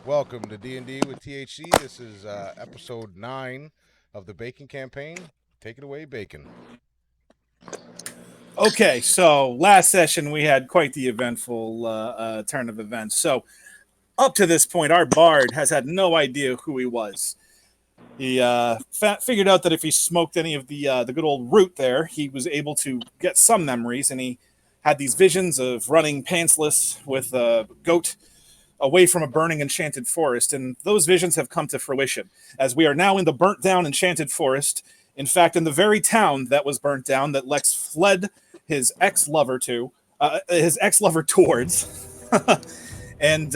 Welcome to D&D with THC. This is episode 9 of the Bacon campaign. Take it away, Bacon. Okay, so last session we had quite the eventful turn of events. So up to this point, our bard has had no idea who he was. He figured out that if he smoked any of the good old root there, he was able to get some memories, and he had these visions of running pantsless with a goat away from a burning enchanted forest, and those visions have come to fruition, as we are now in the burnt down enchanted forest. In fact, in the very town that was burnt down, that Lex fled his ex-lover towards. And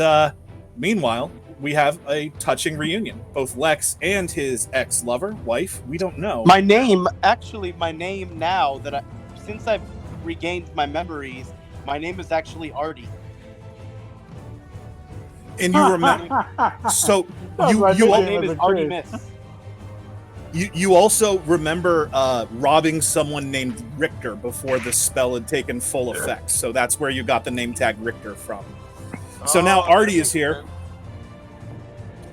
meanwhile, we have a touching reunion. Both Lex and his ex-lover, wife, we don't know. My name now since I've regained my memories, my name is actually Artie. And you remember, so my name is Artie Miss. You also remember robbing someone named Richter before the spell had taken full effect. So that's where you got the name tag Richter from. So now Artie is here.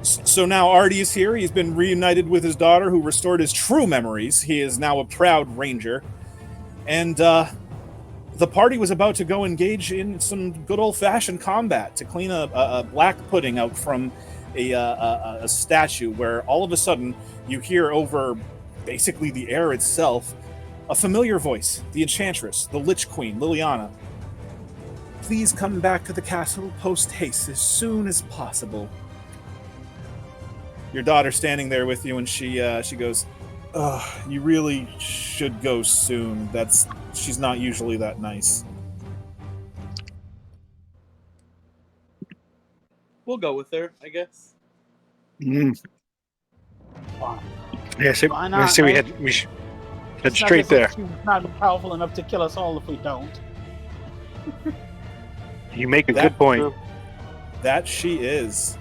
So now Artie is here. He's been reunited with his daughter, who restored his true memories. He is now a proud ranger. And the party was about to go engage in some good old-fashioned combat to clean a black pudding out from a statue, where all of a sudden you hear over basically the air itself a familiar voice, the Enchantress, the Lich Queen, Liliana. Please come back to the castle post haste as soon as possible. Your daughter standing there with you, and she goes, you really should go soon. She's not usually that nice. We'll go with her, I guess. Mm. Wow. Yeah, so, Why not, so we man? should head It's not straight as if there. She's not powerful enough to kill us all if we don't. You make a good point. That she is.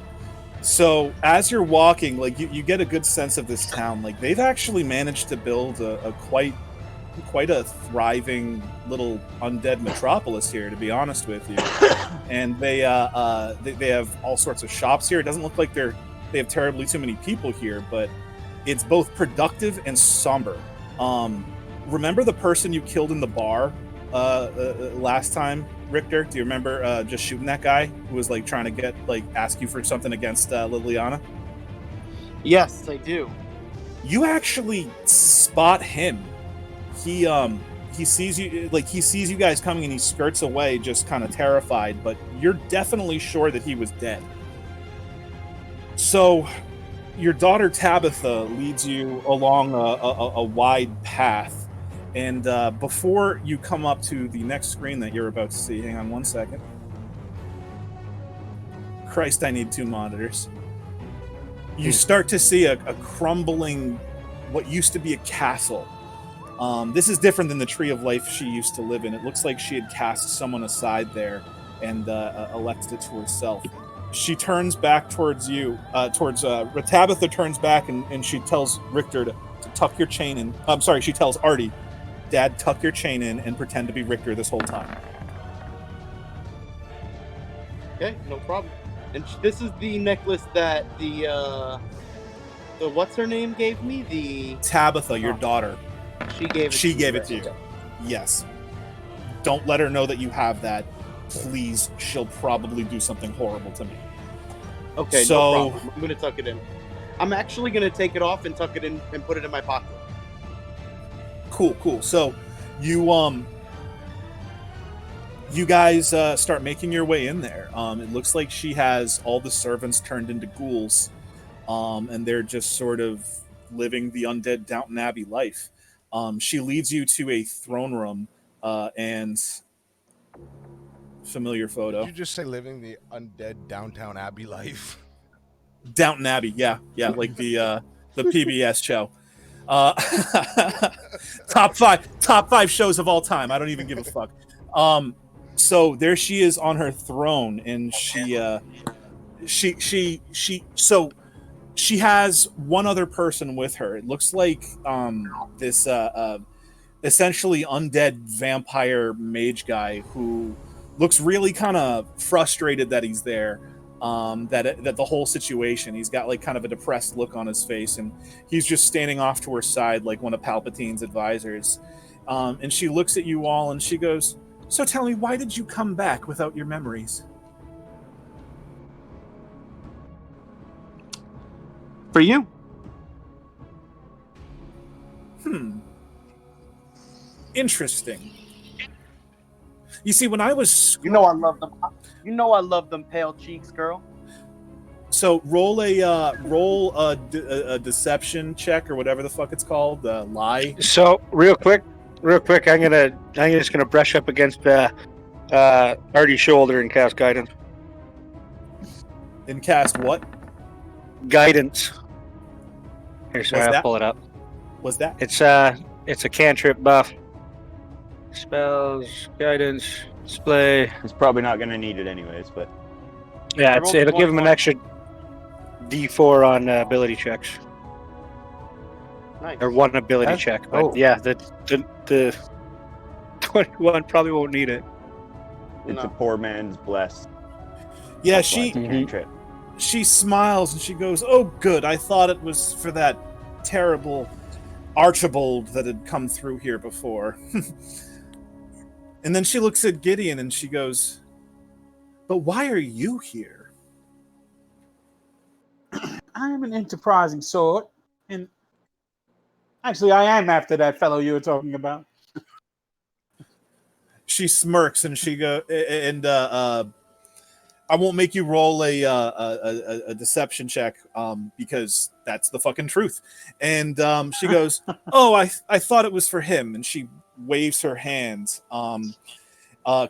So as you're walking, like you get a good sense of this town. Like they've actually managed to build a quite a thriving little undead metropolis here, to be honest with you. And they have all sorts of shops here. It doesn't look like they have terribly too many people here, but it's both productive and somber. Remember the person you killed in the bar last time, Richter? Do you remember just shooting that guy who was like trying to ask you for something against Liliana? Yes, I do. You actually spot him. He sees you, like he sees you guys coming, and he skirts away, just kind of terrified. But you're definitely sure that he was dead. So your daughter Tabitha leads you along a wide path. And before you come up to the next screen that you're about to see, hang on one second. Christ, I need 2 monitors. You start to see a crumbling, what used to be a castle. This is different than the Tree of Life she used to live in. It looks like she had cast someone aside there and elected it to herself. She turns back towards you, Tabitha turns back and she tells Richter to tuck your chain in. I'm sorry, she tells Artie, Dad, tuck your chain in and pretend to be Richter this whole time. Okay, no problem. And this is the necklace that the what's her name gave me? The Tabitha, your daughter. She gave it. She to gave me, it to right? you. Yes. Don't let her know that you have that. Please, she'll probably do something horrible to me. Okay, So- no problem. I'm gonna tuck it in. I'm actually gonna take it off and tuck it in and put it in my pocket. Cool. So you guys start making your way in there. It looks like she has all the servants turned into ghouls, and they're just sort of living the undead Downton Abbey life. She leads you to a throne room and familiar photo. Did you just say living the undead Downtown Abbey life? Downton Abbey, yeah, like the PBS show. Top five shows of all time. I don't even give a fuck. So there she is on her throne, and she has one other person with her. It looks like this essentially undead vampire mage guy who looks really kind of frustrated that he's there. That the whole situation, he's got like kind of a depressed look on his face, and he's just standing off to her side like one of Palpatine's advisors. And she looks at you all and she goes, "So tell me, why did you come back without your memories?" For you. Interesting. You see, when I was You know I love them. You know I love them pale cheeks, girl. so roll a deception check or whatever the fuck it's called, lie. So real quick, I'm just gonna brush up against Artie's shoulder and cast guidance. And cast what Guidance. Here, sorry, What's I'll that? pull it up. was that? It's a cantrip buff. Spells, guidance, display. He's probably not going to need it anyways, but Yeah, I rolled it'll give him an 1-1. extra D4 on ability checks. Nice. or one ability That's check. But dope. yeah, the 21 probably won't need it. It's a No. poor man's bless. Yeah, That's why she it's a cantrip. she smiles and she goes, "Oh, good. I thought it was for that terrible Archibald that had come through here before." And then she looks at Gideon and she goes, "But why are you here?" I am an enterprising sort, and actually, I am after that fellow you were talking about. She smirks and she go and I won't make you roll a deception check because that's the fucking truth. And she goes, "Oh, I thought it was for him." And she waves her hand.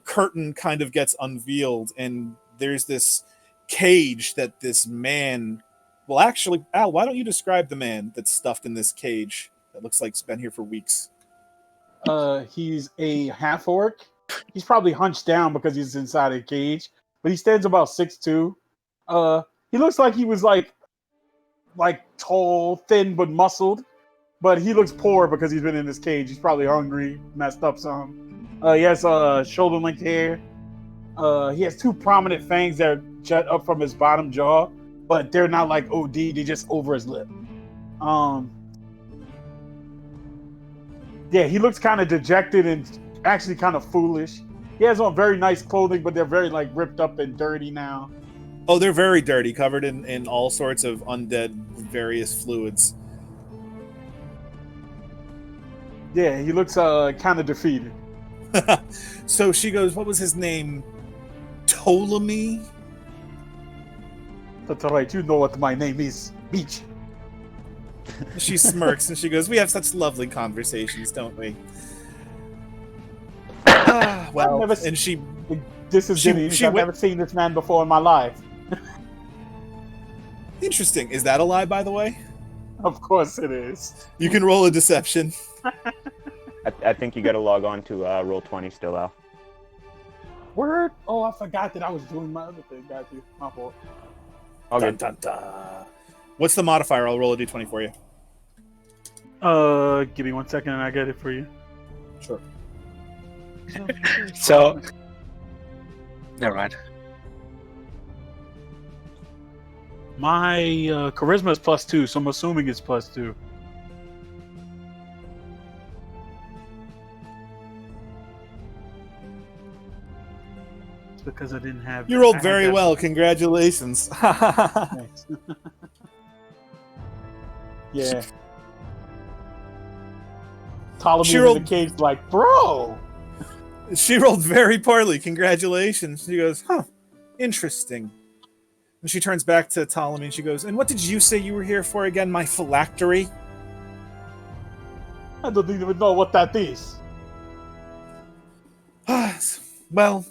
Curtain kind of gets unveiled, and there's this cage that this man. Well, actually, Al, why don't you describe the man that's stuffed in this cage that looks like it's been here for weeks? He's a half orc. He's probably hunched down because he's inside a cage, but he stands about 6'2". He looks like he was like tall, thin, but muscled. But he looks poor because he's been in this cage. He's probably hungry, messed up some. He has shoulder length hair. He has two prominent fangs that jut up from his bottom jaw, but they're not like OD. They're just over his lip. Yeah, he looks kind of dejected and actually kind of foolish. He has on very nice clothing, but they're very like ripped up and dirty now. Oh, they're very dirty, covered in all sorts of undead various fluids. Yeah, he looks kind of defeated. So she goes, "What was his name? Ptolemy?" That's all right. You know what my name is, Beach. She smirks and she goes, "We have such lovely conversations, don't we?" Well, I've never and she This is She- Gideon. she I've went- never seen this man before in my life. interesting. Is that a lie, by the way? Of course it is. You can roll a deception. I think you got to log on to Roll20 still, Al. Word? Oh, I forgot that I was doing my other thing. Got you. My fault. All Dun, good. dun, dun. What's the modifier? I'll roll a d20 for you. Give me 1 second and I get it for you. Sure. So, never mind. My charisma is +2, so I'm assuming it's +2. It's because I didn't have. You I rolled had very that- well. Congratulations. Thanks. Yeah. Ptolemy She in rolled- the cage like, bro. She rolled very poorly. Congratulations. She goes, "Huh, interesting." And she turns back to Ptolemy and she goes, "And what did you say you were here for again, my phylactery?" I don't even know what that is. Well,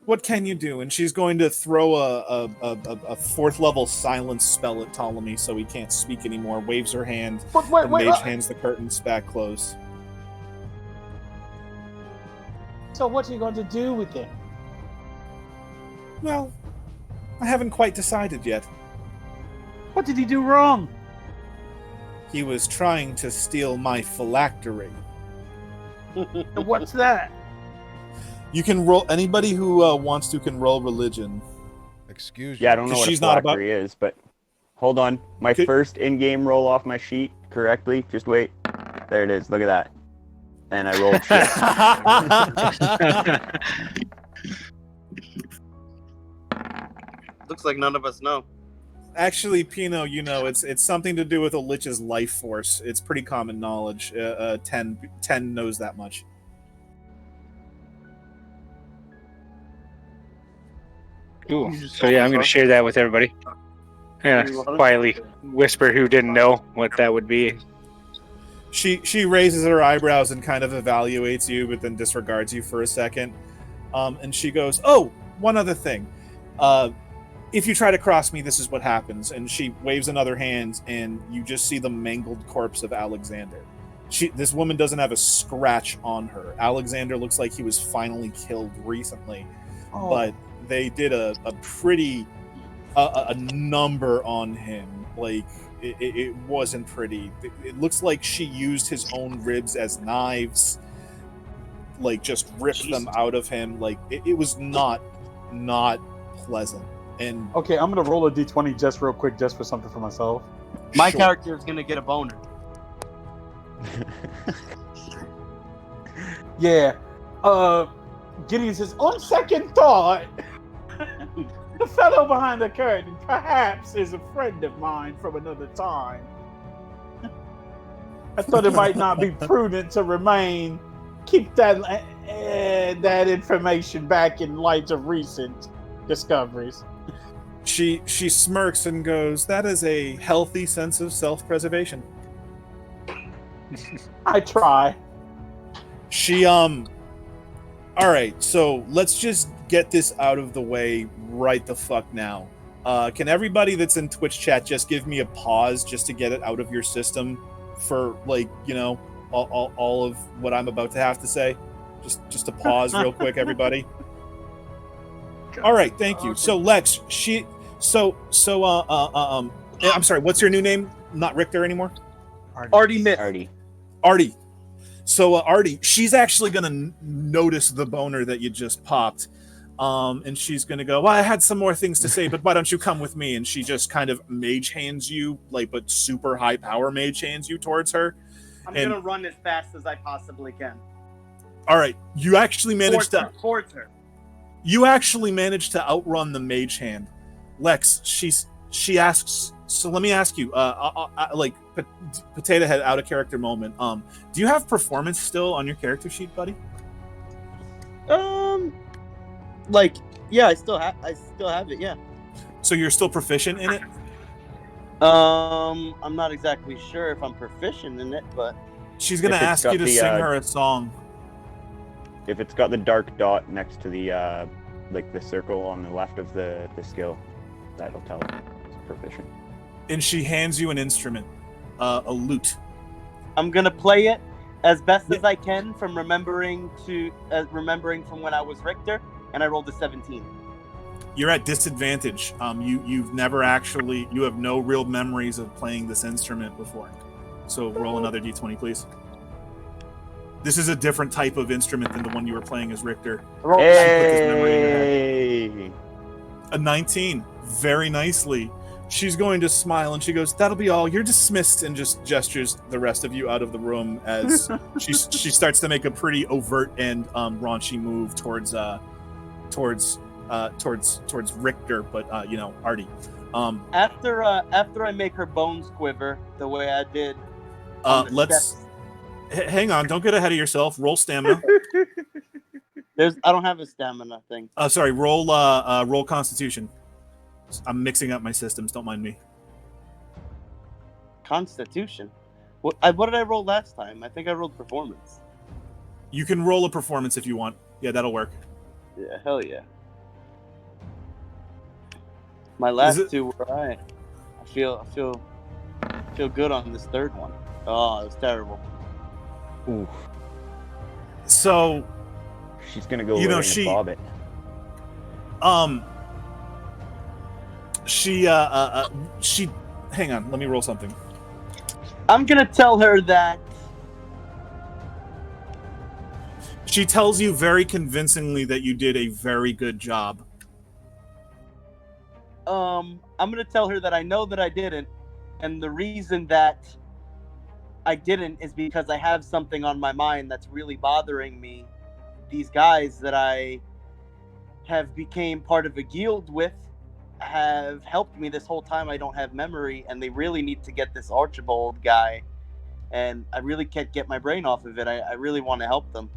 what can you do? And she's going to throw a fourth level silence spell at Ptolemy so he can't speak anymore. Waves her hand. But The wait, mage hands the curtains back closed. so what are you going to do with it? Well, I haven't quite decided yet. What did he do wrong? He was trying to steal my phylactery. What's that? You can roll. Anybody who wants to can roll religion. Excuse you. Yeah, I don't know Because what a she's not about- phylactery is, but hold on. My Could- first in-game roll off my sheet correctly. Just wait. There it is. Look at that. And I rolled shit. Looks like none of us know. Actually, Pino, you know, it's something to do with a lich's life force. It's pretty common knowledge. 10 knows that much. Ooh. So yeah, I'm going to share that with everybody. Yeah, quietly whisper who didn't know what that would be. She raises her eyebrows and kind of evaluates you, but then disregards you for a second. And she goes, "Oh, one other thing. If you try to cross me, this is what happens." And she waves another hand, and you just see the mangled corpse of Alexander. This woman doesn't have a scratch on her. Alexander looks like he was finally killed recently, but they did a pretty a number on him. Like it wasn't pretty. It looks like she used his own ribs as knives. Like just ripped them out of him. Like it was not pleasant. And Okay, I'm gonna roll a d20 just real quick, just for something for myself. My sure. character is gonna get a boner. Yeah. Gideon says, on second thought, the fellow behind the curtain perhaps is a friend of mine from another time. I thought it might not be prudent to keep that information back in light of recent discoveries. She smirks and goes, "That is a healthy sense of self-preservation." I try. She all right, so let's just get this out of the way right the fuck now. Can everybody that's in Twitch chat just give me a pause just to get it out of your system for, like, you know, all of what I'm about to have to say? Just a pause real quick, everybody. All right, thank you. So Lex, I'm sorry, what's your new name? Not Richter anymore? Artie Myth. Artie. So Artie, she's actually gonna notice the boner that you just popped, and she's gonna go, "Well, I had some more things to say, but why don't you come with me?" And she just kind of mage hands you, like, but super high power mage hands you towards her. I'm gonna run as fast as I possibly can. All right, you actually managed towards her. You actually managed to outrun the mage hand. Lex, she asks. So let me ask you, like, Potato Head out of character moment. Do you have performance still on your character sheet, buddy? Like, yeah, I still have it. Yeah. So you're still proficient in it? I'm not exactly sure if I'm proficient in it, but she's gonna ask you to sing her a song. If it's got the dark dot next to the like the circle on the left of the skill, that'll tell it it's proficient. And she hands you an instrument, a lute. I'm gonna play it as best as I can from remembering from when I was Richter, and I rolled a 17. You're at disadvantage. You have no real memories of playing this instrument before. So roll another d20, please. This is a different type of instrument than the one you were playing as Richter. Hey! A 19. Very nicely. She's going to smile and she goes, "That'll be all. You're dismissed," and just gestures the rest of you out of the room as she starts to make a pretty overt and raunchy move towards Richter, but Artie. After I make her bones quiver the way I did. Hang on, don't get ahead of yourself. Roll stamina. I don't have a stamina thing. Sorry, roll Constitution. I'm mixing up my systems. Don't mind me. Constitution. What did I roll last time? I think I rolled performance. You can roll a performance if you want. Yeah, that'll work. Yeah, hell yeah. My last two were alright. I feel good on this third one. Oh, it was terrible. Ooh. So she's gonna go and bob it. She hang on, let me roll something. I'm gonna tell her that. She tells you very convincingly that you did a very good job. I'm gonna tell her that I know that I didn't, and the reason that I didn't is because I have something on my mind that's really bothering me. These guys that I have became part of a guild with have helped me this whole time. I don't have memory, and they really need to get this Archibald guy, and I really can't get my brain off of it. I really want to help them.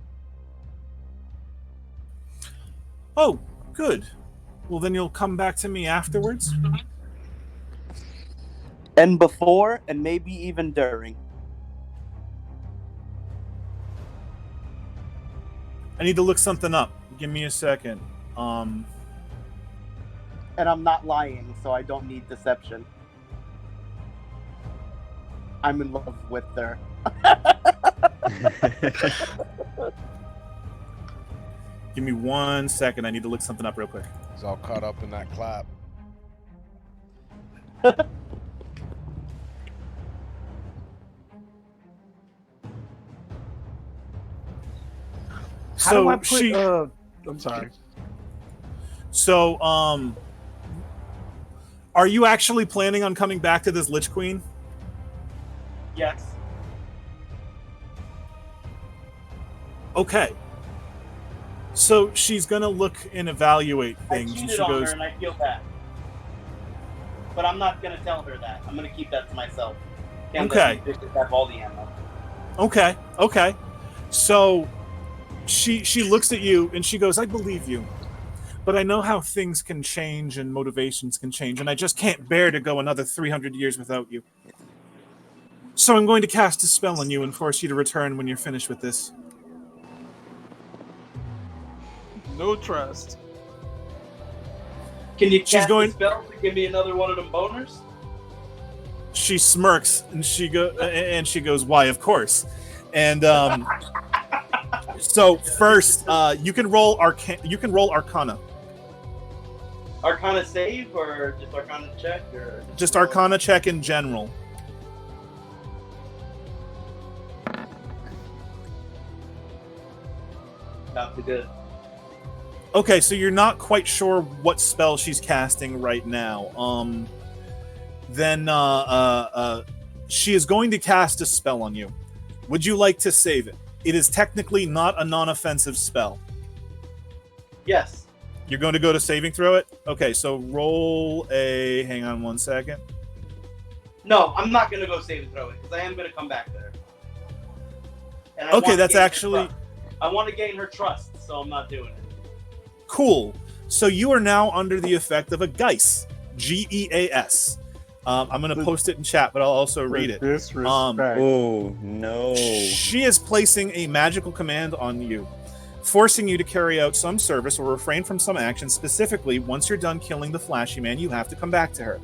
Oh, good. Well, then you'll come back to me afterwards? And before, and maybe even during. I need to look something up. Give me a second. And I'm not lying, so I don't need deception. I'm in love with her. Give me 1 second. I need to look something up real quick. He's all caught up in that clap. How do I put? she, I'm sorry. so are you actually planning on coming back to this Lich Queen? Yes. Okay. So she's gonna look and evaluate I things, and cheated she on goes, her and I feel bad. But I'm not gonna tell her that. I'm gonna keep that to myself. Can't Okay. let these bitches have all the ammo. Okay. So she looks at you and she goes, I believe you. But I know how things can change and motivations can change, and I just can't bear to go another 300 years without you. So I'm going to cast a spell on you and force you to return when you're finished with this. No trust. Can you She's cast going- a spell to give me another one of them boners? She smirks and she goes, why, of course. And so first, you can roll Arcana. Arcana save or just Arcana check or Just Arcana check in general. Not too good. Okay, so you're not quite sure what spell she's casting right now. Then she is going to cast a spell on you. Would you like to save it? It is technically not a non-offensive spell. Yes. You're going to go to saving throw it? Okay, so roll a... Hang on one second. No, I'm not gonna go save and throw it because I am gonna come back there. And I Okay, wanna that's gain her actually... trust. I want to gain her trust, so I'm not doing it. Cool. So you are now under the effect of a Geas. Geas. I'm going to post it in chat, but I'll also read it. Disrespect. Oh no! She is placing a magical command on you, forcing you to carry out some service or refrain from some action. Specifically, once you're done killing the Flashy Man, you have to come back to her.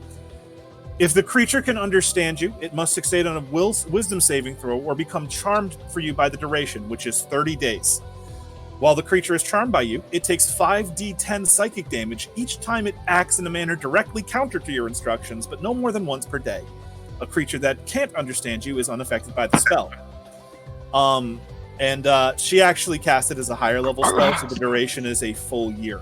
If the creature can understand you, it must succeed on a wisdom saving throw or become charmed for you by the duration, which is 30 days. While the creature is charmed by you, it takes 5d10 psychic damage each time it acts in a manner directly counter to your instructions, but no more than once per day. A creature that can't understand you is unaffected by the spell. She actually cast it as a higher level spell, so the duration is a full year.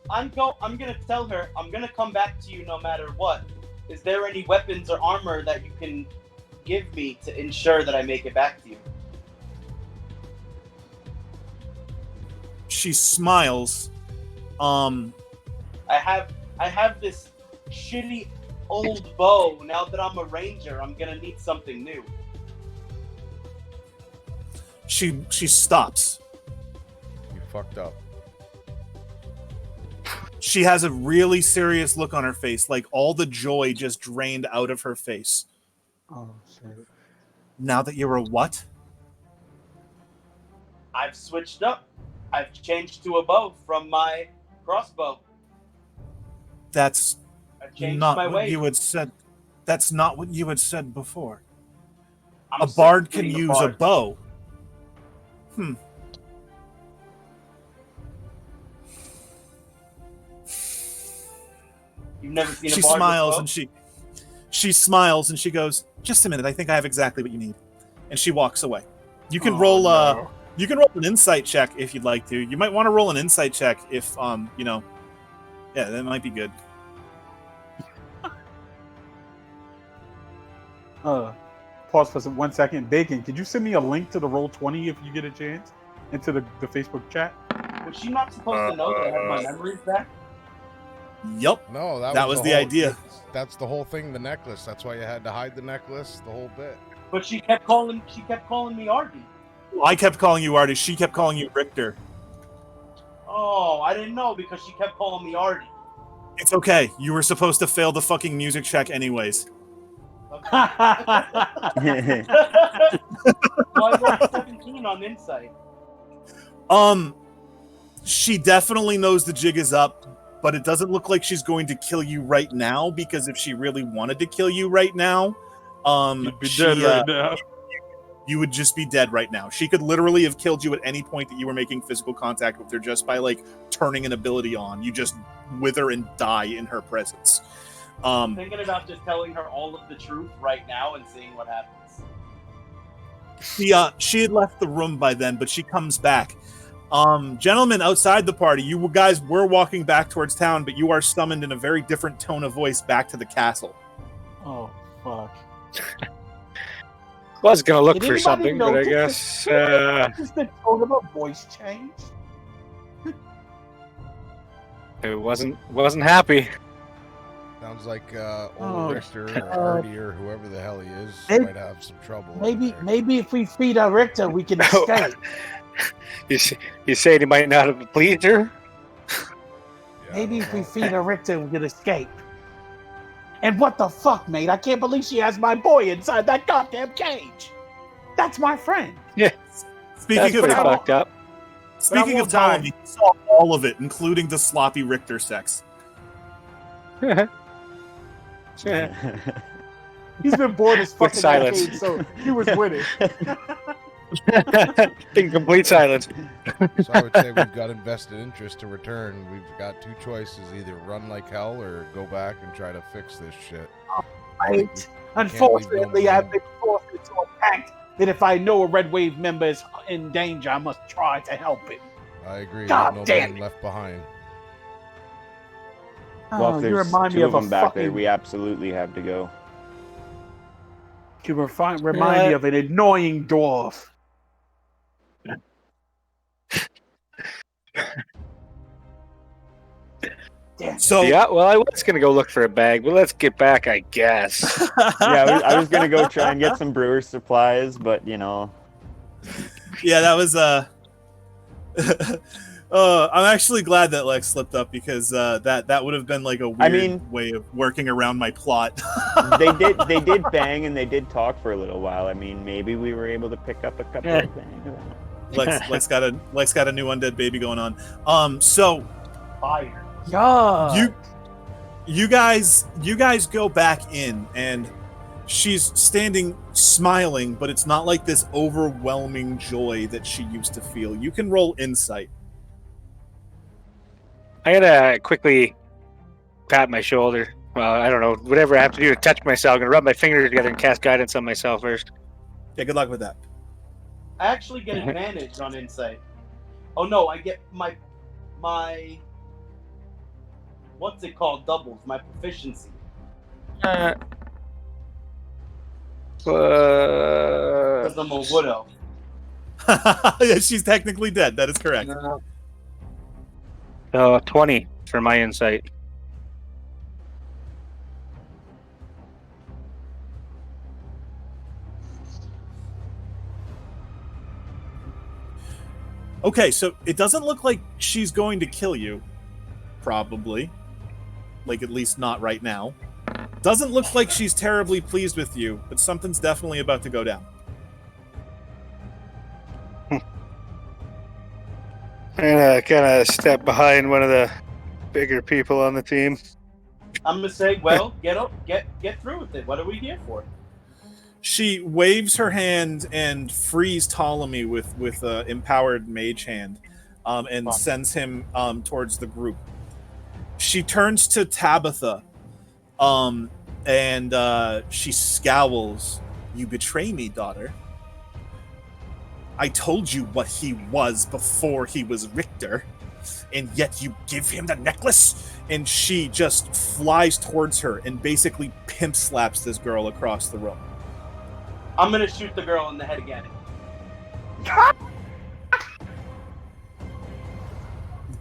I'm gonna tell her I'm gonna come back to you no matter what. Is there any weapons or armor that you can give me to ensure that I make it back to you? She smiles. I have this shitty old bow. Now that I'm a ranger, I'm gonna need something new. She stops. You fucked up. She has a really serious look on her face, like all the joy just drained out of her face. Oh shit. Now that you're a what? I've switched up. I've changed to a bow from my crossbow. That's I've changed not my what ways. you had said. That's not what you had said before. I'm A sick bard of can being use a bard. bow. You've never seen She a bard smiles with a and she smiles and she goes, "Just a minute. I think I have exactly what you need." And she walks away. You can roll no. you can roll an insight check if you'd like to. You might want to roll an insight check if yeah, that might be good. Pause for 1 second. Bacon, could you send me a link to the Roll20 if you get a chance into the Facebook chat? bow. Was she not supposed to know that I have my memories back? Yup. No, That was the whole- idea. That's the whole thing. The necklace. That's why you had to hide the necklace. The whole bit. But she kept calling me Artie. I kept calling you Artie. She kept calling you Richter. Oh, I didn't know because she kept calling me Artie. It's okay. You were supposed to fail the fucking music check anyways. Well, I rolled 17 on insight. She definitely knows the jig is up, but it doesn't look like she's going to kill you right now, because if she really wanted to kill you right now, You'd be dead right now. you would just be dead right now. She could literally have killed you at any point that you were making physical contact with her just by like turning an ability on. You just wither and die in her presence. Thinking about just telling her all of the truth right now and seeing what happens. She had left the room by then, but she comes back. Gentlemen outside the party, you guys were walking back towards town, but you are summoned in a very different tone of voice back to the castle. Oh fuck! Was gonna look Did for anybody something, but I notice guess Just the tone of her voice change. it wasn't happy. Sounds like Oh, old Richter or God. Artie or whoever the hell he is Maybe- might have some trouble. over Maybe there. maybe if we feed our Richter, we can Oh. escape. You say he might not have pleased her? Yeah, I Maybe don't if we know. feed her Richter, we can escape. And what the fuck, mate? I can't believe she has my boy inside that goddamn cage. That's my friend. Yeah, Speaking that's of pretty how- fucked up. speaking won't of Ptolemy, he saw all of it, including the sloppy Richter sex. He's been bored as fuck With in that silence. cage, so he was winning. In complete silence. So I would say we've got invested interest to return. We've got two choices: either run like hell or go back and try to fix this shit. Right? Unfortunately, I've been forced into a pact that if I know a Red Wave member is in danger, I must try to help him. I agree. God no damn man it. left behind. Well, Oh, if you there's remind me two of of a them back fucking. there, we absolutely have to go. You remind me of an annoying dwarf. Damn. So Yeah, well, I was gonna go look for a bag, but let's get back, I guess. Yeah, I was gonna go try and get some brewer's supplies, but you know, yeah, that was I'm actually glad that Lex slipped up because that would have been like a weird I mean- way of working around my plot. they did bang and they did talk for a little while. I mean, maybe we were able to pick up a couple of things. Lex got a new undead baby going on. So Fire. Yeah. you guys go back in and she's standing smiling, but it's not like this overwhelming joy that she used to feel. You can roll insight. I gotta quickly pat my shoulder. Well, I don't know, whatever I have to do to touch myself. I'm gonna rub my fingers together and cast guidance on myself first. Yeah, good luck with that. I actually get advantage on insight. Oh no, I get my what's it called? Doubles, my proficiency. Because Because I'm a widow. Yeah, she's technically dead. That is correct. 20 for my insight. Okay, so it doesn't look like she's going to kill you. Probably. Like, at least not right now. Doesn't look like she's terribly pleased with you, but something's definitely about to go down. And kind of step behind one of the bigger people on the team. I'm gonna say, well, get up, get through with it. What are we here for? She waves her hand and frees Ptolemy with empowered mage hand, and Fun. sends him towards the group. She turns to Tabitha, and she scowls. "You betray me, daughter. I told you what he was before he was Richter, and yet you give him the necklace?" And she just flies towards her and basically pimp slaps this girl across the room. I'm gonna shoot the girl in the head again.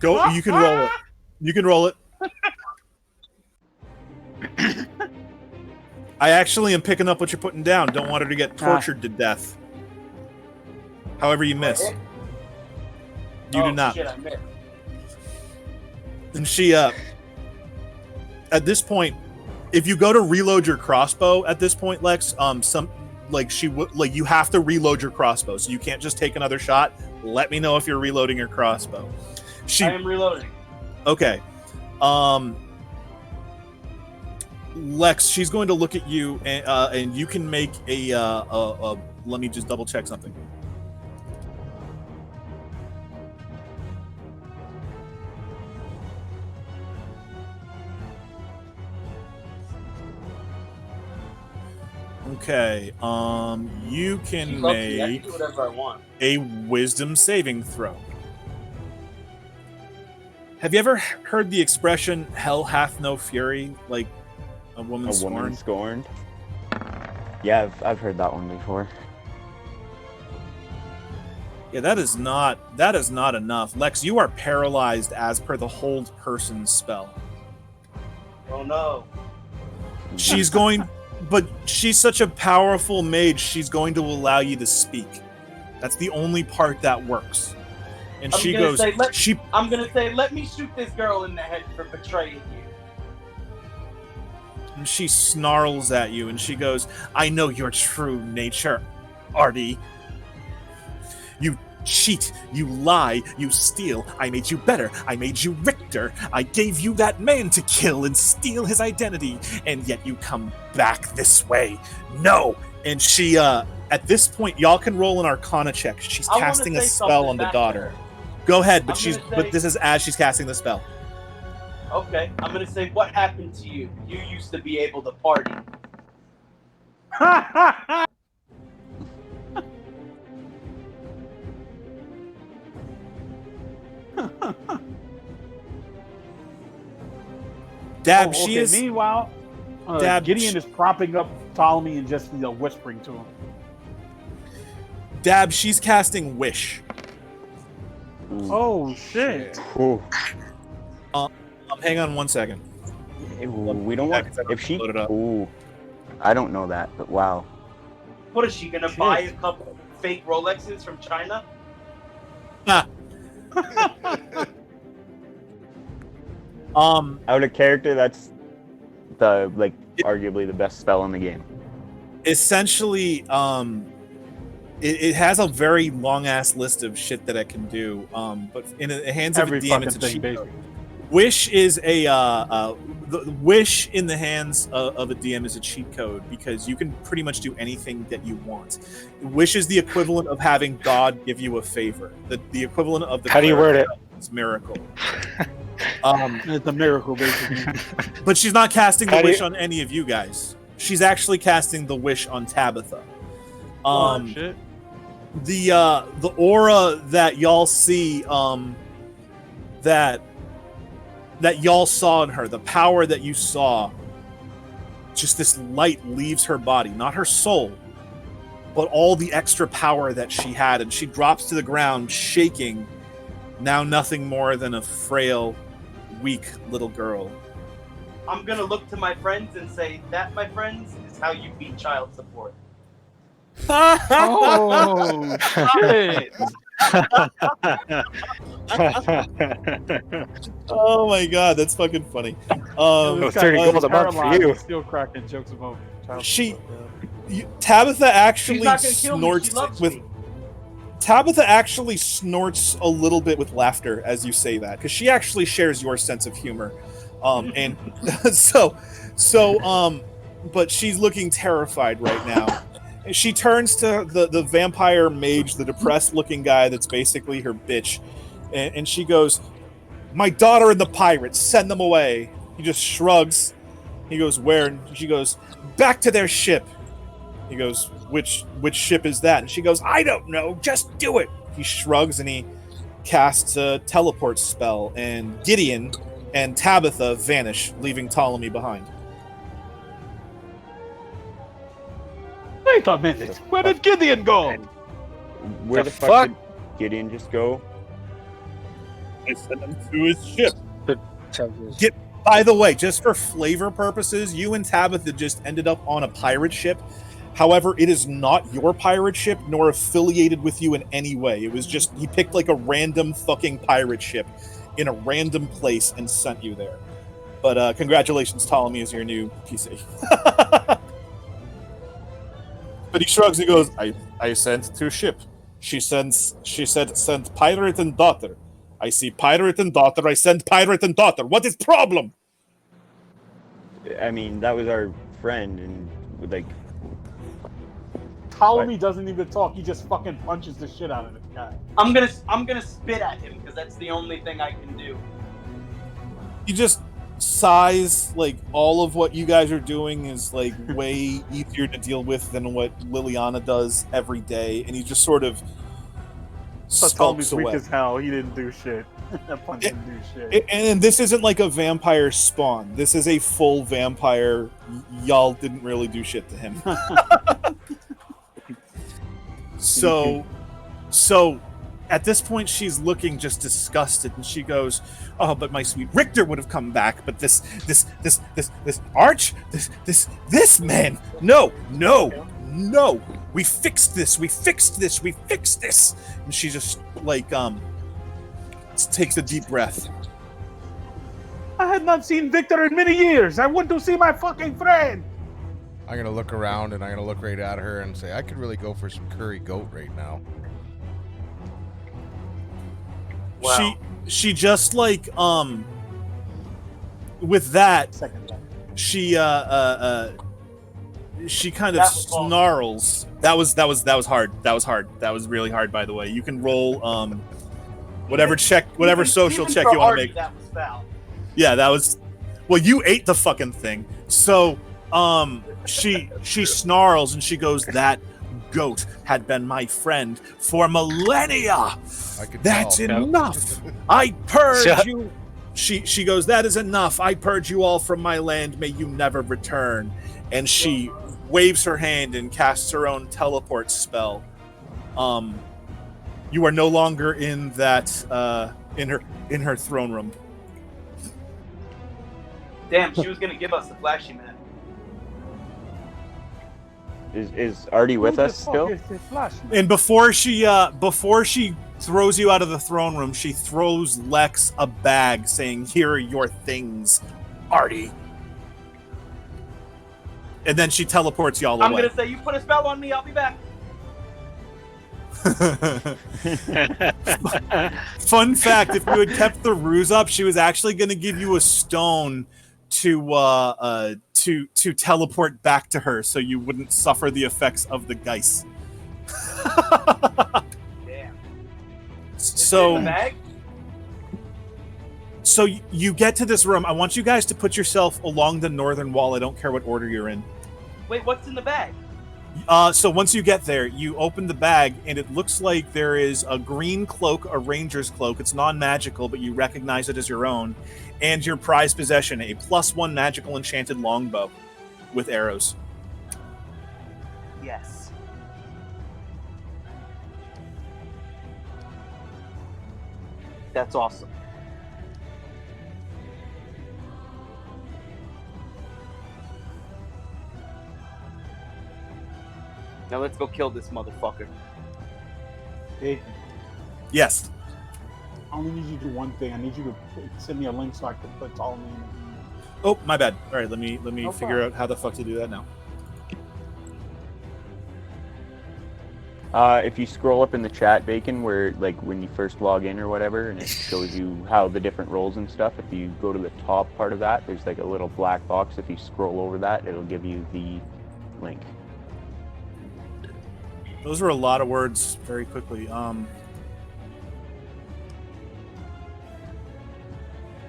Go. You can roll it. You can roll it. I actually am picking up what you're putting down. Don't want her to get tortured to death. However, you miss. You do not. Shit, I missed. And she, at this point, if you go to reload your crossbow at this point, Lex, you have to reload your crossbow, so you can't just take another shot. Let me know if you're reloading your crossbow. I am reloading. Okay. Lex, she's going to look at you, and you can make a. Let me just double check something. Okay. You can She's lucky. I can make do whatever I want. a wisdom saving throw. Have you ever heard the expression "hell hath no fury"? Like a woman A scorned? woman scorned. Yeah, I've heard that one before. Yeah, that is not enough. Lex, you are paralyzed as per the hold person spell. Oh no. She's going, but she's such a powerful mage. She's going to allow you to speak. That's the only part that works. And I'm she gonna goes, say, I'm gonna say, let me shoot this girl in the head for betraying you. And she snarls at you, and she goes, I know your true nature, Artie. You cheat, you lie, you steal. I made you better. I made you Richter. I gave you that man to kill and steal his identity, and yet you come back this way. No! And she, at this point, y'all can roll an Arcana check. She's I wanna casting a say spell something on the back to daughter. her. Go ahead, but I'm gonna say- this is as she's casting the spell. Okay, I'm gonna say, what happened to you? You used to be able to party. Dab, Oh, she okay. is. Meanwhile, Dab, Gideon is propping up Ptolemy and just whispering to him. Dab, she's casting Wish. Oh shit! Ooh. Hang on one second. We don't want. If she. Load it up. Ooh. I don't know that, but wow. What is she gonna buy a couple of fake Rolexes from China? Out of character, that's the arguably the best spell in the game. Essentially, it has a very long ass list of shit that it can do. But in the hands of Every a DM, fucking it's a thing, cheat basically. code. Wish is the wish in the hands of a DM is a cheat code because you can pretty much do anything that you want. Wish is the equivalent of having God give you a favor. The equivalent of the How do you word it? is miracle. It's a miracle, basically. But she's not casting the How do wish you- on any of you guys. She's actually casting the wish on Tabitha. Oh shit! The aura that y'all see, that y'all saw in her, the power that you saw, just this light leaves her body, not her soul, but all the extra power that she had, and she drops to the ground, shaking, now nothing more than a frail, weak little girl. I'm gonna look to my friends and say, that, my friends, is how you beat child support. Oh shit! Oh my god, that's fucking funny. Those 30 goals a month for you. Still cracking jokes about child She- support, Tabitha She's actually not gonna kill me. snorts She loves with me. Tabitha actually snorts a little bit with laughter as you say that, because she actually shares your sense of humor. And but she's looking terrified right now. And she turns to the vampire mage, the depressed looking guy that's basically her bitch, and she goes, "My daughter and the pirates, send them away." He just shrugs. He goes, "Where?" And she goes, "Back to their ship." He goes, which ship is that? And she goes, "I don't know, just do it." He shrugs and he casts a teleport spell, and Gideon and Tabitha vanish, leaving Ptolemy behind. Wait a minute. Where did Gideon go? Where The the fuck fuck? did Gideon just go? I sent him to his ship. So, By the way, just for flavor purposes, you and Tabitha just ended up on a pirate ship. However, it is not your pirate ship nor affiliated with you in any way. It was just, he picked like a random fucking pirate ship in a random place and sent you there. But congratulations, Ptolemy, is your new PC. But he shrugs, he goes, I sent to ship. She said, send pirate and daughter. I see pirate and daughter, I send pirate and daughter. What is problem? I mean, that was our friend, and like, Ptolemy doesn't even talk. He just fucking punches the shit out of this guy. I'm gonna spit at him because that's the only thing I can do. You just size, like all of what you guys are doing is like way easier to deal with than what Liliana does every day, and he just sort of skulks weak away. as hell. He didn't do shit. That punk didn't do shit. And this isn't like a vampire spawn. This is a full vampire. Y'all didn't really do shit to him. So at this point, she's looking just disgusted, and she goes, "Oh, but my sweet Richter would have come back, but this Arch, this man, no. We fixed this. And she just like takes a deep breath. I had not seen Victor in many years. I want to see my fucking friend. I'm gonna look around and I'm gonna look right at her and say, I could really go for some curry goat right now. Wow. She just like with that Second level. she kind of That was awesome. snarls. That was hard. That was really hard, by the way. You can roll whatever social check you want to make. That was foul. Yeah, that was. Well, you ate the fucking thing. So, she snarls and she goes, "That goat had been my friend for millennia. I could That's tell. enough. I purge Shut- you." She goes, "That is enough. I purge you all from my land. May you never return." And she waves her hand and casts her own teleport spell. You are no longer in that in her throne room. Damn, she was gonna give us the flashy man. Is Artie with Who the us fuck still? is this flash man? And before she throws you out of the throne room, she throws Lex a bag saying, "Here are your things, Artie." And then she teleports y'all I'm away. gonna say, you put a spell on me, I'll be back. Fun fact, if you had kept the ruse up, she was actually going to give you a stone to teleport back to her so you wouldn't suffer the effects of the Geist. Damn. So In the bag? So you get to this room. I want you guys to put yourself along the northern wall. I don't care what order you're in. Wait, what's in the bag? So once you get there, you open the bag, and it looks like there is a green cloak, a ranger's cloak. It's non-magical, but you recognize it as your own. And your prized possession, a +1 magical enchanted longbow with arrows. Yes. That's awesome. Now let's go kill this motherfucker. Hey, Yes. I only need you to do one thing. I need you to send me a link so I can put Ptolemy in. Oh, my bad. All right, let me No figure problem. out how the fuck to do that now. If you scroll up in the chat, Bacon, where like when you first log in or whatever, and it shows you how the different roles and stuff. If you go to the top part of that, there's like a little black box. If you scroll over that, it'll give you the link. Those were a lot of words very quickly.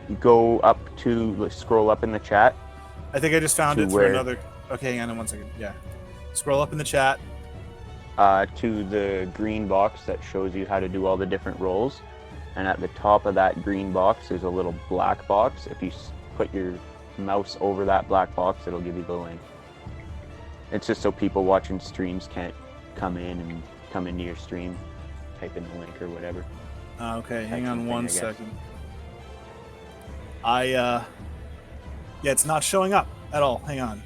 You go up to scroll up in the chat. I think I just found To it through where? another. Okay, hang on 1 second. Yeah. Scroll up in the chat. To the green box that shows you how to do all the different roles. And at the top of that green box, there's a little black box. If you put your mouse over that black box, it'll give you the link. It's just so people watching streams can't come in and come into your stream, type in the link or whatever. Okay, hang Type on something, 1 I guess. second. Yeah, it's not showing up at all. Hang on.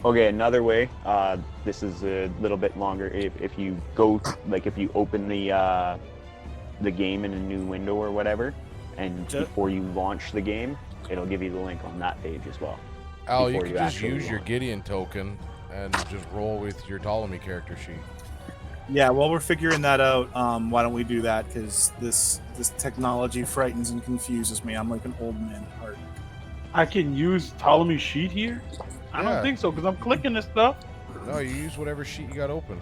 Okay, another way. This is a little bit longer. If you go, like, if you open the game in a new window or whatever, and Ju- before you launch the game, it'll give you the link on that page as well. Al, you Before can you just actually use your launch. Gideon token and just roll with your Ptolemy character sheet. Yeah, while we're figuring that out, why don't we do that? Because this technology frightens and confuses me. I'm like an old man at heart. I can use Ptolemy sheet here? I Yeah. don't think so because I'm clicking this stuff. No, you use whatever sheet you got open.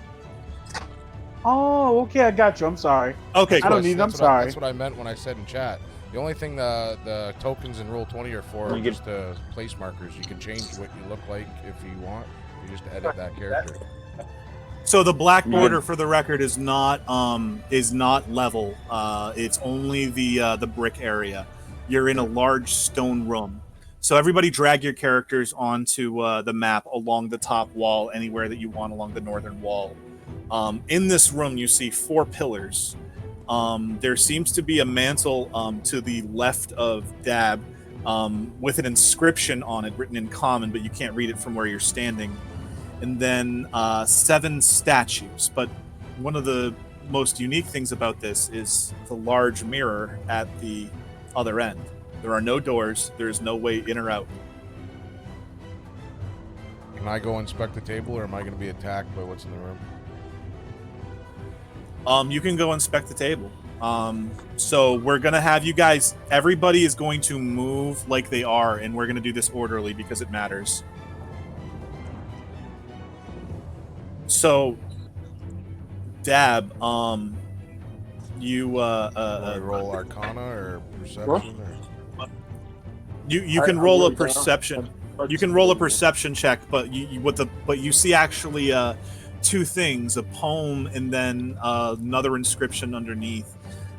Oh, okay, I got you. I'm sorry. Okay, I cool. don't need them. That's what Sorry. That's what I meant when I said in chat. The only thing the tokens in Roll20 are for You are get- just place markers. You can change what you look like if you want. You just edit that character. So the black You border, for the record, is not level. It's only the brick area. You're in a large stone room. So everybody drag your characters onto the map along the top wall, anywhere that you want along the northern wall. In this room, you see 4 pillars. There seems to be a mantle to the left of Dab with an inscription on it written in common, but you can't read it from where you're standing. And then 7 statues. But one of the most unique things about this is the large mirror at the other end. There are no doors. There is no way in or out. Can I go inspect the table, or am I going to be attacked by what's in the room? You can go inspect the table. So we're gonna have you guys. Everybody is going to move like they are, and we're gonna do this orderly because it matters. So, Dab, you Do I roll Arcana or Perception? Or... you can roll a perception. You can roll a perception check, but you see actually 2 things: a poem and then another inscription underneath.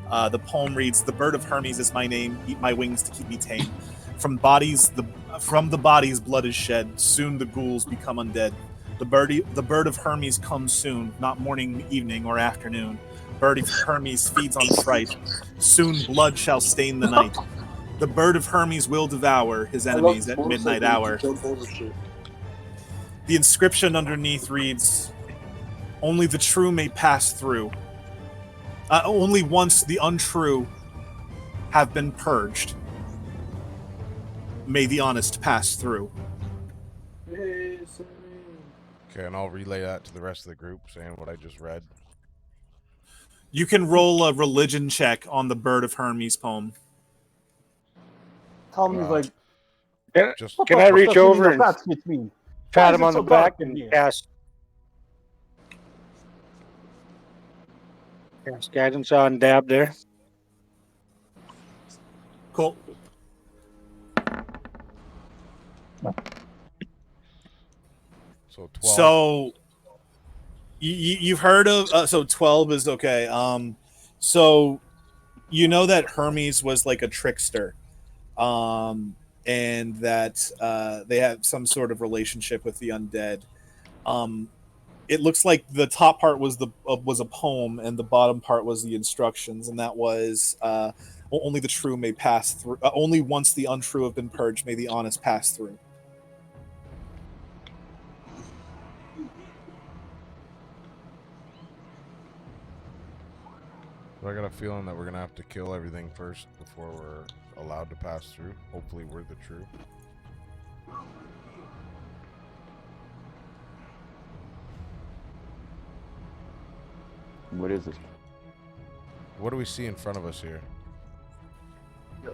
The poem reads, "The bird of Hermes is my name. Eat my wings to keep me tame. From the bodies blood is shed. Soon the ghouls become undead. The bird of Hermes comes soon, not morning, evening, or afternoon. Bird of Hermes feeds on fright. Soon blood shall stain the night. The bird of Hermes will devour his enemies at midnight hour." The inscription underneath reads, "Only the true may pass through. Only once the untrue have been purged, may the honest pass through." Okay, and I'll relay that to the rest of the group, saying what I just read. You can roll a religion check on the Bird of Hermes poem. Tommy's like, Just what Can the I fuck reach does any over of and that shit mean? Why pat is him it on so the back dark in and here? cast guidance on Dab there. Cool. so 12. So you've heard of so 12 is okay. So you know that Hermes was like a trickster, and that they have some sort of relationship with the undead. It looks like the top part was a poem, and the bottom part was the instructions, and that was only the true may pass through. Only once the untrue have been purged, may the honest pass through. But I got a feeling that we're gonna have to kill everything first before we're allowed to pass through. Hopefully, we're the true. What is this? What do we see in front of us here?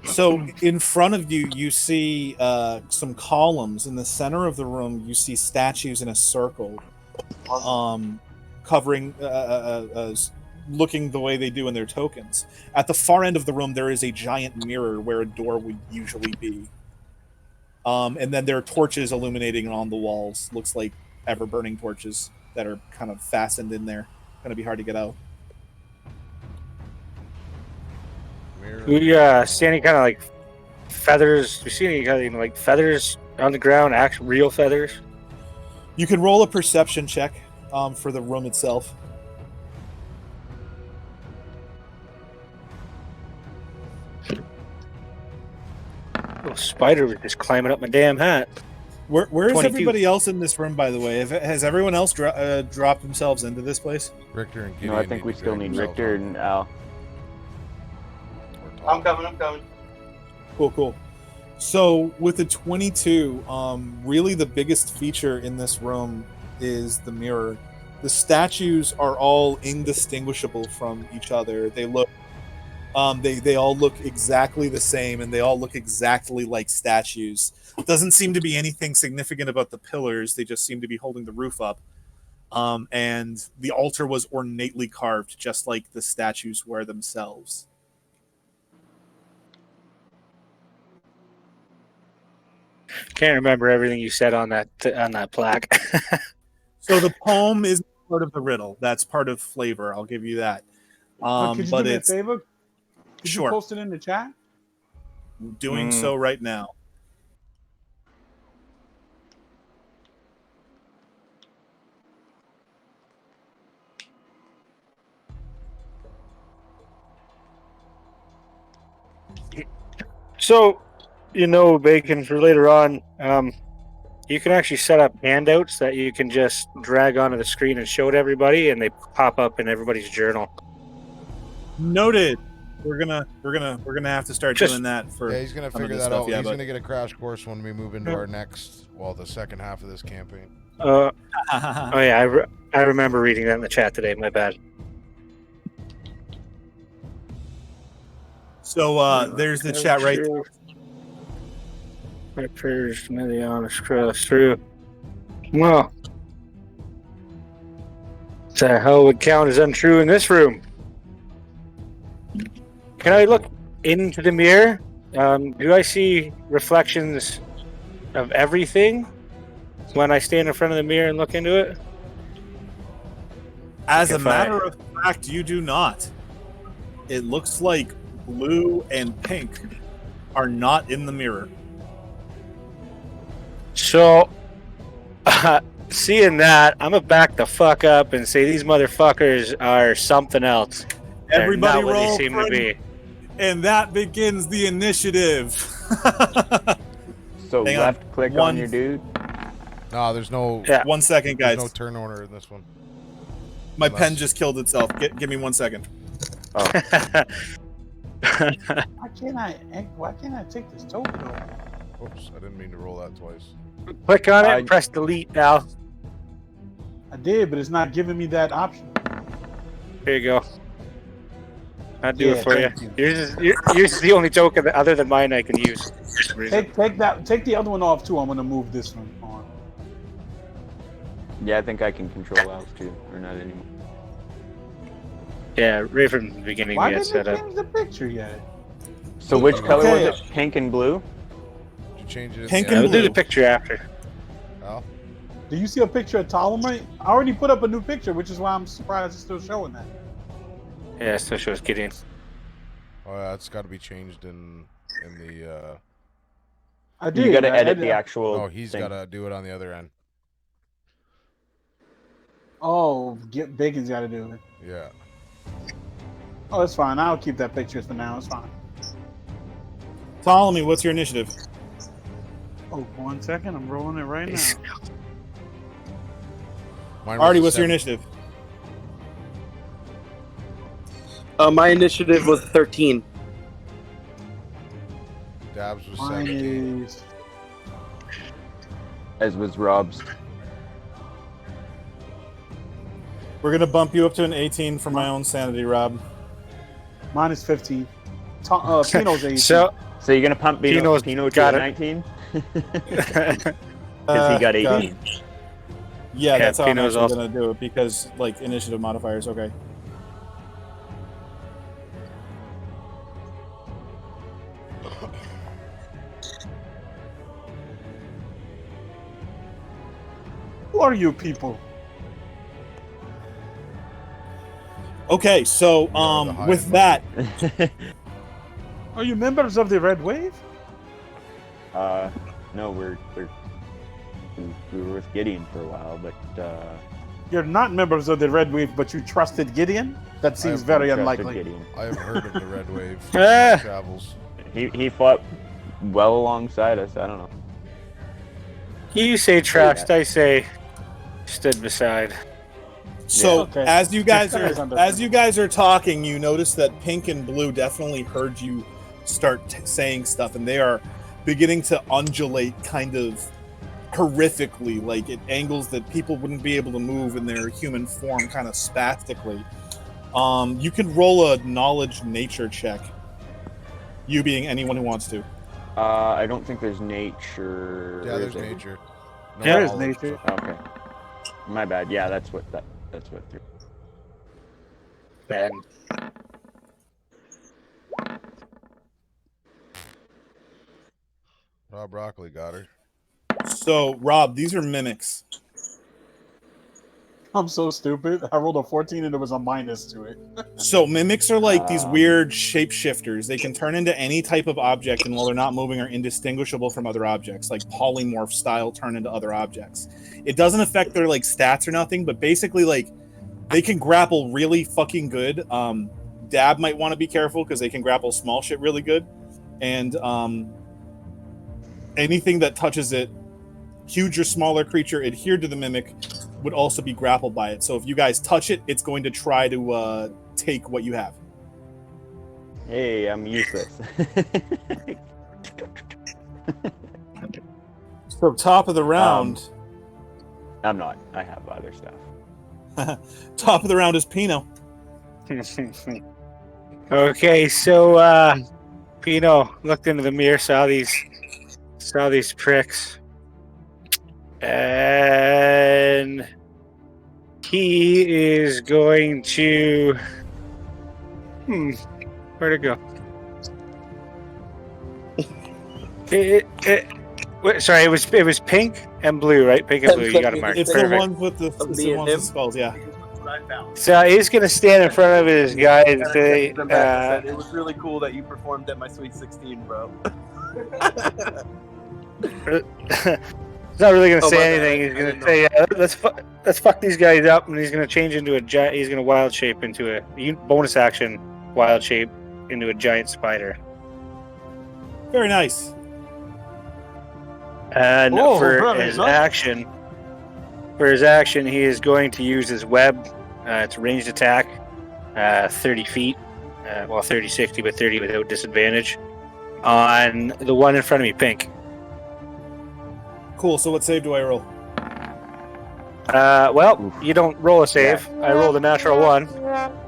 So in front of you, you see some columns. In the center of the room, you see statues in a circle, covering, looking the way they do in their tokens. At the far end of the room, there is a giant mirror where a door would usually be. And then there are torches illuminating on the walls. Looks like ever-burning torches that are kind of fastened in there. Going to be hard to get out. Mirror. We see any kind of like feathers? We see any kind of like feathers on the ground? Actual real feathers? You can roll a perception check for the room itself. Little spider was just climbing up my damn hat. Where is 22. everybody else in this room, by the way? Has everyone else dropped themselves into this place? Richter and Gideon. No, I think we to still drag need themselves Richter up. and Al. Or Tom. I'm coming. Cool. So with the 22, really the biggest feature in this room is the mirror. The statues are all indistinguishable from each other. They look, they all look exactly the same, and they all look exactly like statues. Doesn't seem to be anything significant about the pillars. They just seem to be holding the roof up. And the altar was ornately carved, just like the statues were themselves. Can't remember everything you said on that plaque. So the poem is part of the riddle. That's part of flavor. I'll give you that. Could you But do me a it's favor? Could sure you post it in the chat? doing so right now. So, Bacon, for later on, you can actually set up handouts that you can just drag onto the screen and show to everybody, and they pop up in everybody's journal. Noted. We're gonna have to start Just- doing that for. Yeah, he's gonna some of figure this that stuff, out. yeah, He's but- gonna get a crash course when we move into our the second half of this campaign. Oh yeah, I remember reading that in the chat today. My bad. So there's the chat right there. My prayers to the honest cross through. Well, the hell would count as untrue in this room? Can I look into the mirror? Do I see reflections of everything when I stand in front of the mirror and look into it? As a If matter of fact, you do not. It looks like blue and pink are not in the mirror. So, seeing that, I'm gonna back the fuck up and say these motherfuckers are something else. They're Everybody not what they roll seem for to be. And that begins the initiative. So Hang on. left click One- on your dude. No, there's no Yeah. 1 second, there's guys. no turn order in this one. My unless- pen just killed itself. Give me 1 second. Why can't I take this token off? Oops, I didn't mean to roll that twice. Click on it, I- and press delete now. I did, but it's not giving me that option. Here you go. I'll do Yeah, it for you. thank you. Yours is the only token that, other than mine I can use. For some reason. Take the other one off too. I'm gonna move this one on. Yeah, I think I can control Al's too, or not anymore. Yeah, right from the beginning Why we had didn't set they up. change the picture yet? So which color Okay. was it? Pink and blue? Did you change it? in Pink the and I'll end? do blue. the picture after. Al? Do you see a picture of Ptolemy? I already put up a new picture, which is why I'm surprised it's still showing that. Yeah, it still shows Gideon. Oh yeah, it's got to be changed in the. I did. You got to I edit did- the actual. No, he's thing. got to do it on the other end. Oh, Bacon's got to do it. Yeah. Oh, it's fine. I'll keep that picture for now. It's fine. Ptolemy, what's your initiative? Oh, 1 second. I'm rolling it right now. Mine was Artie, a what's your 7. initiative? My initiative was 13. Dabs was Mine 17. is. As was Rob's. We're gonna bump you up to an 18 for my own sanity, Rob. Mine is 15. Pino's 18. So, So you're gonna pump Pino's Pino to got a it. 19? Because he got 18. Yeah, Yeah, that's how Pino's I'm actually also- gonna do it because like initiative modifiers. Okay. Who are you people? Okay, so are the high with and that, Are you members of the Red Wave? No, we were with Gideon for a while, but You're not members of the Red Wave, but you trusted Gideon? That seems have very trusted unlikely. Gideon. I have heard of the Red Wave. Ah. Travels. He fought well alongside us. I don't know. you say trust, I say stood beside. so Okay. as you guys That is are talking, you notice that pink and blue definitely heard you start saying stuff, and they are beginning to undulate kind of horrifically, like at angles that people wouldn't be able to move in their human form, kind of spastically. You can roll a knowledge nature check. You being anyone who wants to. I don't think there's nature. Yeah, or there's is there? nature. No There is knowledge. nature. Okay. My bad. Yeah, that's what. Ben. Rob Broccoli got her. So, Rob, these are mimics. I'm so stupid. I rolled a 14 and there was a minus to it. So mimics are like these weird shapeshifters. They can turn into any type of object, and while they're not moving, are indistinguishable from other objects, like polymorph style turn into other objects. It doesn't affect their like stats or nothing, but basically like they can grapple really fucking good. Dab might want to be careful because they can grapple small shit really good, and anything that touches it, huge or smaller creature adhered to the mimic, would also be grappled by it. So if you guys touch it, it's going to try to take what you have. Hey, I'm useless. So top of the round. I'm not. I have other stuff. Top of the round is Pino. Okay, so Pino looked into the mirror, saw these pricks, and he is going to. Where'd it go? Sorry, it was pink and blue, right? Pink and blue. You got it marked. It's Perfect. the ones with the skulls, yeah. So he's gonna stand in front of his guy and say, It was really cool that you performed at my Sweet 16, bro. he's not really gonna say anything. He's gonna say, let's fuck these guys up, and he's gonna change into a giant. He's gonna wild shape into a bonus action wild shape into a giant spider. Very nice. And for his action, he is going to use his web. It's a ranged attack, 30 feet. 30, 60, but 30 without disadvantage. On the one in front of me, pink. Cool. So what save do I roll? You don't roll a save. Yeah. I rolled a natural one.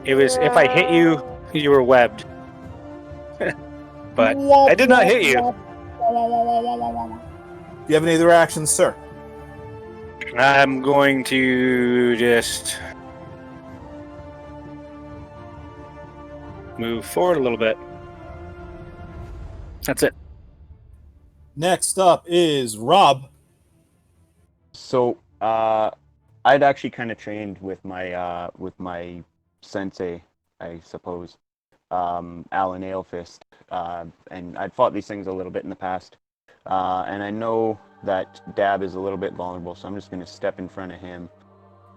It was if I hit you, you were webbed. But I did not hit you. Do you have any other actions, sir? I'm going to just move forward a little bit. That's it. Next up is Rob. So, I'd actually kind of trained with my sensei, I suppose, Alan Alefist, and I'd fought these things a little bit in the past, and I know that Dab is a little bit vulnerable, so I'm just going to step in front of him,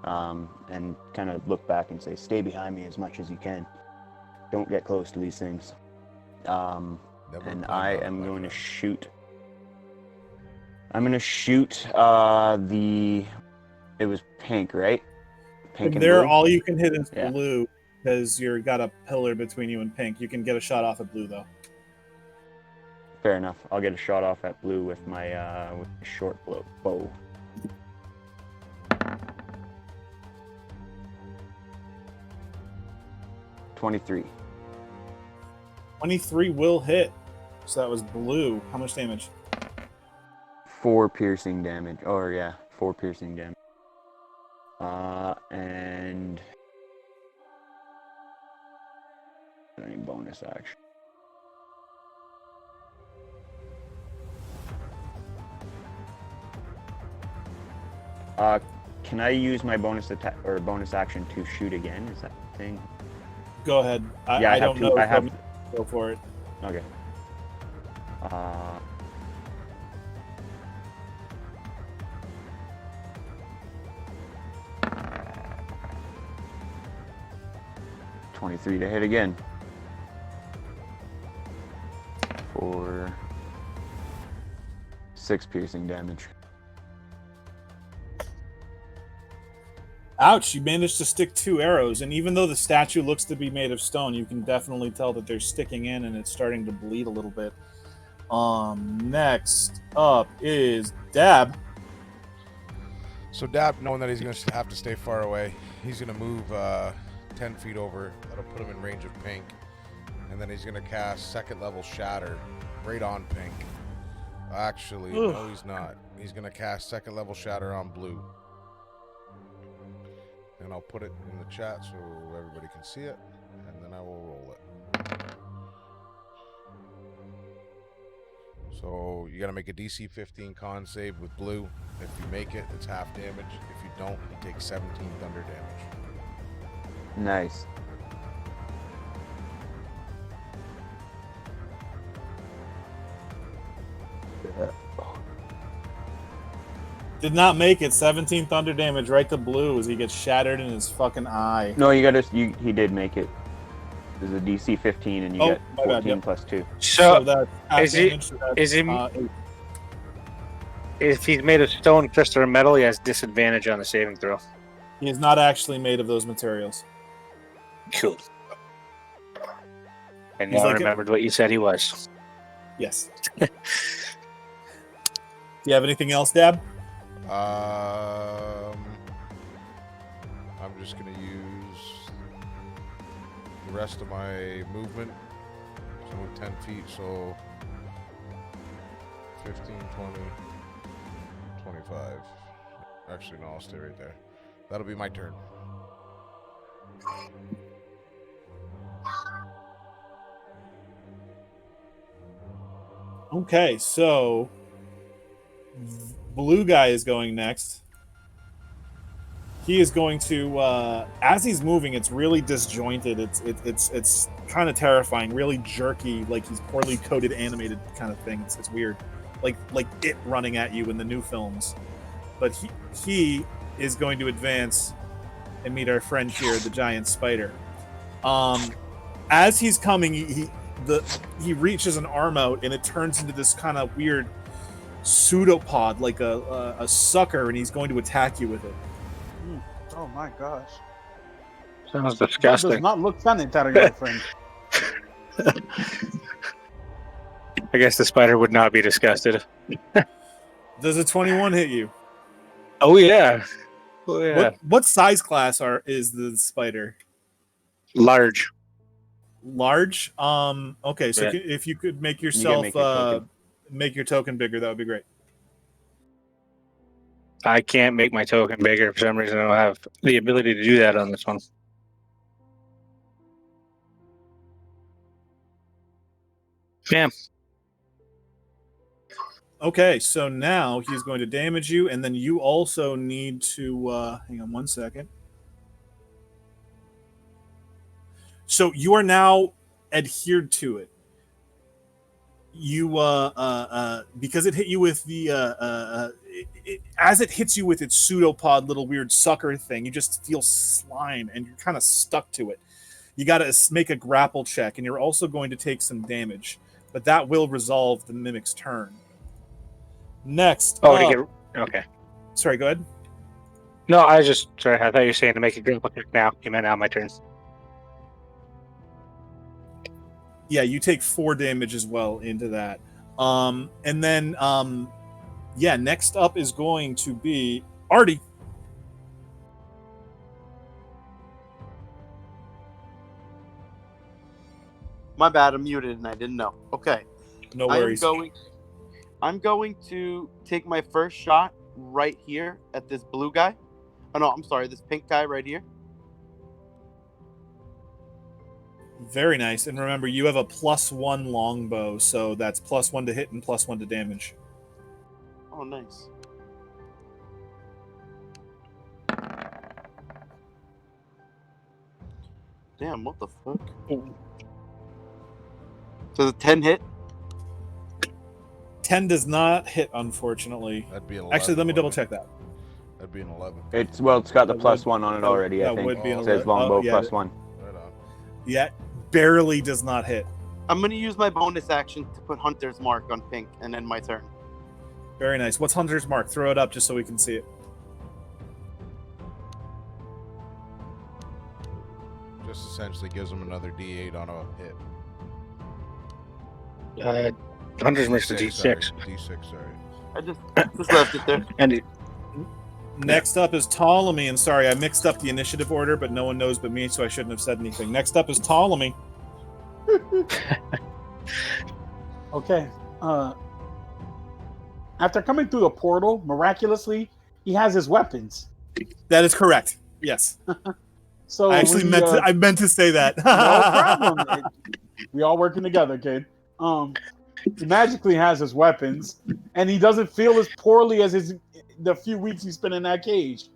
and kind of look back and say, "Stay behind me as much as you can. Don't get close to these things." And I am going to shoot. I'm going to shoot it was pink, right? Pink and there, blue? all you can hit is blue because you've got a pillar between you and pink. You can get a shot off at blue, though. Fair enough. I'll get a shot off at blue with my short bow. .23. 23 will hit. So that was blue. How much damage? 4 piercing damage. 4 piercing damage. And any bonus action. Can I use my bonus attack or bonus action to shoot again? Is that the thing? Go ahead. I don't know. Go for it. Okay. .23 to hit again. For 6 piercing damage. Ouch, you managed to stick 2 arrows, and even though the statue looks to be made of stone, you can definitely tell that they're sticking in and it's starting to bleed a little bit. Next up is Dab. So Dab, knowing that he's going to have to stay far away, he's going to move 10 feet over. That'll put him in range of pink. And then he's going to cast second level Shatter right on pink. Actually, no, he's not. He's going to cast second level Shatter on blue. And I'll put it in the chat so everybody can see it, and then I will roll it. So So you got to make a DC 15 con save with blue. If you make it, it's half damage. If you don't, you take 17 thunder damage. Nice. Did not make it. 17 thunder damage right to blue as he gets shattered in his fucking eye. No, he did make it. There's a DC 15 and you get my 14 bad, yep. plus 2. So, that's half is he- damage, so that's, is he- 8. if he's made of stone, crystal, or metal, he has disadvantage on the saving throw. He is not actually made of those materials. Cool. And He's now I like remembered what you said he was. Yes. Do you have anything else, Dab? I'm just gonna use the rest of my movement. So I move 10 feet, so 15, 20, 25. Actually, no, I'll stay right there. That'll be my turn. Okay, so blue guy is going next. He is going to, as he's moving, it's really disjointed. It's kind of terrifying, really jerky, like he's poorly coded animated kind of thing. It's weird, like it running at you in the new films. But he is going to advance and meet our friend here, the giant spider. As he's coming, he reaches an arm out and it turns into this kind of weird pseudopod, like a sucker, and he's going to attack you with it. Oh my gosh. Sounds That disgusting. does not look sanitary, my friend. I guess the spider would not be disgusted. Does a 21 hit you? Oh yeah. Oh yeah. What size class is the spider? Large. Large. Okay, so Yeah. if you could make You can yourself make your token. make your token bigger, that would be great. I can't make my token bigger for some reason. I don't have the ability to do that on this one. Bam. Okay, so now he's going to damage you, and then you also need to hang on one second. So you are now adhered to it. You because it hit you with the as it hits you with its pseudopod little weird sucker thing, you just feel slime and you're kind of stuck to it. You got to make a grapple check, and you're also going to take some damage, but that will resolve the mimic's turn. Next. Okay. Sorry, go ahead. No, I was just sorry. I thought you were saying to make a grapple kick now. You meant now my turn. Yeah, you take 4 damage as well into that. And then yeah, next up is going to be Artie. My bad, I'm muted and I didn't know. Okay. No worries. I'm going to take my first shot right here at this blue guy. Oh no, I'm sorry, this pink guy right here. Very nice. And remember, you have a +1 longbow, so that's +1 to hit and +1 to damage. Oh, nice. Damn, what the fuck? Does a 10 hit? 10 does not hit, unfortunately. That'd be an 11. Actually, let me wouldn't double it? check that. That'd be an 11. It's got the That +1 on it already. I that think would be an it says 11. longbow Oh, yeah. +1. Right on. Yeah, barely does not hit. I'm going to use my bonus action to put Hunter's Mark on pink and end my turn. Very nice. What's Hunter's Mark? Throw it up just so we can see it. Just essentially gives him another D8 on a hit. Hunter's Mark's a D6, D6. sorry. D6, sorry. I just left it there. And it, Next up is Ptolemy, and sorry, I mixed up the initiative order, but no one knows but me, so I shouldn't have said anything. Next up is Ptolemy. Okay. After coming through the portal, miraculously, he has his weapons. That is correct. Yes. So I actually when meant to say that. no problem. We all working together, kid. He magically has his weapons, and he doesn't feel as poorly as the few weeks he spent in that cage.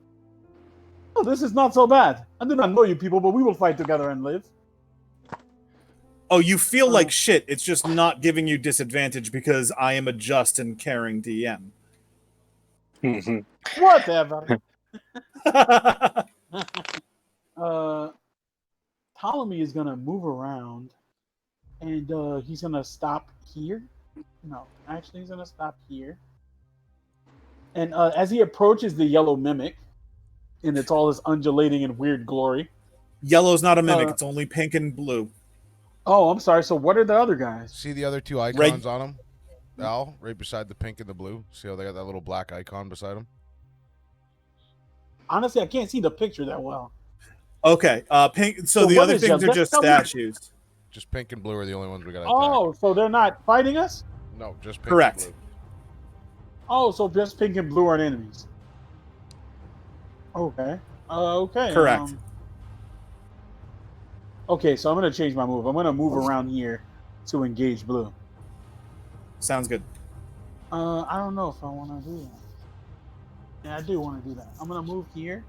Oh, this is not so bad. I do not know you people, but we will fight together and live. Oh, you feel like shit. It's just not giving you disadvantage because I am a just and caring DM. Whatever. Ptolemy is gonna move around, and he's gonna stop here. No, actually, he's gonna stop here. And as he approaches the yellow mimic, in its all this undulating and weird glory. Yellow's not a mimic. It's only pink and blue. Oh, I'm sorry. So what are the other guys? See the other two icons on them? Al, right beside the pink and the blue. See how they got that little black icon beside them? Honestly, I can't see the picture that well. Okay. Pink. So the other things are just statues. Just pink and blue are the only ones we got to Oh, so they're not fighting us? No, just pink Correct. and blue. Oh, so just pink and blue aren't enemies. Okay. Okay. Correct. Okay, so I'm going to change my move. I'm going to move around here to engage blue. Sounds good. I don't know if I want to do that. Yeah, I do want to do that. I'm going to move here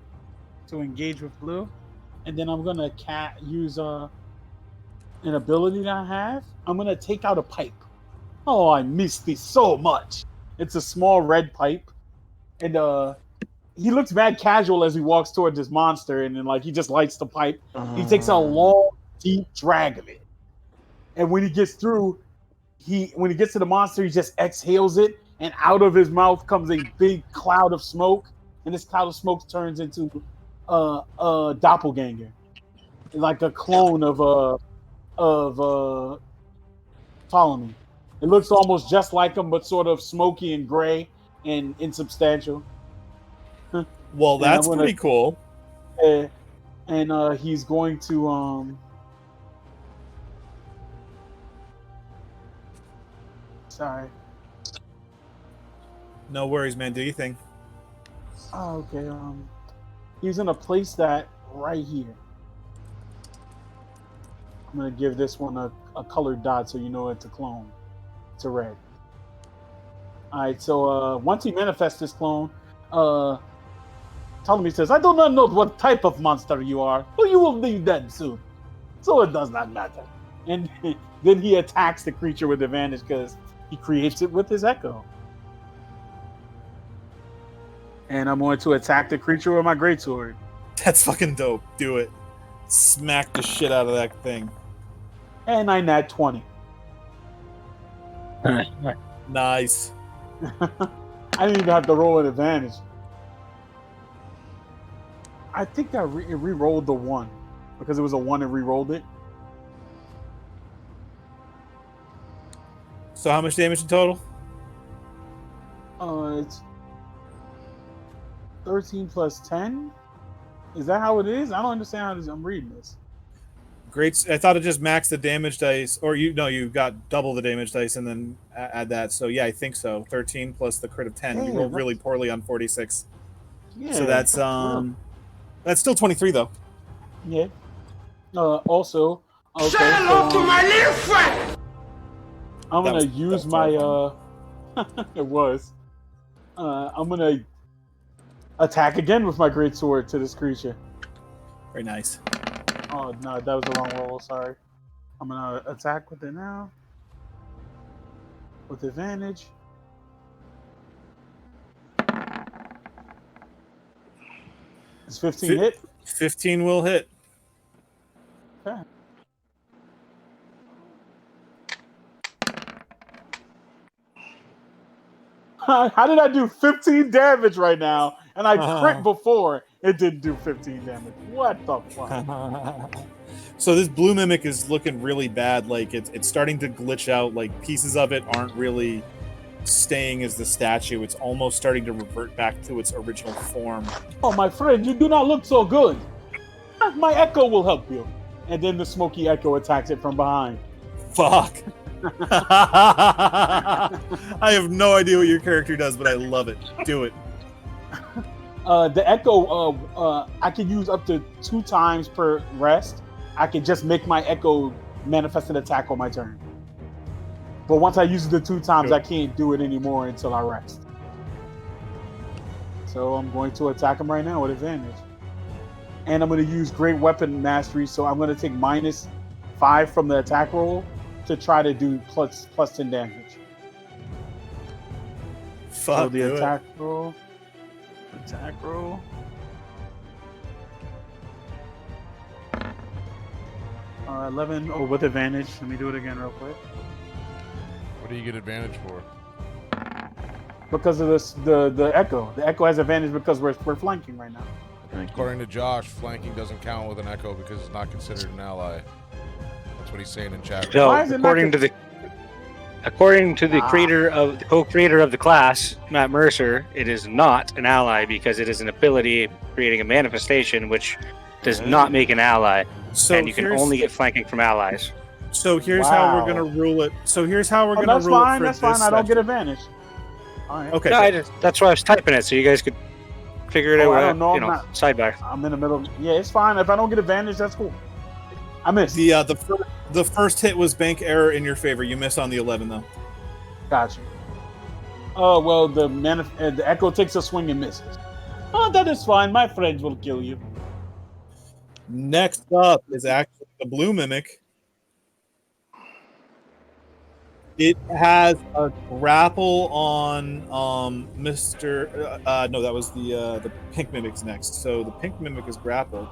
to engage with blue. And then I'm going to use an ability that I have. I'm going to take out a pipe. Oh, I missed this so much. It's a small red pipe. And he looks mad casual as he walks toward this monster, and then like he just lights the pipe. He takes a long, deep drag of it, and when he gets through, when he gets to the monster, he just exhales it, and out of his mouth comes a big cloud of smoke, and this cloud of smoke turns into a doppelganger, like a clone of Ptolemy. It looks almost just like him, but sort of smoky and gray and insubstantial. Well, that's pretty cool. And he's going to sorry. No worries, man. Do you think? Oh, okay. He's gonna place that right here. I'm gonna give this one a colored dot so you know it's a clone. It's a red. Alright, so once he manifests this clone, Ptolemy says, I do not know what type of monster you are, but you will be dead soon. So it does not matter. And then he attacks the creature with advantage because he creates it with his echo. And I'm going to attack the creature with my greatsword. That's fucking dope. Do it. Smack the shit out of that thing. And I nat 20. Nice. I didn't even have to roll an advantage. I think I re-rolled the 1 because it was a 1 and re-rolled it. So how much damage in total? It's 13 plus 10. Is that how it is? I don't understand how I'm reading this. Great. I thought it just maxed the damage dice, or you got double the damage dice and then add that. So yeah, I think so. 13 plus the crit of 10. You rolled really poorly on 46. Yeah. So that's still 23 though. Yeah. Also, okay, say hello to my little friend. I'm gonna use my it was. I'm gonna attack again with my greatsword to this creature. Very nice. Oh no, that was the wrong roll. Sorry. I'm gonna attack with it now. With advantage. Is 15 hit? 15 will hit. Okay. How did I do 15 damage right now? And I crit before it didn't do 15 damage. What the fuck? So this blue mimic is looking really bad. Like it's starting to glitch out. Like pieces of it aren't really staying as the statue. It's almost starting to revert back to its original form. Oh, my friend, you do not look so good. My echo will help you. And then the smoky echo attacks it from behind. Fuck. I have no idea what your character does, but I love it. Do it. The echo, I can use up to 2 times per rest. I can just make my echo manifest an attack on my turn. But once I use it the 2 times, I can't do it anymore until I rest. So I'm going to attack him right now with advantage. And I'm going to use Great Weapon Mastery, so I'm going to take -5 from the attack roll to try to do plus 10 damage. Fuck, So the do it. attack roll. Attack roll. All right, 11. Oh, with advantage. Let me do it again real quick. What do you get advantage for? Because of this, the echo. The echo has advantage because we're flanking right now. According to Josh, flanking doesn't count with an echo because it's not considered an ally. That's what he's saying in chat. So Why is it not according to the creator of the co-creator of the class, Matt Mercer, it is not an ally because it is an ability creating a manifestation which does not make an ally, So and you can here's- only get flanking from allies. So here's how we're Wow. gonna rule it. So here's how we're Oh, gonna that's rule fine. it for That's this fine. I don't session. get advantage. All right. Okay. No, cool. that's why I was typing it so you guys could figure it Oh, out. I don't know, You I'm know, not- sidebar. I'm in the middle. Yeah, it's fine. If I don't get advantage, that's cool. I missed. The first hit was bank error in your favor. You missed on the 11 though. Gotcha. Oh well, the echo takes a swing and misses. Oh, that is fine. My friends will kill you. Next up is actually the blue mimic. It has a grapple on Mr. No, that was the pink mimic's next. So the pink mimic is grappled.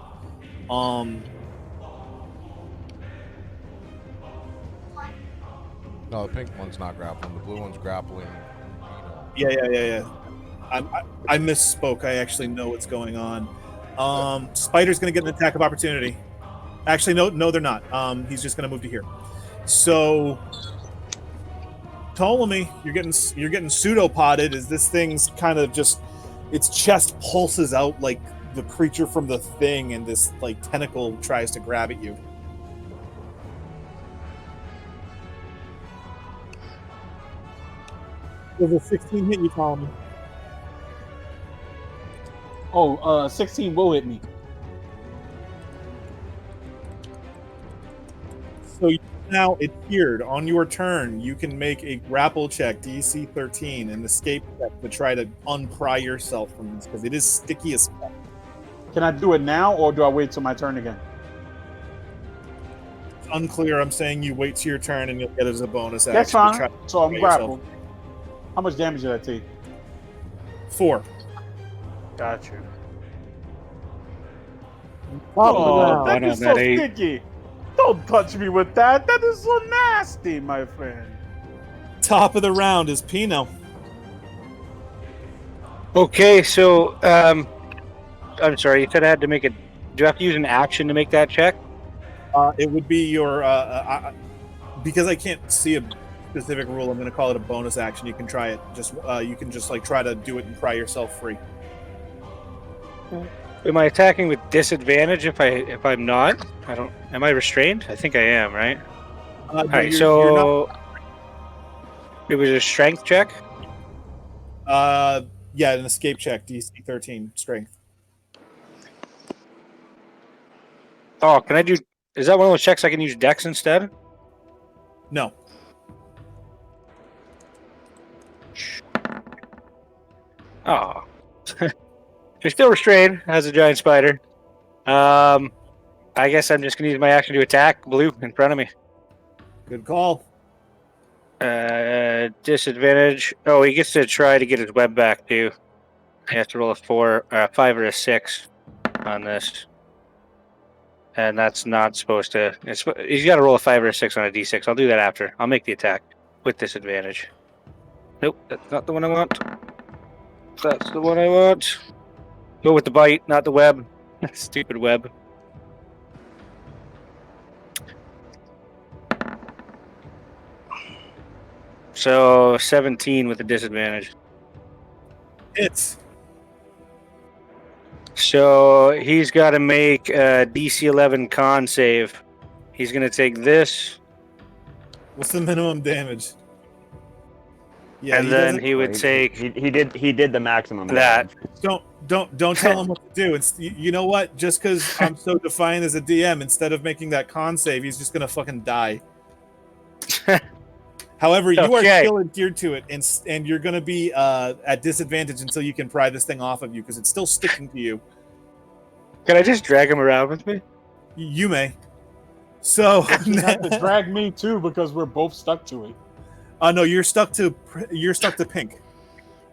No, the pink one's not grappling. The blue one's grappling. Yeah. I misspoke. I actually know what's going on. Spider's going to get an attack of opportunity. Actually, no, they're not. He's just going to move to here. So, Ptolemy, you're getting pseudopoded. As this thing's kind of just, its chest pulses out like the creature from The Thing, and this like tentacle tries to grab at you. Does a 16 hit you, Ptolemy? Oh, 16 will hit me. So now adhered on your turn. You can make a grapple check, DC 13, and escape check to try to unpry yourself from this because it is sticky as fuck. Can I do it now, or do I wait till my turn again? It's unclear. I'm saying you wait till your turn and you'll get it as a bonus action. That's to fine. try to So I'm unpry yourself. grappled. How much damage did I take? 4. Gotcha. Oh, One that on is that so 8. sticky. Don't touch me with that. That is so nasty, my friend. Top of the round is Pino. Okay, so I'm sorry. You said I had to make it. Do you have to use an action to make that check? It would be your because I can't see a specific rule. I'm going to call it a bonus action. You can try it. You can just like try to do it and pry yourself free. Am I attacking with disadvantage if I'm not? I don't. Am I restrained? I think I am, right? No, All right. you're So it was a strength check. yeah, an escape check, DC 13, strength. Oh, can I do? Is that one of those checks I can use Dex instead? No. Oh, you're still restrained as a giant spider. I guess I'm just gonna use my action to attack blue in front of me. Good call. Disadvantage. Oh, he gets to try to get his web back too. He has to roll a 5 or a 6 on this, and that's not supposed to. He's got to roll a 5 or a 6 on a d6. I'll do that after. I'll make the attack with disadvantage. Nope, that's not the one I want. That's the one I want. Go with the bite, not the web. Stupid web. So 17 with a disadvantage. Hits. So he's got to make a DC 11 con save. He's going to take this, What's the minimum damage? Yeah, and then he would take He did the maximum that. damage. don't tell him what to do. It's, you know what? Just because I'm so defiant as a DM, instead of making that con save, he's just gonna fucking die. However, you are Okay. still adhered to it, and you're going to be at disadvantage until you can pry this thing off of you because it's still sticking to you. Can I just drag him around with me? You may. So You have to drag me too because we're both stuck to it. no, you're stuck to Pink.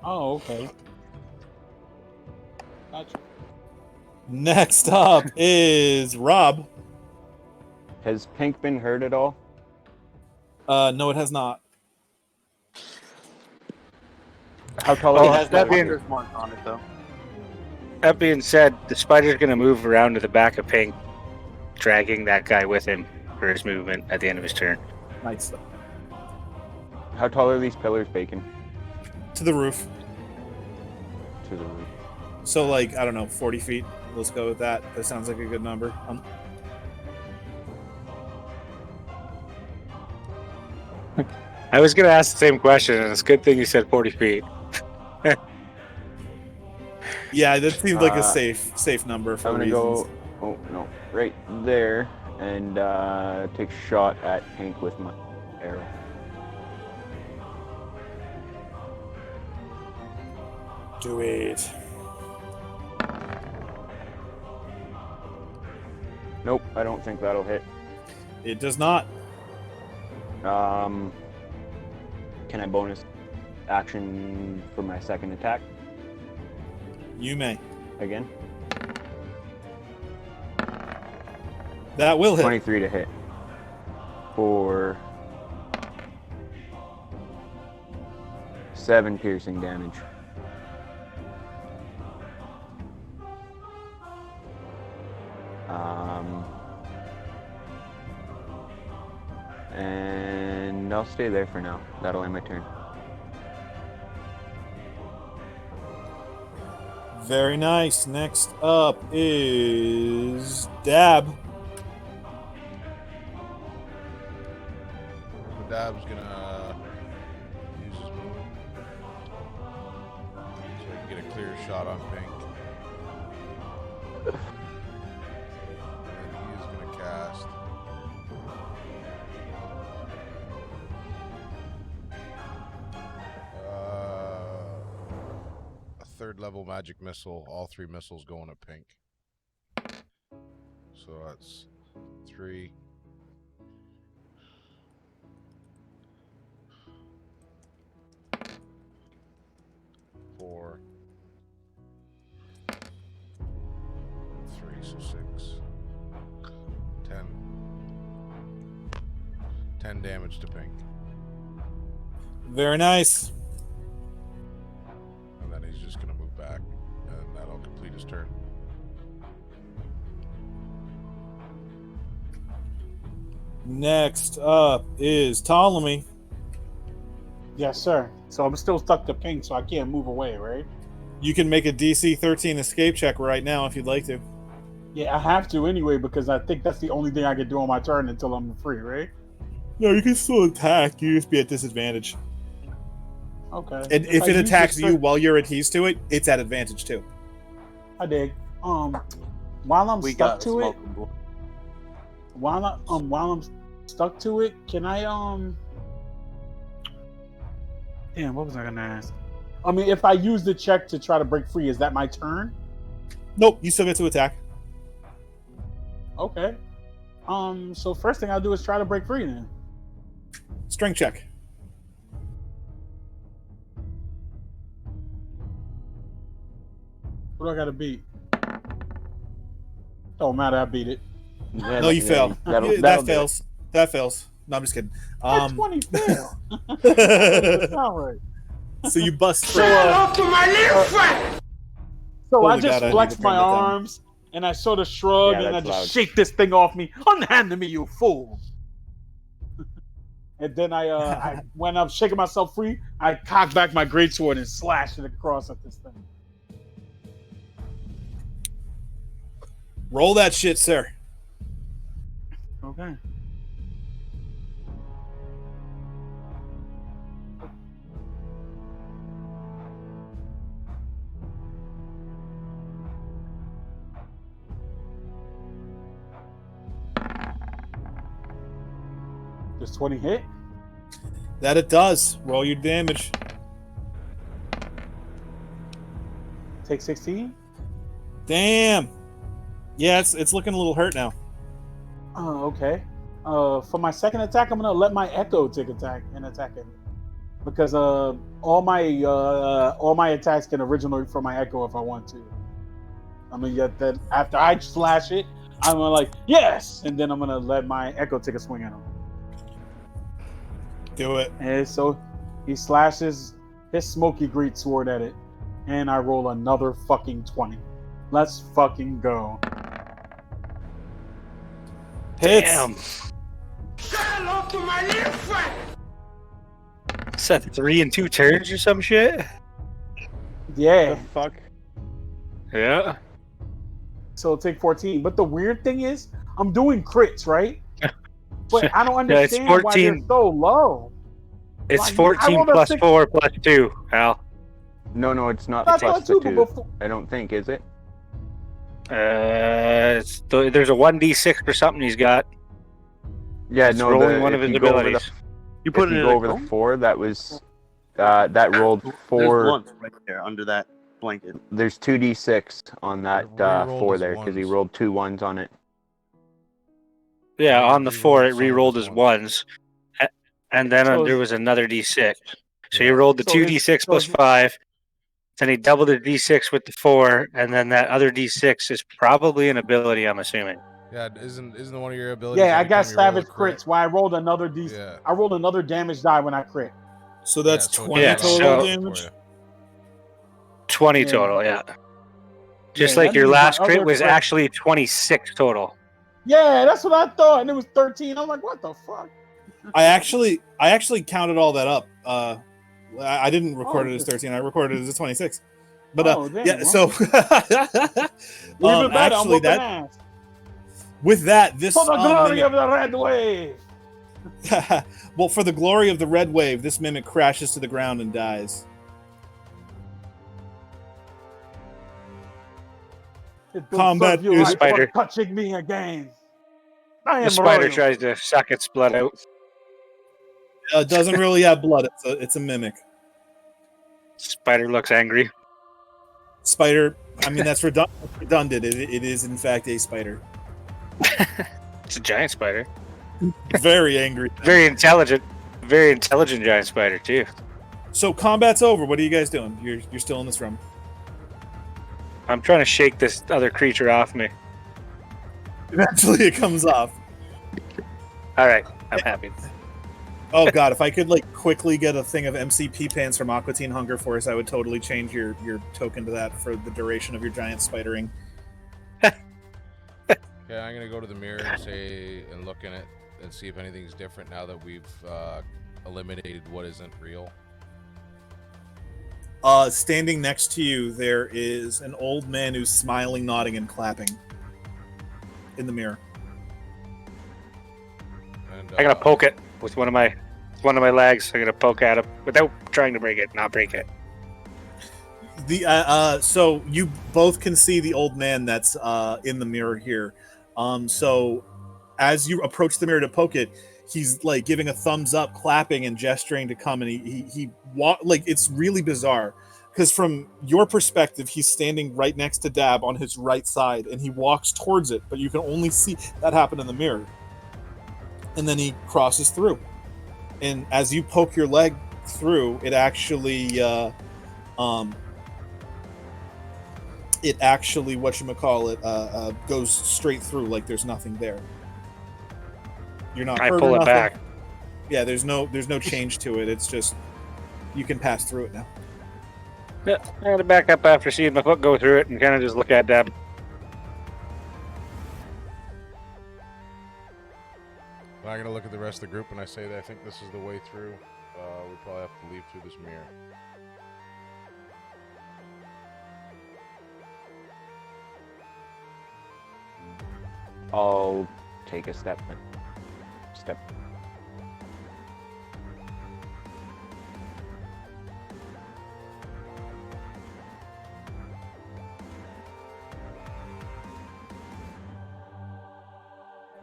Oh, okay. Gotcha. Next up is Rob. Has Pink been hurt at all? No, it has not. How tall Oh, is has that that being- Hunter's mark on it though. That being said, the spider's going to move around to the back of Pink, dragging that guy with him for his movement at the end of his turn. Nice. How tall are these pillars, Bacon? To the roof. To the roof. So, like, I don't know, 40 feet. Let's go with that. That sounds like a good number. I was going to ask the same question, and it's a good thing you said 40 feet. Yeah, that seems like a Uh, safe number for I'm gonna reasons. go. Oh no, right there, and take a shot at Pink with my arrow. Do it. Nope, I don't think that'll hit. It does not. Can I bonus action for my second attack You may. again? That will hit. 23 to hit for 7 piercing damage. And I'll stay there for now. That'll end my turn. Very nice. Next up is Dab. So Dab's gonna use his move so he can get a clear shot on Pink. And he is gonna cast a third level magic missile. All 3 missiles going at Pink. So that's 3. 4, 3, so 6, 10. 10 damage to Pink. Very nice. And then he's just gonna move back, and that'll complete his turn. Next up is Ptolemy. Yes, sir. So I'm still stuck to Pink, so I can't move away, right? You can make a DC 13 escape check right now if you'd like to. Yeah, I have to anyway because I think that's the only thing I can do on my turn until I'm free, right? No, you can still attack. You just be at disadvantage. Okay. And if I it use attacks this you while you're adhesed to it, it's at advantage too. I dig. While I'm We stuck got to it, smokable. while I'm stuck to it, can I Damn, what was I gonna ask? I mean, if I use the check to try to break free, is that my turn? Nope, you still get to attack. Okay. So first thing I'll do is try to break free then. Strength check. What do I gotta beat? Don't matter, I beat it. No, you fail. That'll That do it. fails. That fails. No, I'm just kidding. That 20 fail. That's not right. So you bust Say free. hello to my little friend. So Holy I just God, I need flex to turn my that down. arms and I sort of shrug Yeah, and I that's just loud. shake this thing off me. Unhand to me, you fool. And then I when I'm shaking myself free, I cock back my greatsword and slash it across at this thing. Roll that shit, sir. Okay. Does 20 hit? That it does. Roll your damage. Take 16. Damn. Yeah, it's looking a little hurt now. Oh, okay. For my second attack, I'm gonna let my Echo take attack and attack him, because all my attacks can originate from my Echo if I want to. I'm gonna get that after I slash it. I'm gonna like yes, and then I'm gonna let my Echo take a swing at him. Do it. And so he slashes his smoky great sword at it, and I roll another fucking 20. Let's fucking go. Hits. Damn. Say hello to my little friend. Is that 3 in 2 turns or some shit? Yeah. Fuck. Yeah. So take 14. But the weird thing is, I'm doing crits, right? But I don't Yeah, it's understand why they're 14. so low. It's Like, I 14 rolled a plus 6. 4 plus 2, Al. No, it's not That's plus not the too, but 2. before, I don't think, is it? There's a 1d6 for something he's got. Yeah, It's no. rolling one if of his you go over abilities. You put if it you in go a over the cone? 4, that was that rolled There's 4. one right there under that blanket. There's 2d6 on that Re-rolled 4 as there because he ones. rolled 2 1s on it. Yeah, Yeah, on the re-rolled 4, it some of re-rolled his as ones. And then So there is- was another d6. So Yeah. he rolled the So 2d6 is- plus so- 5. Then he doubled the d6 with the 4. And then that other d6 is probably an ability, I'm assuming. Yeah, isn't one of your abilities? yeah, I every got time you roll a savage crit? crits. Why I rolled another D. Yeah. I rolled another damage die when I crit. So that's Yeah, so it 20 Yeah, doesn't total so- damage. for you. 20 Yeah. total, yeah. Just Yeah, like that your means my last crit other was crit- actually 26 total. Yeah, that's what I thought, and it was 13. I'm like, what the fuck? I actually counted all that up. I didn't record Oh, it as good. 13. I recorded it as 26. But Oh, damn, yeah, well. so Even better, I'm actually whooping that ass. with that this For the glory mimic- of the red wave. well, for the glory of the red wave, this mimic crashes to the ground and dies. It will Combat serve you is right spider. for touching me again. I am The spider royal. tries to suck its blood out. It doesn't really have blood. It's a mimic. Spider looks angry. Spider. I mean, that's redundant. It is in fact a spider. It's a giant spider. Very angry. Very intelligent. Very intelligent giant spider, too. So combat's over. What are you guys doing? You're still in this room. I'm trying to shake this other creature off me. Eventually, it comes off. All right, I'm happy. Oh god, if I could like quickly get a thing of MCP pants from Aqua Teen Hunger Force, I would totally change your token to that for the duration of your giant spidering. Okay, I'm gonna go to the mirror and look in it and see if anything's different now that we've eliminated what isn't real. Standing next to you, there is an old man who's smiling, nodding, and clapping in the mirror. And, I'm gonna poke it with one of my legs. I'm gonna poke at it without trying to break it. Not break it. So you both can see the old man that's in the mirror here. So as you approach the mirror to poke it, he's like giving a thumbs up, clapping and gesturing to come, and he like it's really bizarre because from your perspective, he's standing right next to Dab on his right side, and he walks towards it, but you can only see that happen in the mirror. And then he crosses through, and as you poke your leg through, it actually whatchamacallit, goes straight through like there's nothing there. You're not I hurt or pull it nothing. back. Yeah, there's no change to it. It's just you can pass through it now. Yeah, I'm gonna back up after seeing my foot go through it and kind of just look at Dab. I'm gonna look at the rest of the group and I say that I think this is the way through. We probably have to leave through this mirror. I'll take a step.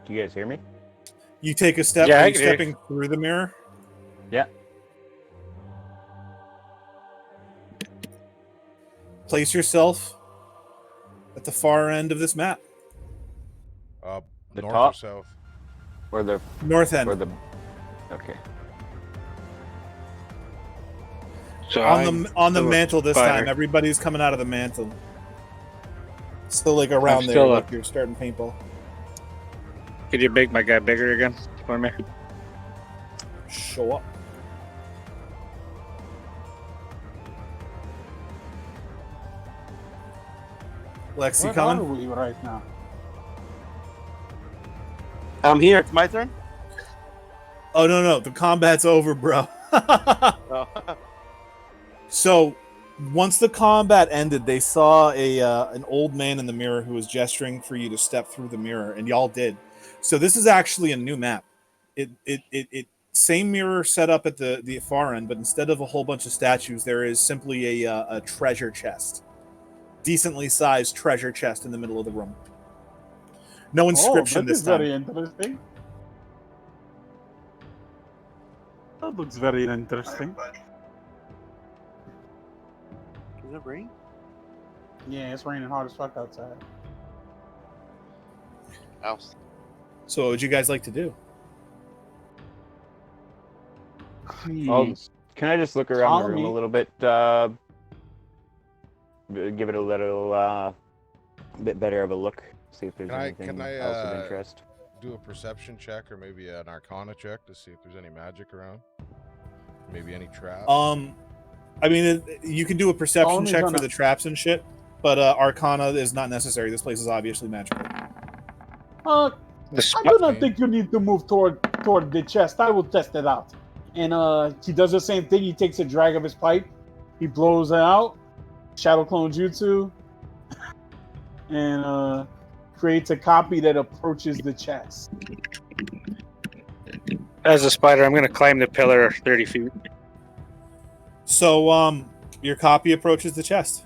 Do you guys hear me? You take a step. Yeah, Are I you can hear you. stepping through the mirror? Yeah. place yourself at the far end of this map. The North top? or south? Or the North end. or the okay. So on the mantle this spider. time. Everybody's coming out of the mantle. So like around I'm there, still like up. you're starting paintball. Could you make my guy bigger again for me? Show up. Lexi Where coming? are we right now? I'm here. It's my turn. Oh no, the combat's over, bro. Oh. So, once the combat ended, they saw an old man in the mirror who was gesturing for you to step through the mirror, and y'all did. So this is actually a new map. It same mirror set up at the far end, but instead of a whole bunch of statues, there is simply a treasure chest, decently sized treasure chest in the middle of the room. No inscription that this is time. very interesting. That looks very interesting. Is it rain? Yeah, it's raining hard as fuck outside. House. So, what would you guys like to do? Can I just look around the Follow room me. a little bit? Give it a little bit better of a look. See if there's anything Can I else of interest. do a perception check or maybe an arcana check to see if there's any magic around? Maybe any traps? I mean, you can do a perception Only check gonna- for the traps and shit, but Arcana is not necessary. This place is obviously magical. I The do not think you need to move toward the chest. I will test it out. And he does the same thing. He takes a drag of his pipe. He blows it out. Shadow clone jutsu. And creates a copy that approaches the chest. As a spider, I'm going to climb the pillar 30 feet. So, your copy approaches the chest.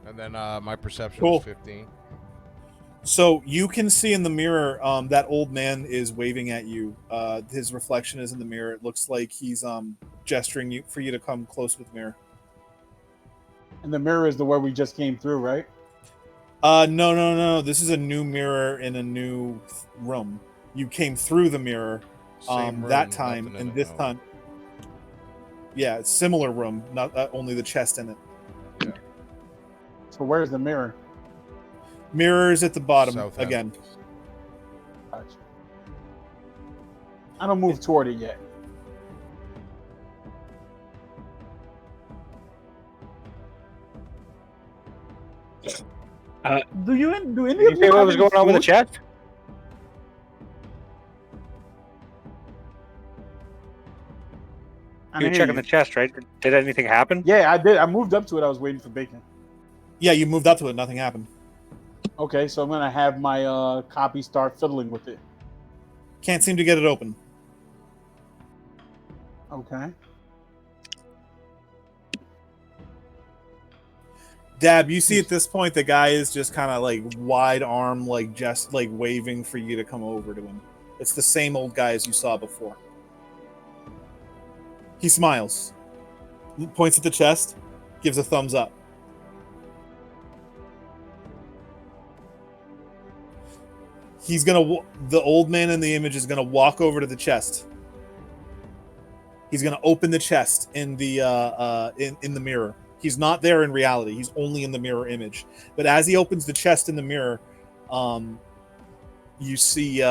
And then my perception Cool. is 15. So you can see in the mirror that old man is waving at you. His reflection is in the mirror. It looks like he's gesturing for you to come close with the mirror. And the mirror is the where we just came through, right? No. This is a new mirror in a new room. You came through the mirror Same room, that time, nothing in and it, this no. time, yeah, it's similar room, not only the chest in it. So where's the mirror? Mirrors at the bottom South end. again. Gotcha. I don't move toward it yet. Do any Did of you you say what have was any going on with the food? chest? I You were didn't hear checking you. the chest, right? Did anything happen? Yeah, I did. I moved up to it. I was waiting for bacon. Yeah, you moved up to it. Nothing happened. Okay, so I'm gonna have my copy start fiddling with it. Can't seem to get it open. Okay. Dab, you see at this point the guy is just kind of like wide arm, like just like waving for you to come over to him. It's the same old guy as you saw before. He smiles, points at the chest, gives a thumbs up. He's gonna. The old man in the image is gonna walk over to the chest. He's gonna open the chest in the in the mirror. He's not there in reality. He's only in the mirror image. But as he opens the chest in the mirror, you see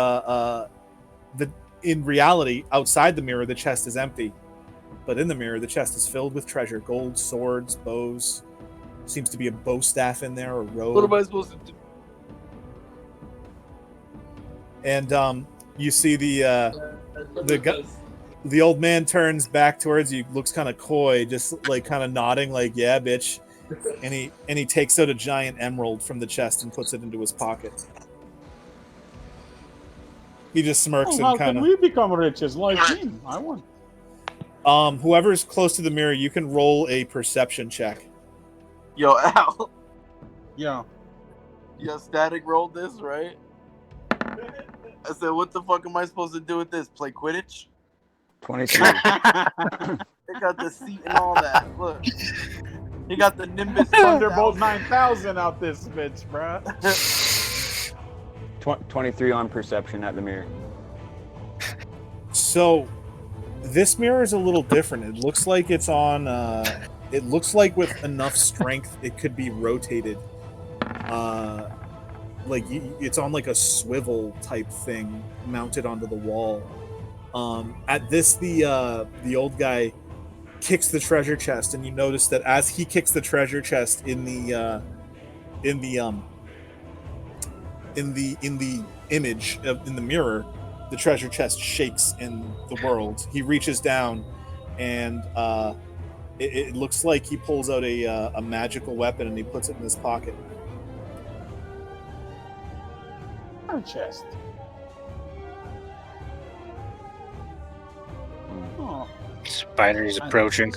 in reality, outside the mirror, the chest is empty. But in the mirror, the chest is filled with treasure: gold, swords, bows. Seems to be a bow staff in there, a robe. What am I supposed to do? And you see the old man turns back towards you, looks kind of coy, just like kind of nodding, like "Yeah, bitch," and he takes out a giant emerald from the chest and puts it into his pocket. He just smirks Oh, how and kind can of. we become rich as like him? I want. Whoever is close to the mirror, you can roll a perception check. Yo, Al. Yeah. Yo, Static rolled this, right? I said, what the fuck am I supposed to do with this? Play Quidditch? 23. They got the seat and all that. Look. He got the Nimbus Thunderbolt 9000 out this bitch, bruh. 23 on perception at the mirror. So, this mirror is a little different. It looks like it's on. It looks like with enough strength, it could be rotated. It's on like a swivel type thing mounted onto the wall. At this, the old guy kicks the treasure chest, and you notice that as he kicks the treasure chest in the image in the mirror, the treasure chest shakes in the world. He reaches down, and it looks like he pulls out a magical weapon and he puts it in his pocket. Chest. Oh. Spider is approaching.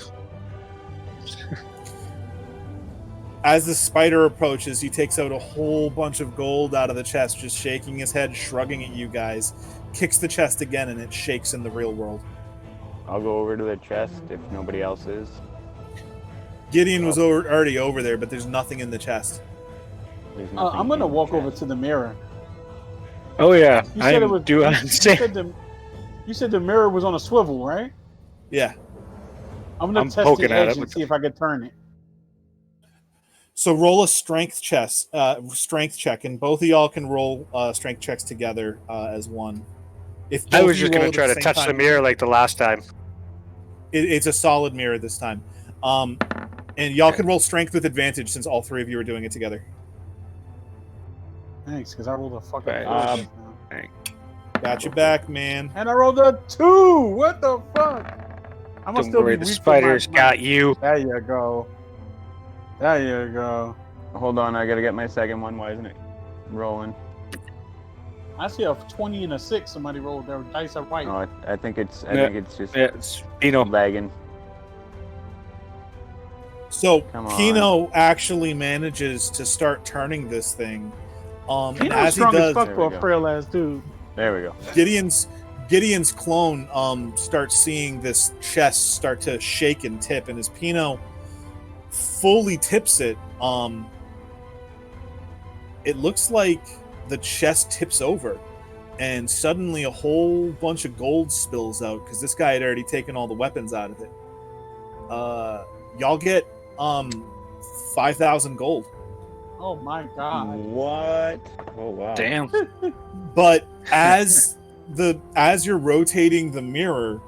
As the spider approaches, he takes out a whole bunch of gold out of the chest, just shaking his head, shrugging at you guys. Kicks the chest again, and it shakes in the real world. I'll go over to the chest if nobody else is. Gideon was already over there, but there's nothing in the chest. I'm gonna walk over to the mirror. Oh yeah, You I said it am was. doing. You said the mirror was on a swivel, right? Yeah. I'm gonna I'm test poking the at edge it and with see if I can turn it. So roll a strength check, and both of y'all can roll strength checks together as one. If I both was of you just gonna roll at try the to same touch the time- mirror like the last time. It's a solid mirror this time. And y'all can roll strength with advantage since all three of you are doing it together. Thanks, because I rolled a fucking. Right. Got your back, man. And I rolled a 2. What the fuck? I must Don't still worry, be the weak with spider's my- got you. There you go. There you go. Hold on, I gotta get my second one. Why isn't it rolling? I see a 20 and a 6. Somebody rolled their dice are white. No, I think it's Yeah. just Yeah, it's Pino. lagging. So Come on. Pino actually manages to start turning this thing. And Pino's as he strong as does, fuck There for we a go. frail ass dude. There we go. Gideon's clone starts seeing this chest start to shake and tip, and as Pino fully tips it, it looks like the chest tips over, and suddenly a whole bunch of gold spills out because this guy had already taken all the weapons out of it. Y'all get 5,000 gold. Oh my god. What? Oh wow. Damn. But as you're rotating the mirror,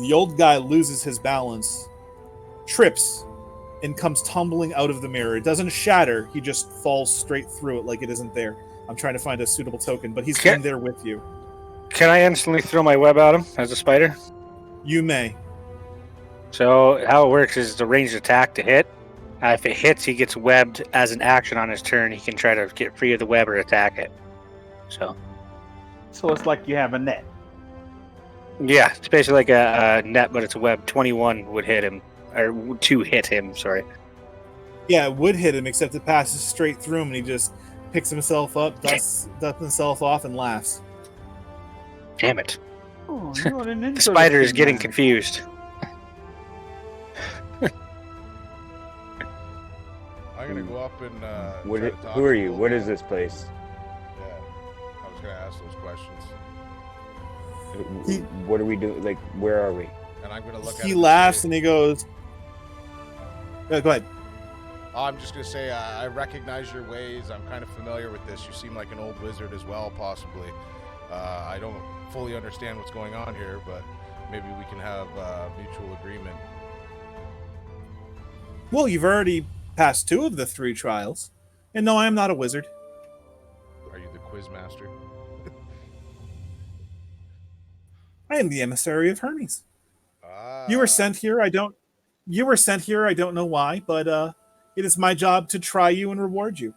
the old guy loses his balance, trips, and comes tumbling out of the mirror. It doesn't shatter; he just falls straight through it like it isn't there. I'm trying to find a suitable token, but he's Okay. in there with you. Can I instantly throw my web at him as a spider? You may. So how it works is it's a ranged attack to hit. If it hits, he gets webbed as an action on his turn. He can try to get free of the web or attack it. So So it's like you have a net. yeah, it's basically like a net, but it's a web. 21 would hit him, or to hit him. Sorry. Yeah, it would hit him, except it passes straight through him, and he just picks himself up, dusts himself off, and laughs. Damn it! Oh, you're an The spider is interesting getting man. confused. I'm gonna go up and. What try i- to talk who to are the you? old What guy. is this place? Yeah, I was gonna ask those questions, What are we doing? Like, where are we? and I'm gonna look at. He him laughs say- and he goes, go ahead. I'm just gonna say I recognize your ways. I'm kind of familiar with this. You seem like an old wizard as well, possibly. I don't fully understand what's going on here, but maybe we can have mutual agreement. Well, you've already passed 2 of the 3 trials. And no, I am not a wizard. Are you the quiz master? I am the emissary of Hermes. Ah, You were sent here, I don't know why, but it is my job to try you and reward you.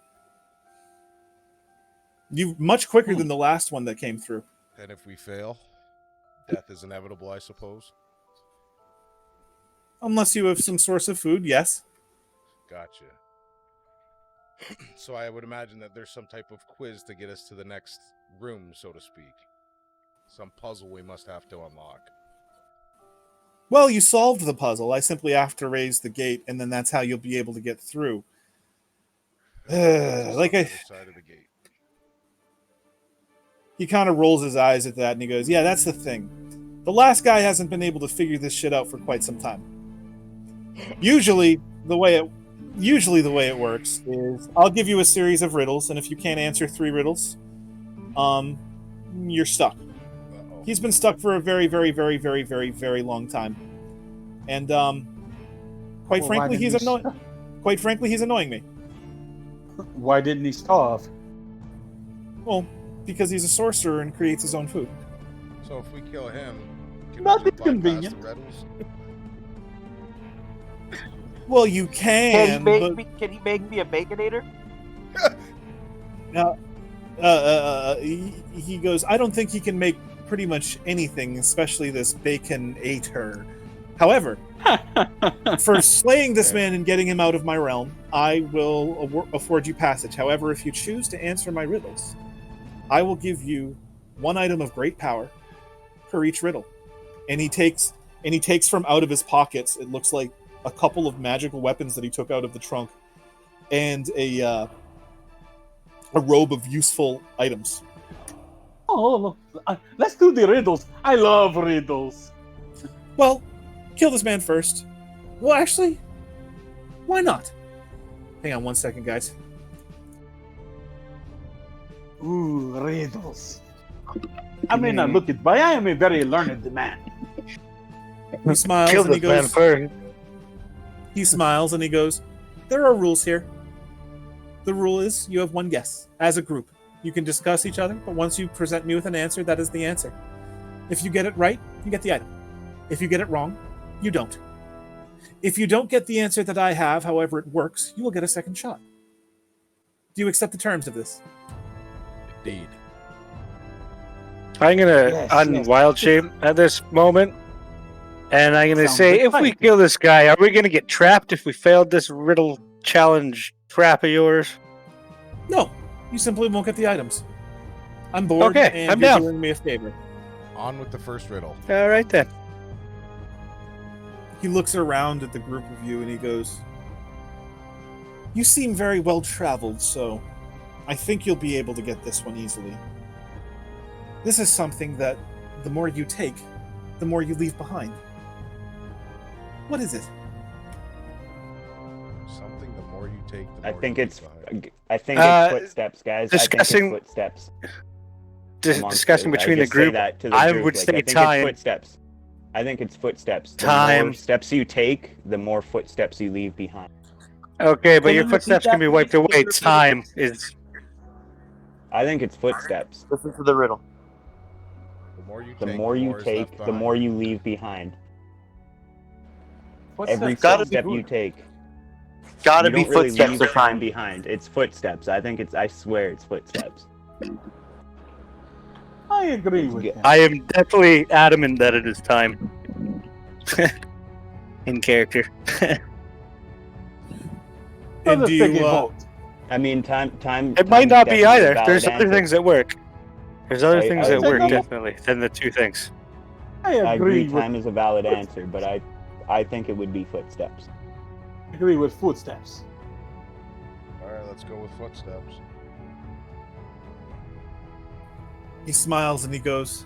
You much quicker than the last one that came through. And if we fail, death is inevitable, I suppose. Unless you have some source of food, yes. Gotcha. So I would imagine that there's some type of quiz to get us to the next room, so to speak. Some puzzle we must have to unlock. Well, you solved the puzzle. I simply have to raise the gate, and then that's how you'll be able to get through. Like On I, the other side of the gate. he kind of rolls his eyes at that, and he goes, "Yeah, that's the thing. The last guy hasn't been able to figure this shit out for quite some time. Usually, the way it works is I'll give you a series of riddles, and if you can't answer 3 riddles, you're stuck. Uh-oh. He's been stuck for a very, very, very, very, very, very long time, and quite Well, frankly, why he's didn't he annoying. Quite frankly, he's annoying me. Why didn't he starve? Well, because he's a sorcerer and creates his own food. So if we kill him, can Not we just bypass inconvenient. the riddles? Well, you can, but Can he make me a baconator? he goes, I don't think he can make pretty much anything, especially this bacon-ater. However, for slaying this man and getting him out of my realm, I will afford you passage. However, if you choose to answer my riddles, I will give you 1 item of great power per each riddle. And he takes from out of his pockets, it looks like a couple of magical weapons that he took out of the trunk, and a robe of useful items. Oh, let's do the riddles. I love riddles. Well, kill this man first. Well, actually, why not? Hang on 1 second, guys. Ooh, riddles. I may not look it, but I am a very learned man. He smiles Kill and he this man goes. first. He smiles and he goes, "There are rules here. The rule is you have 1 guess as a group. You can discuss each other, but once you present me with an answer, that is the answer. If you get it right, you get the item. If you get it wrong, you don't. If you don't get the answer that I have, however it works, you will get a second shot. Do you accept the terms of this?" Indeed. I'm gonna Yes, unwild shape at this moment, and I'm gonna Sounds say, if we exciting. kill this guy, are we gonna get trapped if we failed this riddle challenge trap of yours? No, you simply won't get the items. I'm bored, Okay, and I'm you're down. doing me a favor. On with the first riddle. All right then. He looks around at the group of you and he goes, "You seem very well traveled, so I think you'll be able to get this one easily. This is something that the more you take, the more you leave behind. What is it?" Something the more you take, the I more think you it's leave behind. I think it's Uh, footsteps, guys. discussing- I think it's footsteps. Discussing amongst us. I between the just say group, that to the I group, would like, say I think time. It's footsteps. I think it's footsteps. The Time. more steps you take, the more footsteps you leave behind. Okay, but Can your you footsteps repeat can that, be wiped please? away. Repeat it. Time is. I think it's footsteps. Listen to the riddle. The more you The take, more you is take, left the behind. more you leave behind. What's Every that? Gotta footstep be you take, Gotta you be don't really footsteps leave or time. behind. It's footsteps. I think it's. I swear it's footsteps. I agree Let's with get- him. I am definitely adamant that it is time. In character. And Let's do take you, a vote. I mean, time. It might time's not be definitely a either. valid There's other answer. things that work. There's other I- things I that work agree. definitely than the 2 things. I I agree. agree with Time is a valid answer, but I think it would be footsteps. footsteps. All right, let's go with footsteps. He smiles and he goes,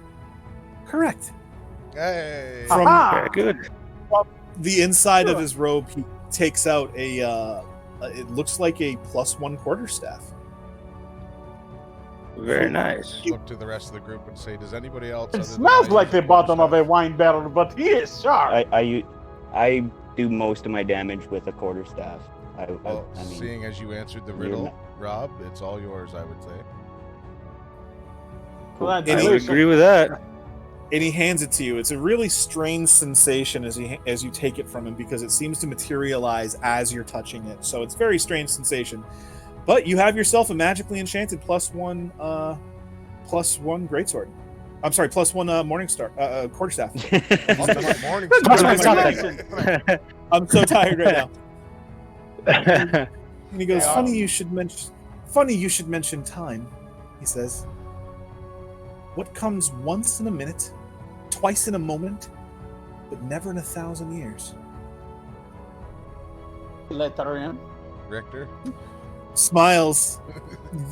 "Correct." Hey. From- Aha! Very good. The inside of Sure. his robe, he takes out it looks like a +1 quarterstaff. Very nice. Look to the rest of the group and say, does anybody else? It other than smells I like use the a bottom of a quarterstaff? wine barrel, but he is sharp. I do most of my damage with a quarterstaff. Well, I mean, seeing as you answered the you're riddle, not- Rob, it's all yours, I would say. I would Congratulations. agree with that. And he hands it to you. It's a really strange sensation as you take it from him because it seems to materialize as you're touching it. So it's a very strange sensation. But you have yourself a magically enchanted +1 greatsword. I'm sorry, +1 morning star quarterstaff. Morning. Congratulations. I'm so tired right now. And he goes, Yeah. Funny you should mention time," he says. "What comes once in a minute, twice in a moment, but never in 1,000 years. Letter M. Richter. Smiles.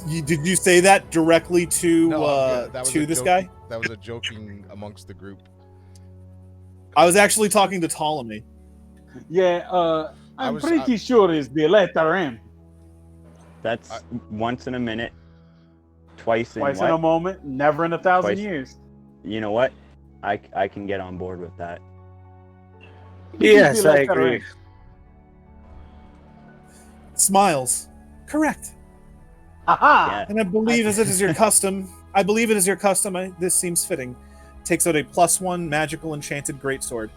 Did you say that directly to No, I'm good. That was a this joke- guy? That was a joking amongst the group. I was actually talking to Ptolemy. Yeah, I I'm was- pretty sure it's the letter M. That's once in a minute, twice in Twice what? in a moment, never in 1,000 Twice. years. You know what? I can get on board with that. Yes, The I letter agree. M. Smiles. Correct. Aha! Yeah. And I believe as it is your custom, this seems fitting. Takes out a +1 magical enchanted greatsword.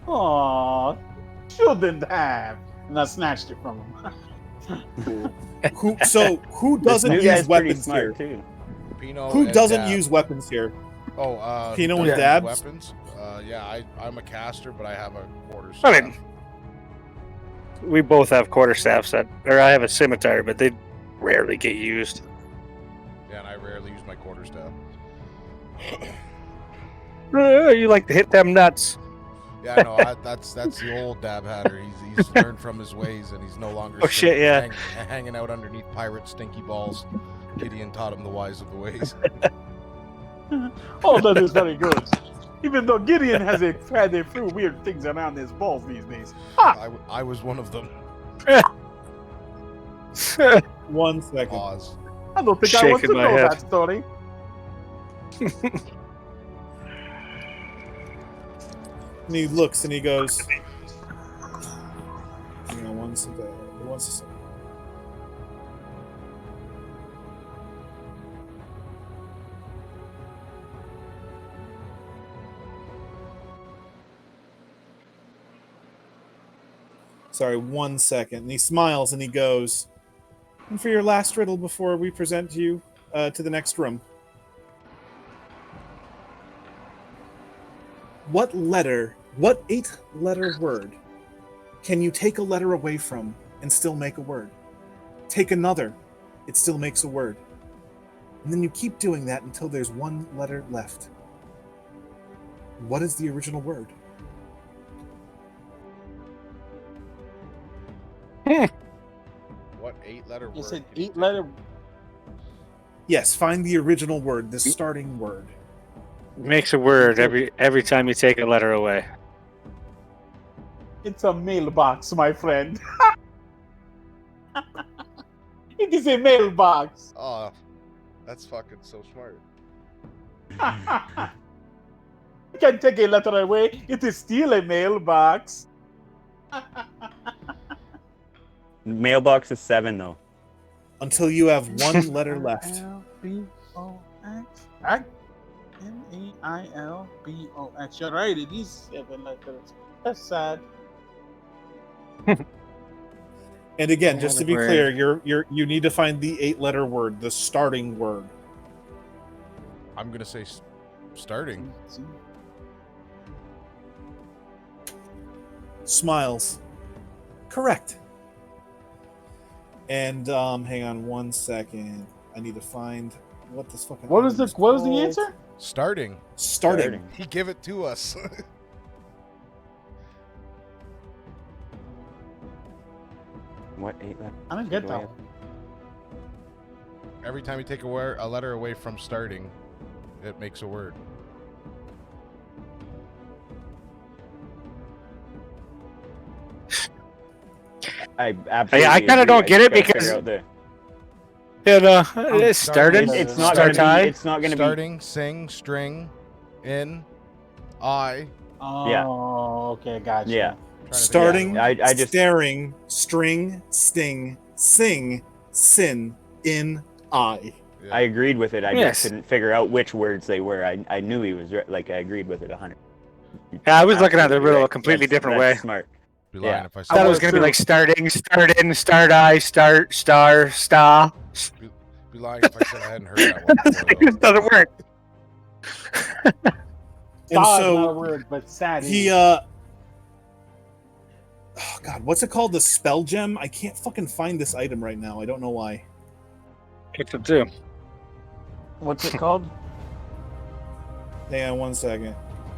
Aw, shouldn't have. And I snatched it from him. Who doesn't This use guy's pretty weapons here? smart too. Pino Who and doesn't Dab. use weapons here? Oh, Pino who and doesn't use Dabs? Weapons? Yeah, I'm a caster, but I have a quarterstaff. I mean, we both have quarterstaffs or I have a scimitar, but they rarely get used. Yeah, and I rarely use my quarterstaff. You like to hit them nuts. Yeah, I know. That's the old Dab Hatter. He's learned from his ways, and he's no longer Oh, shit, yeah. hanging out underneath pirate stinky balls. Gideon taught him the wise of the ways. Oh, that is very good. Even though Gideon had a few weird things around his balls these days. I was one of them. 1 second. Pause. I don't think I want to Shaking my know head. that story. And he looks and he goes, hang on 1 second. 1 second. Sorry, 1 second. And he smiles and he goes, and for your last riddle before we present you to the next room. What 8-letter word can you take a letter away from and still make a word? Take another, it still makes a word. And then you keep doing that until there's 1 letter left. What is the original word? What 8-letter word? It's an can you 8-letter. Yes, find the original word, the starting word. Makes a word every time you take a letter away. It's a mailbox, my friend. It is a mailbox. Oh, that's fucking so smart. You can take a letter away. It is still a mailbox. Mailbox is 7 though. Until you have 1 letter left. L-B-O-X. Mailbox. You're right. It is 7 letters. That's sad. And again, just to be Word. clear, you need to find the 8-letter word, the starting word. I'm gonna say starting. Smiles. Correct. And hang on 1 second. I need to find what this fucking. What is the called. answer? Starting. Starting. He give it to us. What 8 letters? I don't get do I that have? one. Every time you take a letter away from starting, it makes a word. I absolutely. I kinda agree. don't get just it gotta figure because- out the- It's started. It's not Start gonna high. be. It's not gonna be. Starting, sing, string, in, I. Oh, Yeah. okay, gotcha. Yeah. Trying to think of Starting, the other one. I just. staring, string, sting, sing, sin, in, I. Yeah. I agreed with it. I Yes. just couldn't figure out which words they were. I knew he was right. Like I agreed with it 100. Yeah, I was looking at the Absolutely riddle a right. completely That's- different that's way. Smart. Be lying yeah. if I I said thought it was was gonna be too. like starting, start in, start I, start, star, star. Be lying if I said I hadn't heard that one before, It just doesn't work. And Sad, so not a word, but sad. he is. oh god, what's it called? The spell gem? I can't fucking find this item right now. I don't know why. Picked it too. What's it called? Hang on 1 second.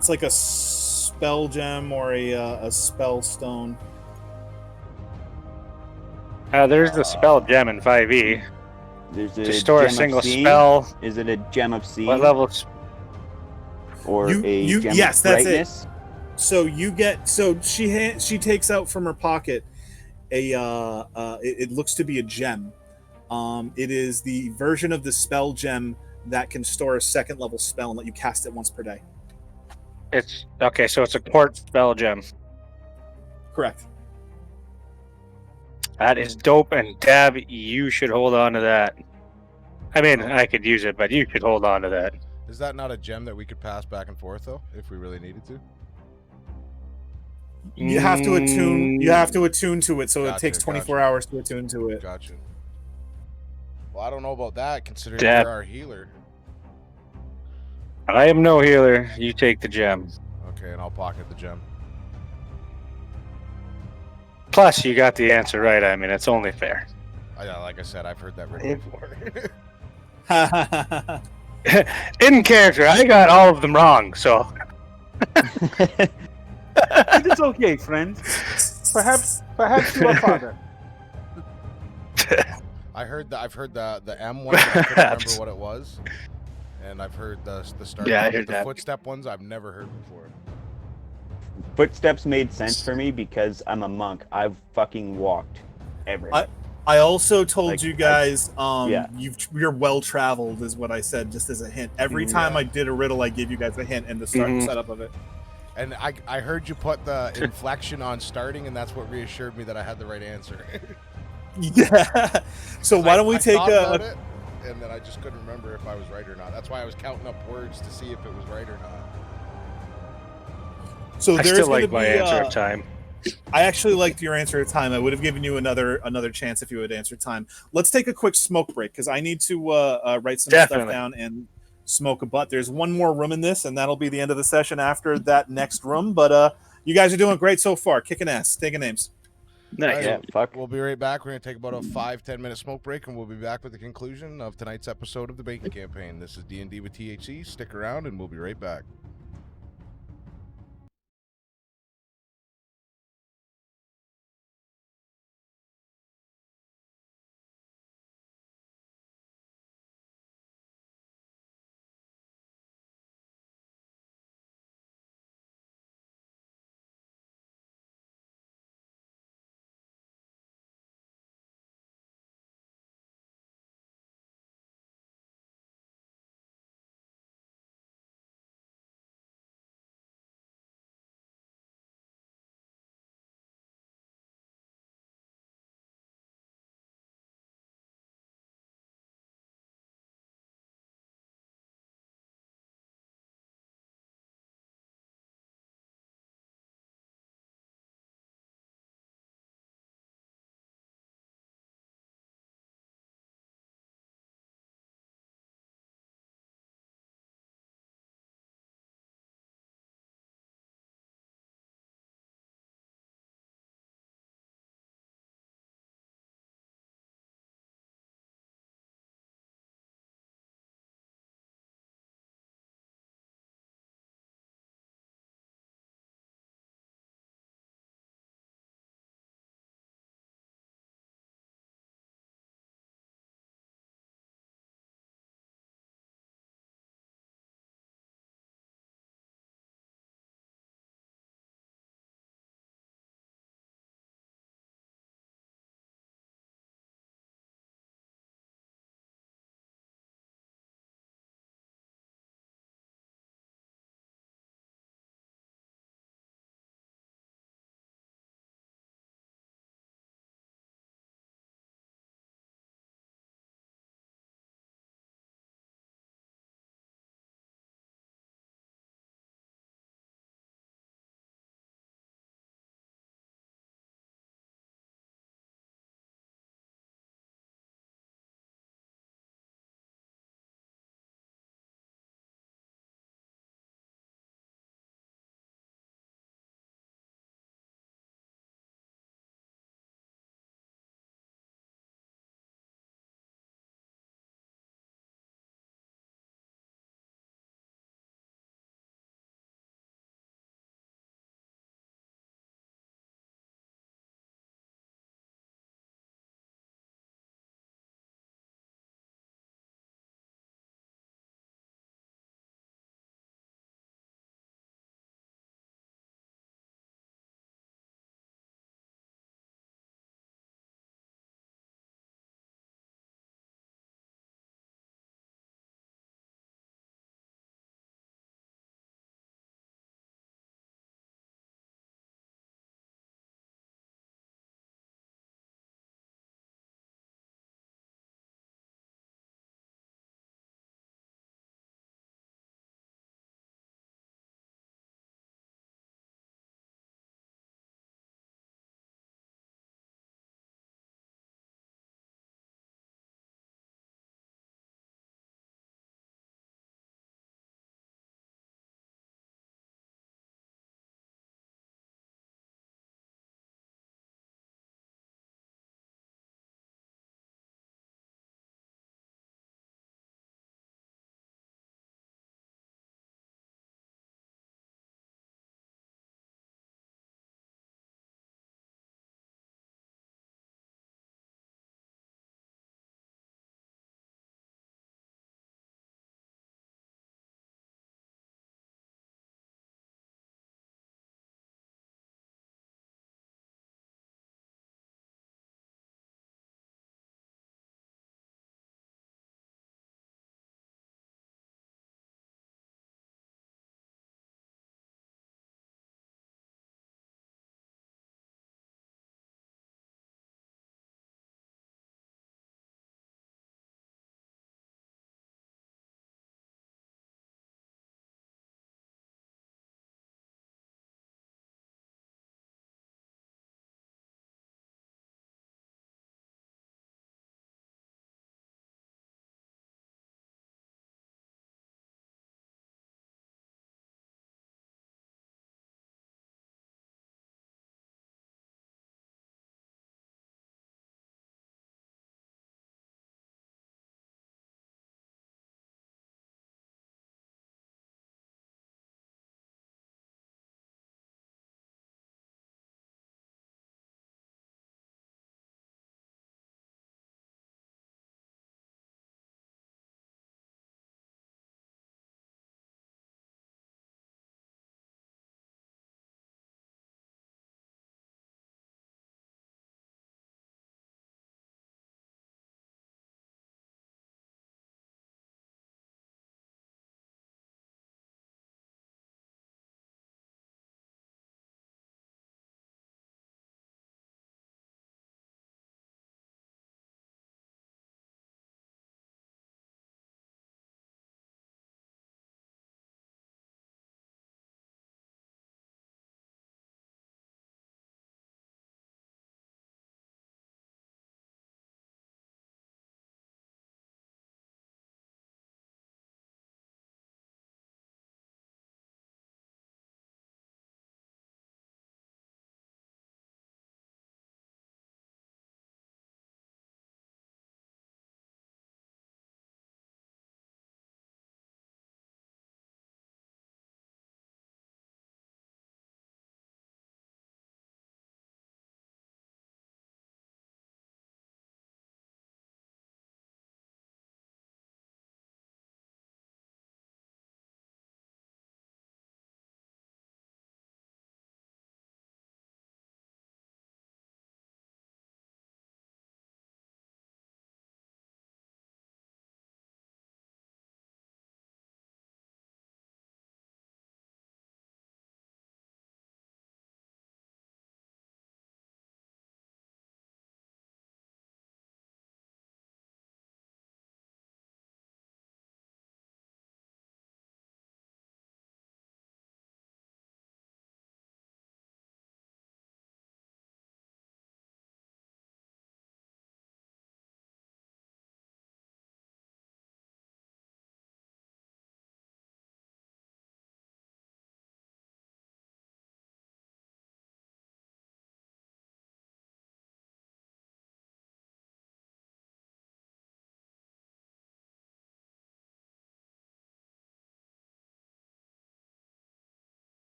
It's like a spell gem or a spell stone. There's the spell gem in 5e. There's To a store a gem of single sea. spell. Is it a gem of sea? What level? Or a gem yes, of that's brightness? it. So you get she takes out from her pocket it looks to be a gem. It is the version of the spell gem that can store a second level spell and let you cast it once per day. It's okay, so it's a quartz spell gem. Correct. That is dope, and Dab, you should hold on to that. I mean, I could use it, but you should hold on to that. Is that not a gem that we could pass back and forth though, if we really needed to? You have to attune. You have to attune to it, so it Gotcha, takes 24 gotcha. hours to attune to it. Gotcha. Well, I don't know about that, considering Dab. you're our healer. I am no healer. You take the gem. Okay, and I'll pocket the gem. Plus, you got the answer right. I mean, it's only fair. Like I said, I've heard that written before. In character, I got all of them wrong, so. It is okay, friend. Perhaps you are father. I've heard the M one, but I couldn't remember what it was. And I've heard the start. Yeah, I ones, heard the that. footstep ones I've never heard before. Footsteps made sense for me because I'm a monk. I've fucking walked everywhere. I also told Like, you guys, yeah. you're well traveled, is what I said, just as a hint. Every time I did a riddle, I gave you guys a hint in the setup of it. And I heard you put the inflection on starting, and that's what reassured me that I had the right answer. Yeah. So why don't we take thought about a? it, and then I just couldn't remember if I was right or not. That's why I was counting up words to see if it was right or not. So I there's still going to like be. my answer of time. I actually liked your answer of time. I would have given you another chance if you had answered time. Let's take a quick smoke break because I need to write some stuff down and smoke a butt. There's one more room in this, and that'll be the end of the session after that next room. But you guys are doing great so far, kicking ass, taking names. Nice. Yeah, fuck. We'll be right back. We're going to take about a 5-10 minute smoke break, and we'll be back with the conclusion of tonight's episode of the Bacon Campaign. This is D&D with THC. Stick around, and we'll be right back.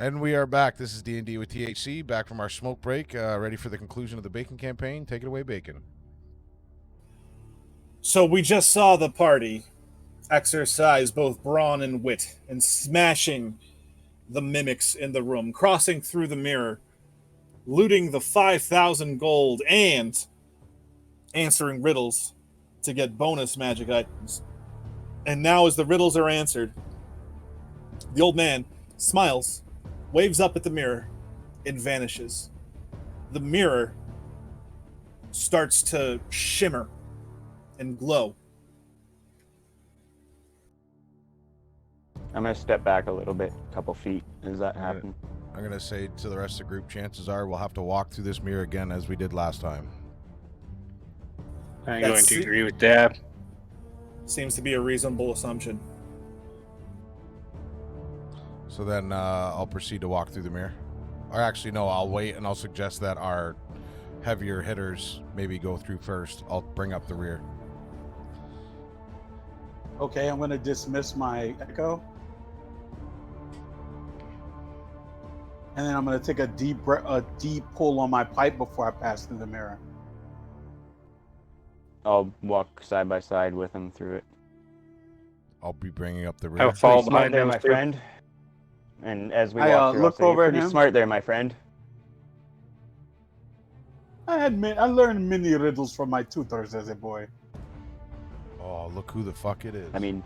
And we are back. This is D&D with THC, back from our smoke break, ready for the conclusion of the Bacon campaign. Take it away, Bacon. So we just saw the party exercise both brawn and wit and smashing the mimics in the room, crossing through the mirror, looting the 5,000 gold, and answering riddles to get bonus magic items. And now as the riddles are answered, the old man smiles, waves up at the mirror, and vanishes. The mirror starts to shimmer and glow. I'm gonna step back a little bit, a couple feet. Does that happen? I'm going to say to the rest of the group, chances are we'll have to walk through this mirror again as we did last time. I'm going to agree with Dab. Seems to be a reasonable assumption. So then I'll proceed to walk through the mirror. Or actually, no, I'll wait and I'll suggest that our heavier hitters maybe go through first. I'll bring up the rear. Okay, I'm gonna dismiss my echo. And then I'm gonna take a deep pull on my pipe before I pass through the mirror. I'll walk side by side with him through it. I'll be bringing up the rear. I'll fall Pretty smart behind there, him, my too. friend. And as we I, walk through, look I'll say, over "You're at pretty him." smart there, my friend." I learned many riddles from my tutors as a boy. Oh, look who the fuck it is. I mean,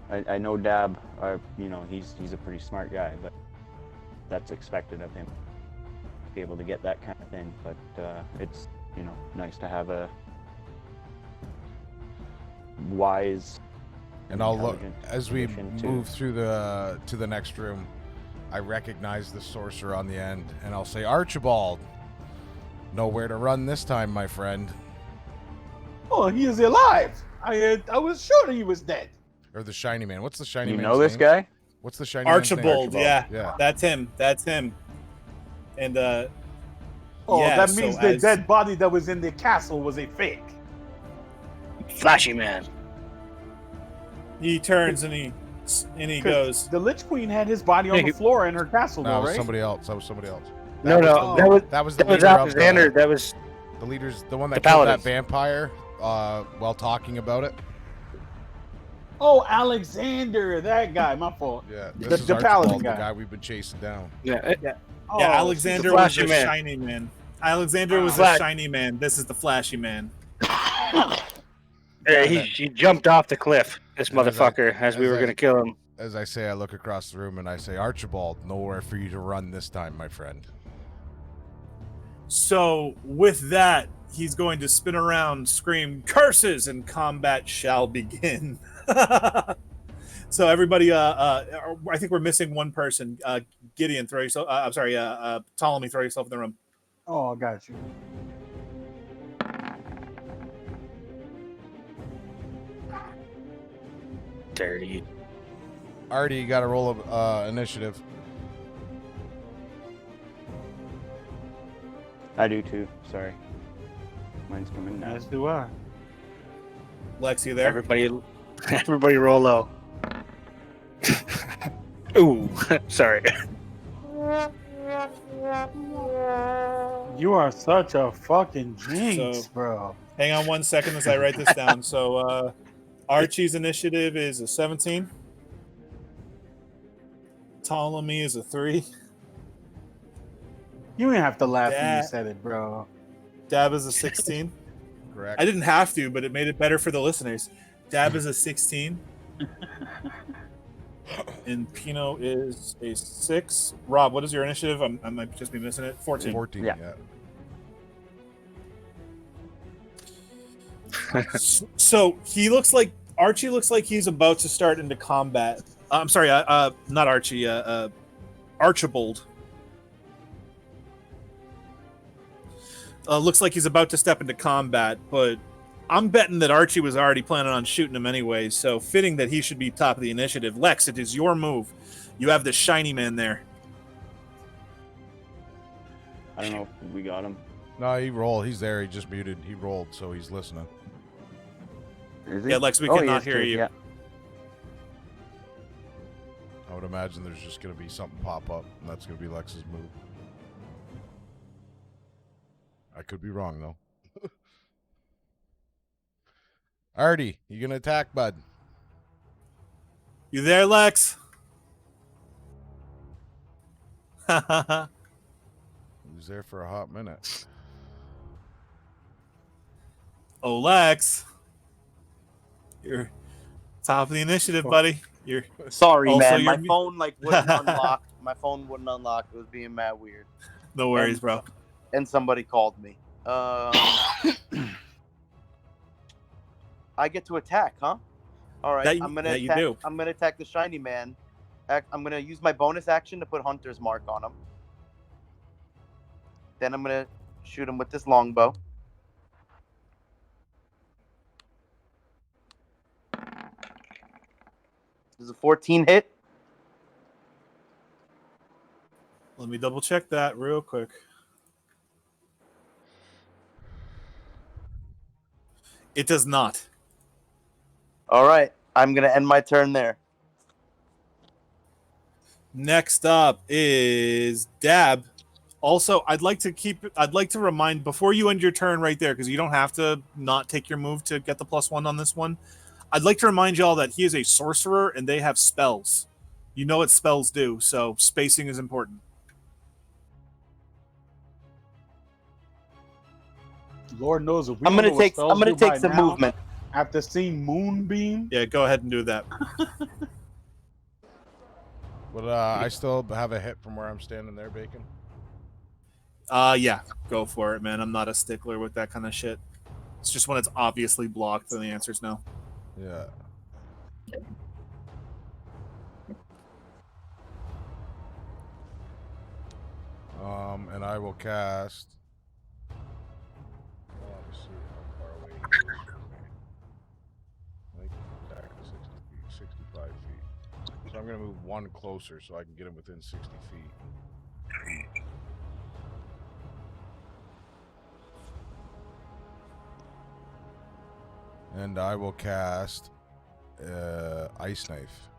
I know Dab, you know, he's a pretty smart guy, but that's expected of him to be able to get that kind of thing. But it's, you know, nice to have a wise and I'll look intelligent as we addition to- move through to the next room. I recognize the sorcerer on the end, and I'll say, Archibald, nowhere to run this time, my friend. Oh, he is alive! I was sure he was dead. Or the shiny man. What's the shiny You man's know this name? guy? What's the shiny man's name? Archibald, yeah. Yeah. That's him. And Oh, yeah, that so means the as- dead body that was in the castle was a fake. Flashy man. he turns and he 'Cause goes, the Lich Queen had his body on Yeah, the he- floor in her castle, No, though, that was right? somebody else. That was somebody else. No, was no, the- that was that was the that was leader of Alexander. the, That was the leaders, the one that The killed that paladins. vampire while talking about it. Oh, Alexander, that guy. My fault. Yeah, The- this is the Archibald, paladin the guy. guy we've been chasing down. yeah. Oh, yeah, Alexander the was flashy the man. shiny man. Alexander was Flash- the shiny man. This is the flashy man. He jumped off the cliff. This And as motherfucker, as we as were I- gonna kill him. As I say, I look across the room and I say, Archibald, nowhere for you to run this time, my friend. So with that, he's going to spin around, scream curses, and combat shall begin. So everybody, I think we're missing one person. Gideon, throw yourself. I'm sorry, Ptolemy, throw yourself in the room. Oh, I got you. Dirty. Artie, you got to roll of initiative. I do too. Sorry, mine's coming now. As do I. Lex, you there? Everybody roll low. Ooh, sorry. You are such a fucking jinx, So- bro. Hang on 1 second as I write this down. So Archie's initiative is a 17. Ptolemy is a 3. You didn't have to laugh when That- you said it, bro. Dab is a 16. Correct. I didn't have to, but it made it better for the listeners. Dab is a 16. And Pino is a 6. Rob, what is your initiative? I might just be missing it. 14. 14, Yeah. yeah. So he looks like Archie looks like he's about to start into combat. I'm sorry, not Archie. Archibald. Looks like he's about to step into combat, but I'm betting that Archie was already planning on shooting him anyway. So fitting that he should be top of the initiative. Lex, it is your move. You have the shiny man there. I don't know if we got him. No, he rolled. He's there. He just muted. He rolled, so he's listening. Is he? Yeah, Lex, we Oh, he cannot is hear too, you. Yeah. I would imagine there's just going to be something pop up, and that's going to be Lex's move. I could be wrong, though. Artie, you going to attack, bud? You there, Lex? He was there for a hot minute. Oh, Lex. You're top of the initiative, buddy. You're Sorry, Also, man. My you're- phone wouldn't unlock. My phone wouldn't unlock. It was being mad weird. no worries, bro. And somebody called me. I get to attack, huh? All right. That you- I'm gonna that you attack. do. I'm gonna attack the shiny man. I'm gonna use my bonus action to put Hunter's Mark on him. Then I'm gonna shoot him with this longbow. Does a 14 hit? Let me double check that real quick. It does not. All right. I'm gonna end my turn there. Next up is Dab. Also, I'd like to remind before you end your turn right there, because you don't have to not take your move to get the +1 on this one. I'd like to remind y'all that he is a sorcerer and they have spells. You know what spells do, so spacing is important. Lord knows if we I'm don't know gonna what take. spells I'm gonna do by take some now, movement. After seeing Moonbeam, Yeah, go ahead and do that. But I still have a hit from where I'm standing there, Bacon. Yeah, go for it, man. I'm not a stickler with that kind of shit. It's just when it's obviously blocked, then the answer's no. Yeah. And I will cast. Well, let me see how far away he is from me. I think he's exactly 60 feet, 65 feet. So I'm going to move one closer so I can get him within 60 feet. And I will cast Ice Knife.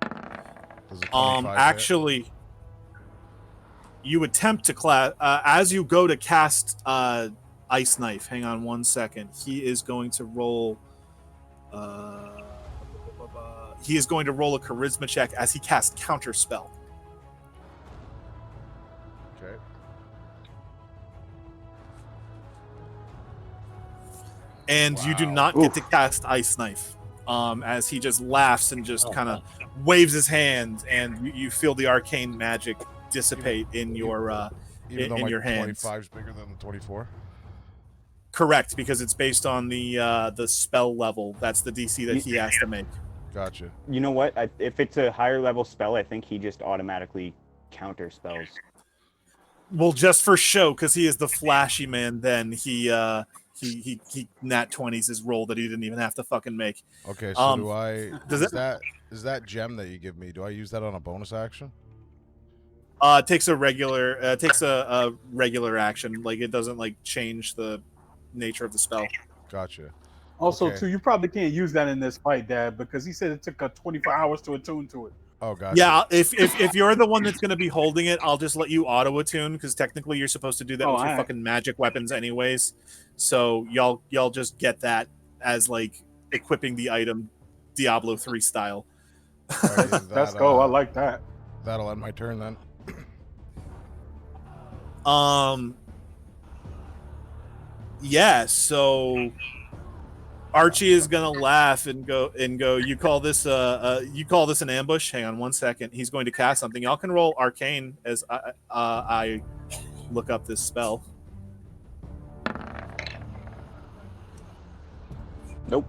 Does a 25 hit? Actually, you attempt to class as you go to cast Ice Knife. Hang on one second. He is going to roll. He is going to roll a charisma check as he casts Counter Spell. Okay. And you do Wow. not get to cast Ice Knife. As he just laughs and just kind of waves his hand, and you feel the arcane magic dissipate in your Even though in my your hands. 25 is bigger than the 24. Correct, because it's based on the spell level. That's the DC that he has to make. Gotcha. You know what? If it's a higher level spell, I think he just automatically counter spells. Well, just for show, because he is the flashy man. Then he nat 20s his roll that he didn't even have to fucking make. Okay, so do I? does Is that gem that you give me? Do I use that on a bonus action? It takes a regular action. Like it doesn't like change the nature of the spell. Gotcha. also Okay. too, you probably can't use that in this fight, Dad, because he said it took 24 hours to attune to it. Oh, gotcha. Yeah, if you're the one that's going to be holding it, I'll just let you auto attune because technically you're supposed to do that with your alright. fucking magic weapons anyways. So y'all just get that as like equipping the item Diablo 3 style. Alrighty, Let's go. I like that. That'll end my turn then. Yeah, so Archie is gonna laugh and go. You call this an ambush? Hang on one second. He's going to cast something. Y'all can roll Arcane as I look up this spell. Nope.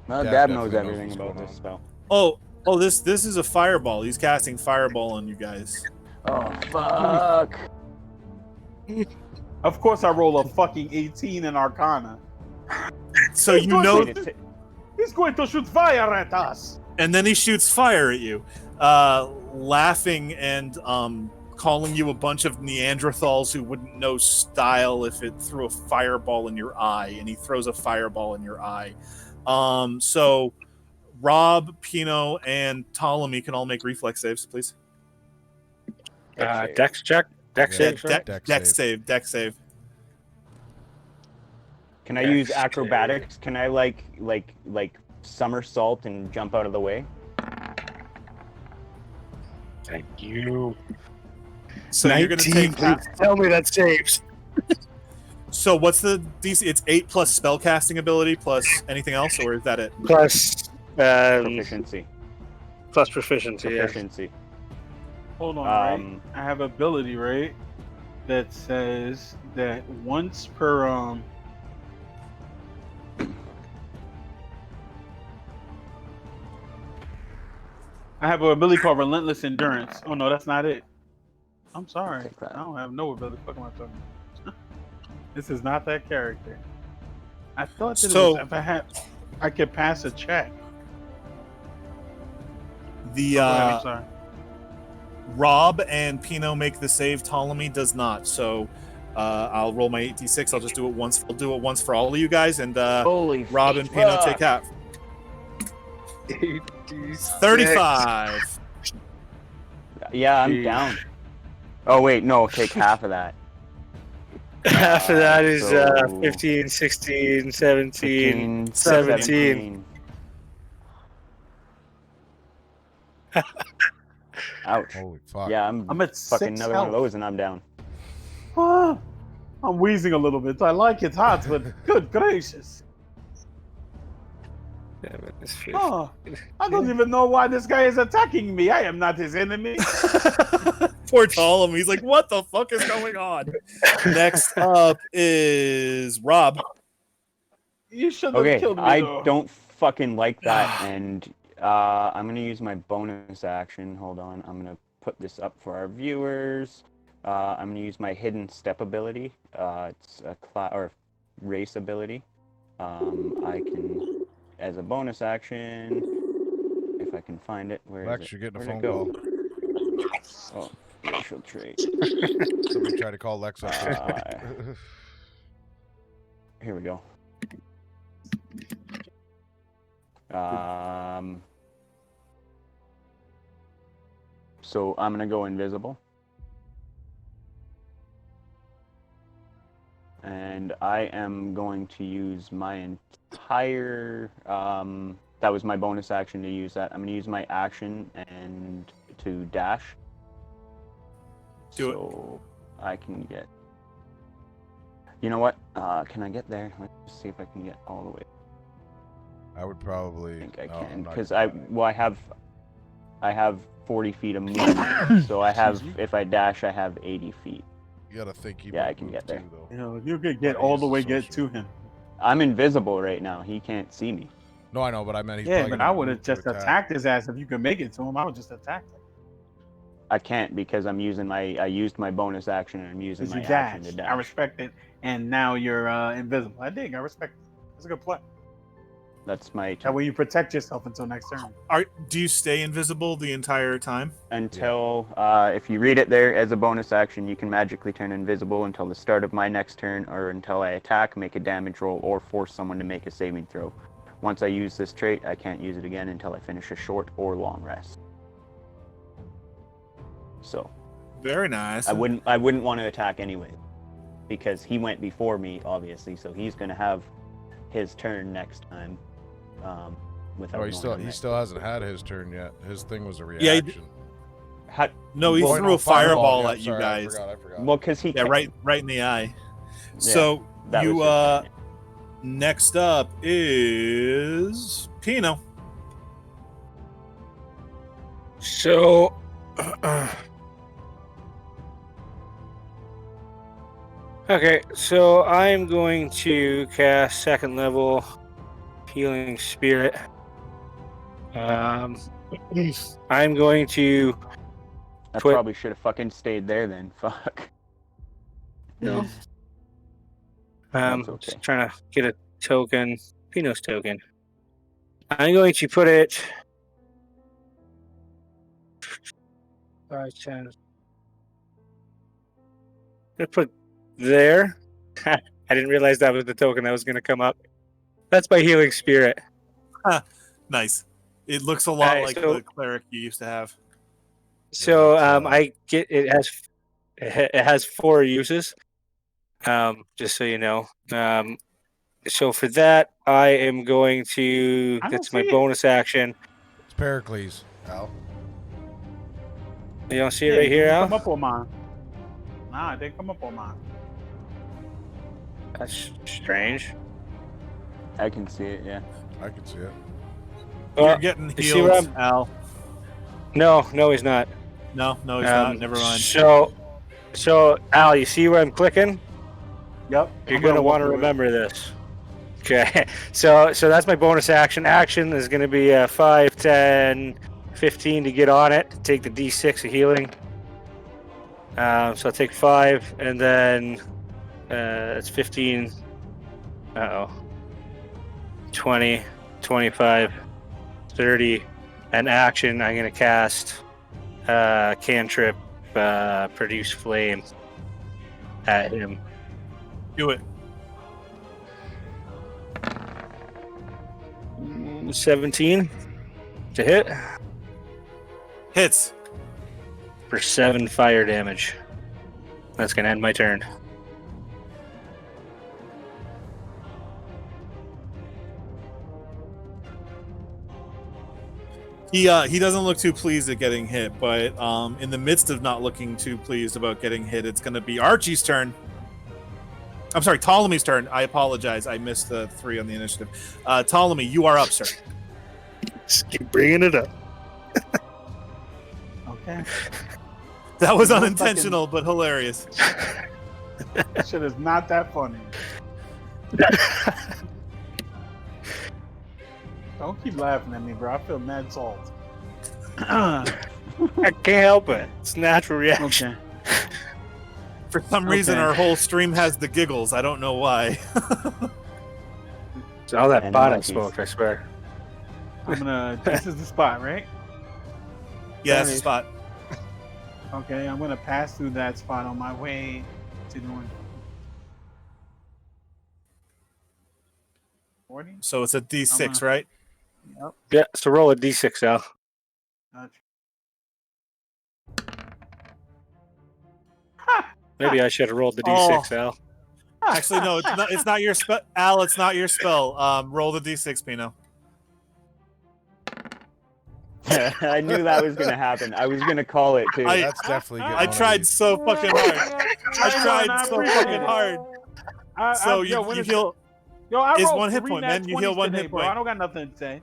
Well, Dad Dad definitely knows knows everything what's about going this on. spell. Oh, this is a fireball. He's casting fireball on you guys. Oh fuck! Of course, I roll a fucking 18 in Arcana. So you know, He's going to shoot fire at us. and then he shoots fire at you, laughing and calling you a bunch of Neanderthals who wouldn't know style if it threw a fireball in your eye, and he throws a fireball in your eye. So Rob, Pino, and Ptolemy can all make reflex saves, please. Dex check. Dex Yeah, save. Right? Dex save. Can I use acrobatics? Can I like somersault and jump out of the way? Thank you. So you're going to 19, take. please tell me that saves. So what's the DC? It's 8 plus spellcasting ability plus anything else, or is that it? Plus Proficiency. Plus proficiency. Yeah. Proficiency. Hold on, right? I have ability, right? That says that once per I have an ability called Relentless Endurance. Oh no, that's not it. I'm sorry. I don't have no ability. What am I talking about? This is not that character. I thought that So- if I could pass a check. The I'm sorry. Rob and Pino make the save. Ptolemy does not. So I'll roll my 8d6. I'll just do it once. I'll do it once for all of you guys, and Holy Rob and Pino take half. 35. Yeah, I'm down. Oh wait, no, take half of that. Half of that is So- 15, 16, 17. 15, 17. Ouch. Holy fuck. Yeah, I'm I'm at fucking 6 another one of health. those and I'm down. Ah, I'm wheezing a little bit. I like it hot, but good gracious. Oh, I don't even know why this guy is attacking me. I am not his enemy. Poor Ptolemy. He's like, what the fuck is going on? Next up is Rob. You should have Okay, killed me. I though. don't fucking like that, and I'm gonna use my bonus action. Hold on, I'm gonna put this up for our viewers. I'm gonna use my hidden step ability. It's a race ability. I can, as a bonus action, if I can find it. Where Lex, is it? you're getting a Where'd phone it go? call. Oh, racial trait. Somebody tried to call Lex up. Here we go. So I'm gonna go invisible, and I am going to use my entire. That was my bonus action to use that. I'm gonna use my action and to dash. Do it. So I can get. You know what? Can I get there? Let's see if I can get all the way. I would probably. I think I no, can I'm not because gonna- I have 40 feet of movement. So I have, if I dash, I have 80 feet. You gotta think he. Yeah, might I can move get there. too, though. You know, you could get But all he's the way so get to short. him. I'm invisible right now. He can't see me. No, I know, but I meant he's. Yeah, probably but gonna I would move have to just attack. attacked his ass if you could make it to him. I would just attack him. I can't because I'm using I used my bonus action and I'm using Because my you action dash. to dash. I respect it. And now you're invisible. I dig. I respect it. That's a good play. That's my That way you protect yourself until next turn. Do you stay invisible the entire time? until if you read it there as a bonus action, you can magically turn invisible until the start of my next turn, or until I attack, make a damage roll, or force someone to make a saving throw. Once I use this trait, I can't use it again until I finish a short or long rest. So Very nice. I wouldn't want to attack anyway, because he went before me, obviously. So he's gonna have his turn next time. Without Oh, he going still hasn't had his turn yet. His thing was a Yeah, he reaction. No, he Oh, threw no, a fireball yeah, at you sorry, guys. I forgot. well, because he Yeah, right in the eye. So that you was his turn. next up is Pino. So, okay, so I'm going to cast second level healing spirit. I'm going to I Twit. probably should have fucking stayed there then. Fuck. no. That's okay. Just trying to get a token, Pino's token. I'm going to put it 5, 10. I'm gonna put there. I didn't realize that was the token that was going to come up. That's my healing spirit. Nice. It looks a lot Alright, like so- the cleric you used to have. So that's, I get it has 4 uses. Just so you know. So for that, I am going to. I don't That's my see it. bonus action. It's Pericles, Al. You don't see it Yeah, right it here, didn't Al? come up on mine. Nah, it didn't come up on mine. That's strange. I can see it. Yeah. I can see it. You're getting you see where healed, I'm- Al. No, he's not. No, he's not. Never mind. So Al, you see where I'm clicking? Yep. You're I'm gonna walk want to through it. remember this. Okay. So that's my bonus action. Action is going to be 5, 10, 15 to get on it. Take the D6 of healing. So I'll take 5, and then it's 15. 20, 25, 30. And action, I'm going to cast cantrip, produce flame at him. Do it. 17 to hit Hits. for 7 fire damage. That's going to end my turn. He doesn't look too pleased at getting hit, but in the midst of not looking too pleased about getting hit, it's going to be Archie's turn. I'm sorry, Ptolemy's turn. I apologize. I missed the 3 on the initiative. Ptolemy, you are up, sir. Just keep bringing it up. Okay. That was No unintentional, but hilarious. That shit is not that funny. Don't keep laughing at me, bro. I feel mad salt. I can't help it. It's a natural reaction. Okay. For some reason, Okay. our whole stream has the giggles. I don't know why. It's all that And pot I monkeys. smoked, I swear. I'm gonna. This is the spot, right? Yeah, that's the spot. Okay, I'm gonna pass through that spot on my way to doing 40. So it's a D6, right? Yep. Yeah, so roll a d6, Al. Gotcha. Maybe I should have rolled the Oh. d6, Al. Actually, no, it's not. It's not your spell, Al. It's not your spell. Roll the D6, Pino. I knew that was gonna happen. I was gonna call it too. That's definitely good. I tried so fucking hard. I tried so fucking hard. So you heal. Yo, I is rolled 1 hit 3 point, nat man. You heal 20s 1 today, hit bro. point. I don't got nothing to say.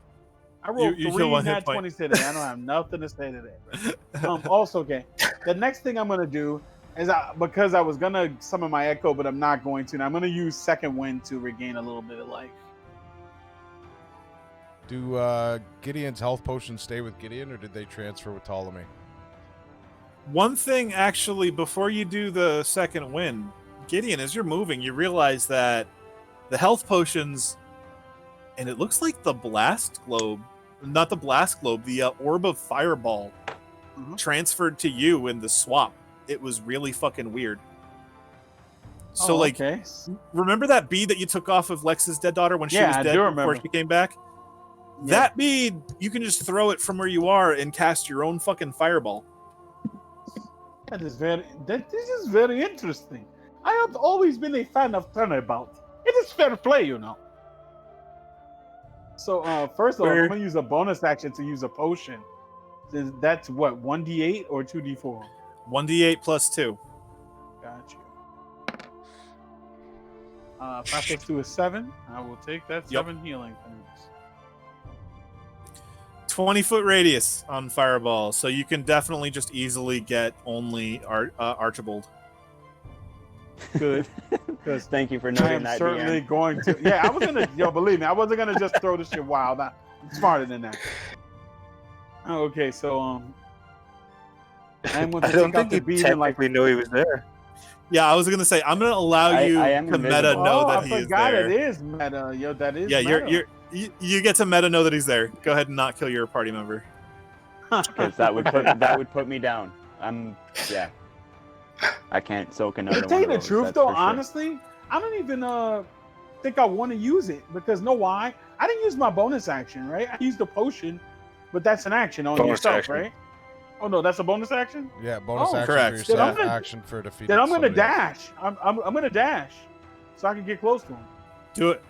I rolled You heal 3 1 hit nat point. 20s today. I don't have nothing to say today, bro. Also, okay. The next thing I'm gonna do is because I was gonna summon my echo, but I'm not going to. And I'm gonna use second wind to regain a little bit of life. Do Gideon's health potions stay with Gideon, or did they transfer with Ptolemy? One thing, actually, before you do the second win, Gideon, as you're moving, you realize that the health potions, and it looks like the blast globe, not the blast globe, the orb of fireball transferred to you in the swap. It was really fucking weird. So, okay. remember that bead that you took off of Lex's dead daughter when she Yeah, was I dead do before remember. she came back? Yeah. That bead, you can just throw it from where you are and cast your own fucking fireball. This is very interesting. I have always been a fan of turnabout. It is fair play, you know. So first of all, I'm gonna use a bonus action to use a potion. That's what, 1d8 or 2d4? 1d8 plus 2. Got you. 5 plus 2 is 7. I will take that 7 healing points. 20-foot radius on fireball, so you can definitely just easily get only Archibald. Good. Because Thank you for I noting am that. certainly DM. going to. Yeah, I was gonna. Yo, believe me, I wasn't gonna just throw this shit wild. I'm smarter than that. Okay, so I'm going to I don't take out think the you bead and like. technically knew he was there. Yeah, I was gonna say I'm gonna allow you I am to meta invisible. know Oh, that I he is forgot there. it is meta. Yo, that is. Yeah, meta. you get to meta know that he's there. Go ahead and not kill your party member. Because that would put me down. Yeah. I can't soak another To one. tell you of the those, truth, that's though, for sure. honestly, I don't even think I want to use it because know why? I didn't use my bonus action, right? I used the potion But that's an action on Bonus yourself, action. right? Oh no, that's a bonus action. Yeah, bonus Oh, action correct. for Then I'm yourself, gonna- action for defeating Then I'm gonna somebody else. dash. I'm gonna dash, so I can get close to him. Do it.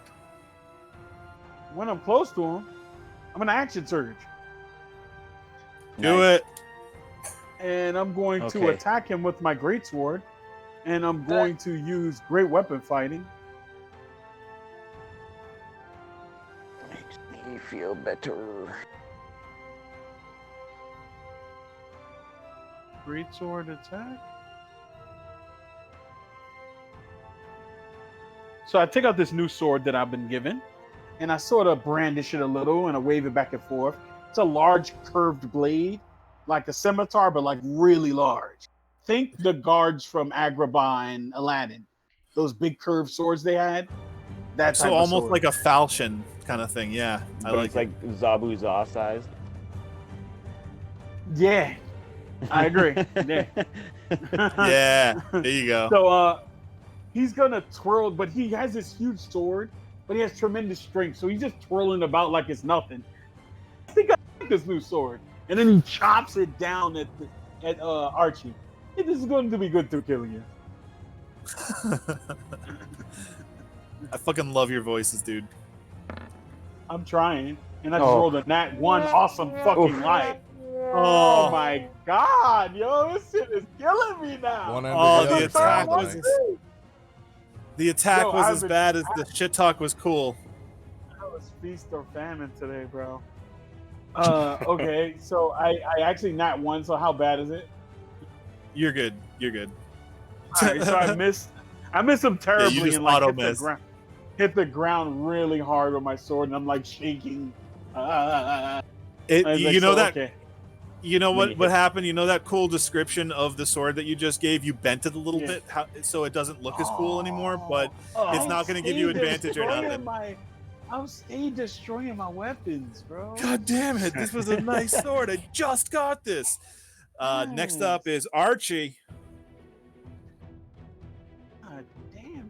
When I'm close to him, I'm gonna action surge, Do Nice. it. and I'm going to Okay. attack him with my greatsword, and I'm going to use great weapon fighting. Makes me feel better. Greatsword attack. So I take out this new sword that I've been given, and I sort of brandish it a little and I wave it back and forth. It's a large curved blade, like a scimitar, but like really large. Think the guards from Agrabah and Aladdin, those big curved swords they had. That So type of almost sword. like a falchion kind of thing. Yeah, I But like it's it. like Zabu Za sized. Yeah, I agree. Yeah. Yeah, there you go. So he's gonna twirl, but he has this huge sword, but he has tremendous strength, so he's just twirling about like it's nothing. I think I like this new sword, and then he chops it down at Archie. Hey, this is going to be good through killing you. I fucking love your voices, dude. I'm trying, and I just Oh. rolled a nat one. Awesome fucking Oof. life. Oh my god, yo, this shit is killing me now. One end Oh, or the the attack other. was- Nice. The attack Yo, was I've as been- bad as the shit talk was cool. That was feast or famine today, bro. Okay, so I actually nat one. So how bad is it? You're good. You're good. All right, so I missed him terribly just and like auto-missed. hit the ground really hard with my sword, and I'm like shaking. I was like, You know so, that. okay. You know When you what hit- happened? You know that cool description of the sword that you just gave? You bent it a little Yeah. bit, so it doesn't look as cool anymore. But Oh, it's not gonna give you advantage or nothing. I'm stay destroying my weapons, bro. God damn it! This was a nice sword. I just got this. Next up is Archie. God damn it!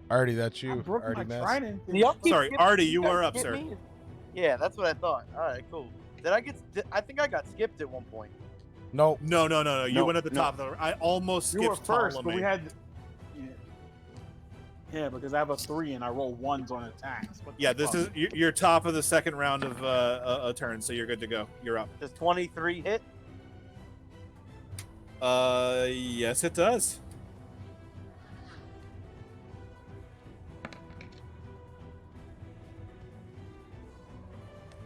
Artie, that's I you. broke Artie my Mess. trident. Y'all keep Sorry, skipping Artie, me. you guys are up, skip sir. me? Yeah, that's what I thought. All right, cool. I think I got skipped at one point. Nope. No. You No, went at the no. top. I almost You skipped were first, but Ptolemy. we had. Yeah, because I have a 3 and I roll 1s on attacks. What the Yeah, this fuck? is you're top of the second round of a turn, so you're good to go. You're up. Does 23 hit? Yes, it does.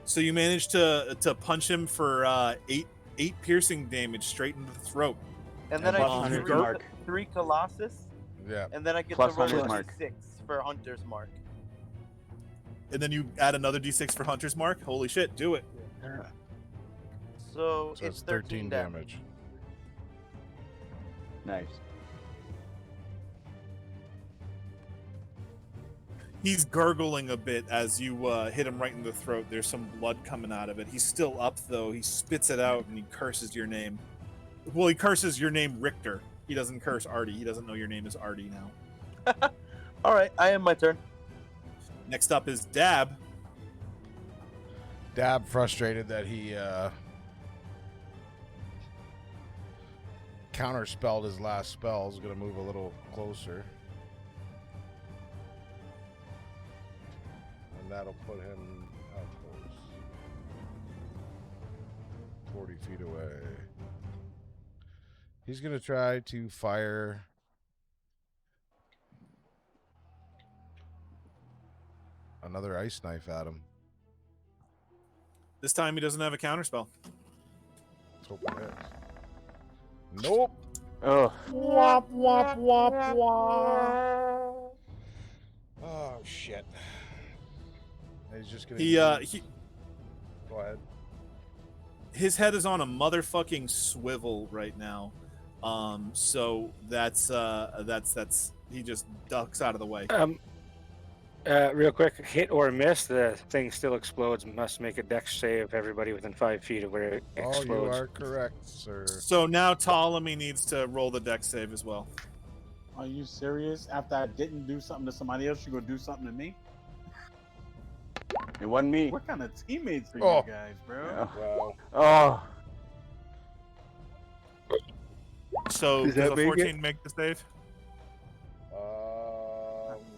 So you managed to punch him for eight piercing damage straight into the throat. And then And I plus get 100 three, mark. 3 Colossus, Yeah. and then I get Plus to roll 100 a mark. D6 for Hunter's Mark. And then you add another d6 for Hunter's Mark. Holy shit, do it. So, So it's it's 13 damage. Nice. He's gurgling a bit as you hit him right in the throat. There's some blood coming out of it. He's still up, though. He spits it out and he curses your name. Well, he curses your name, Richter. He doesn't curse Artie. He doesn't know your name is Artie now. All right, I am my turn. Next up is Dab. Dab, frustrated that he counterspelled his last spell, is going to move a little closer. And that'll put him how close? 40 feet away. He's going to try to fire another ice knife at him. This time he doesn't have a counterspell. Let's hope it hits. Nope. Oh, Wop, wop, wop, wop. Oh, shit. He's just going to... He Go ahead. his head is on a motherfucking swivel right now. So that's he just ducks out of the way. Real quick, hit or miss, the thing still explodes. Must make a dex save, everybody within 5 feet of where it Oh, you explodes. are correct, sir. So now Ptolemy needs to roll the dex save as well. Are you serious? After I didn't do something to somebody else, you gonna do something to me? It wasn't me. What kind of teammates are Oh. you guys, bro? Yeah. Wow. Oh, So Does does that a make 14 make the save?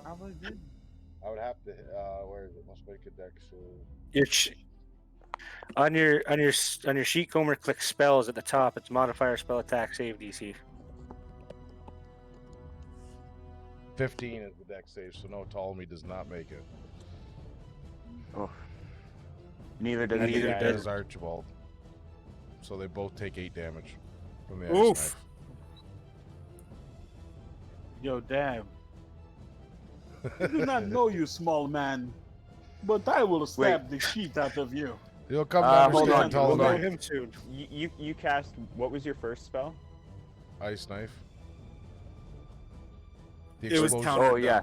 Probably did. I would have to. Where is it? Must make a deck. So Your on your sheet comber, click spells at the top. It's modifier, spell, attack, save, DC. 15 is the deck save. So no, Ptolemy does not make it. oh. Neither does And he. neither guys. does Archibald. So they both take 8 damage from the Oof. ice knife. Yo, damn. I do not know you, small man, but I will stab the shit out of you. You'll come to Hold understand, on, We'll know Ptolemy. him soon. You cast. What was your first spell? Ice knife. The It was explosion- countered. Oh yeah.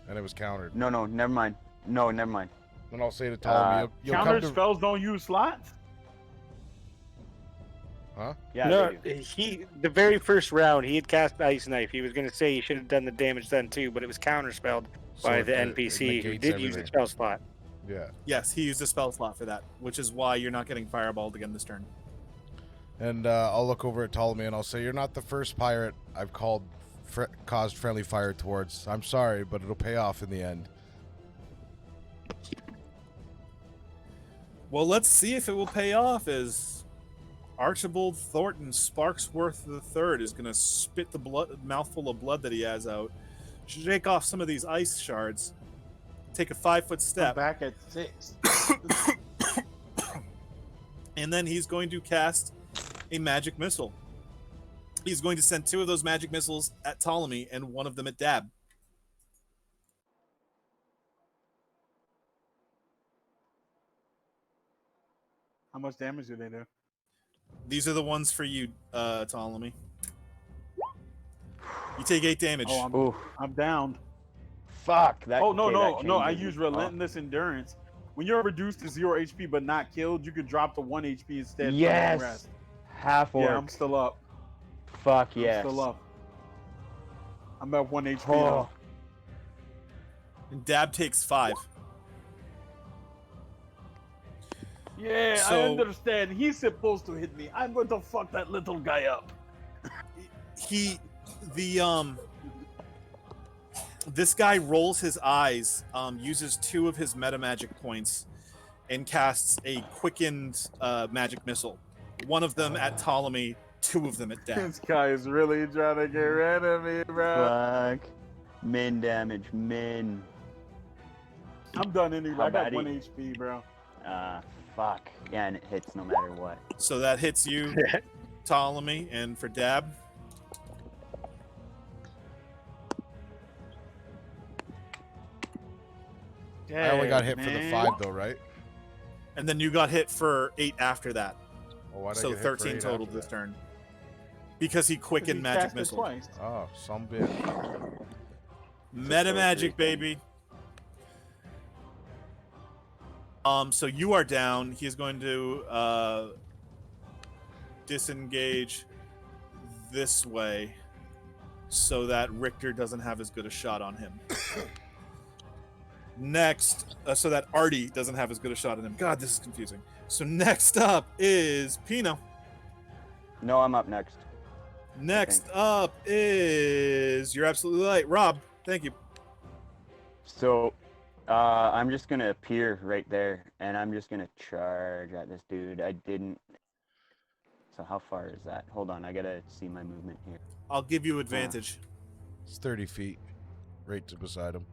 And it was countered. No, never mind. No, never mind. Then I'll say to Ptolemy, you'll come Counter to... spells don't use slots? Huh? Yeah. No, they do. the very first round he had cast ice knife. He was going to say he should have done the damage then too, but it was counterspelled So by it- the it NPC who negates did use the everything. spell slot. Yeah. Yes, he used a spell slot for that, which is why you're not getting fireballed again this turn. And I'll look over at Ptolemy and I'll say, you're not the first pirate I've caused friendly fire towards. I'm sorry, but it'll pay off in the end. Well, let's see if it will pay off. As Archibald Thornton Sparksworth III is going to spit the mouthful of blood that he has out, shake off some of these ice shards, take a 5-foot I'm step, back at 6. and then he's going to cast a magic missile. He's going to send 2 of those magic missiles at Ptolemy and 1 of them at Dab. How much damage do they do? These are the ones for you, Ptolemy. You take 8 damage. Oh, Oof. I'm down. Fuck. That. Oh, no, okay, no, that no. I changes use it. Relentless Endurance. When you're reduced to 0 HP but not killed, you can drop to 1 HP instead. for long Yes. rest. Half orc. Yeah, I'm still up. Fuck yes. I'm still up. I'm at 1 HP. Oh. now. And Dab takes 5. Yeah, I So- understand. He's supposed to hit me. I'm going to fuck that little guy up. This guy rolls his eyes, uses 2 of his meta magic points, and casts a quickened magic missile. 1 of them at Ptolemy, 2 of them at Dab. This guy is really trying to get rid of me, bro. Fuck. Min damage. Min. I'm done anyway. How I got bad 1 he- HP, bro. Fuck. Yeah, and it hits no matter what. So that hits you, Ptolemy, and for Dab, I only got hit Damn, for the man. 5 though, right? and then you got hit for 8 after that. Oh, why'd I So get hit for 13 8 total after this that? turn. Because he He quickened magic cast it missile. twice. Oh, some bit. Meta magic, baby. So you are down. He is going to disengage this way so that Richter doesn't have as good a shot on him. Next, so that Artie doesn't have as good a shot on him. God, this is confusing. So next up is Pino. No, I'm up next. Next up is, you're absolutely right, Rob. Thank you. So, I'm just gonna appear right there, and I'm just gonna charge at this dude. I didn't. So how far is that? Hold on, I gotta see my movement here. I'll give you advantage. It's 30 feet, right to beside him.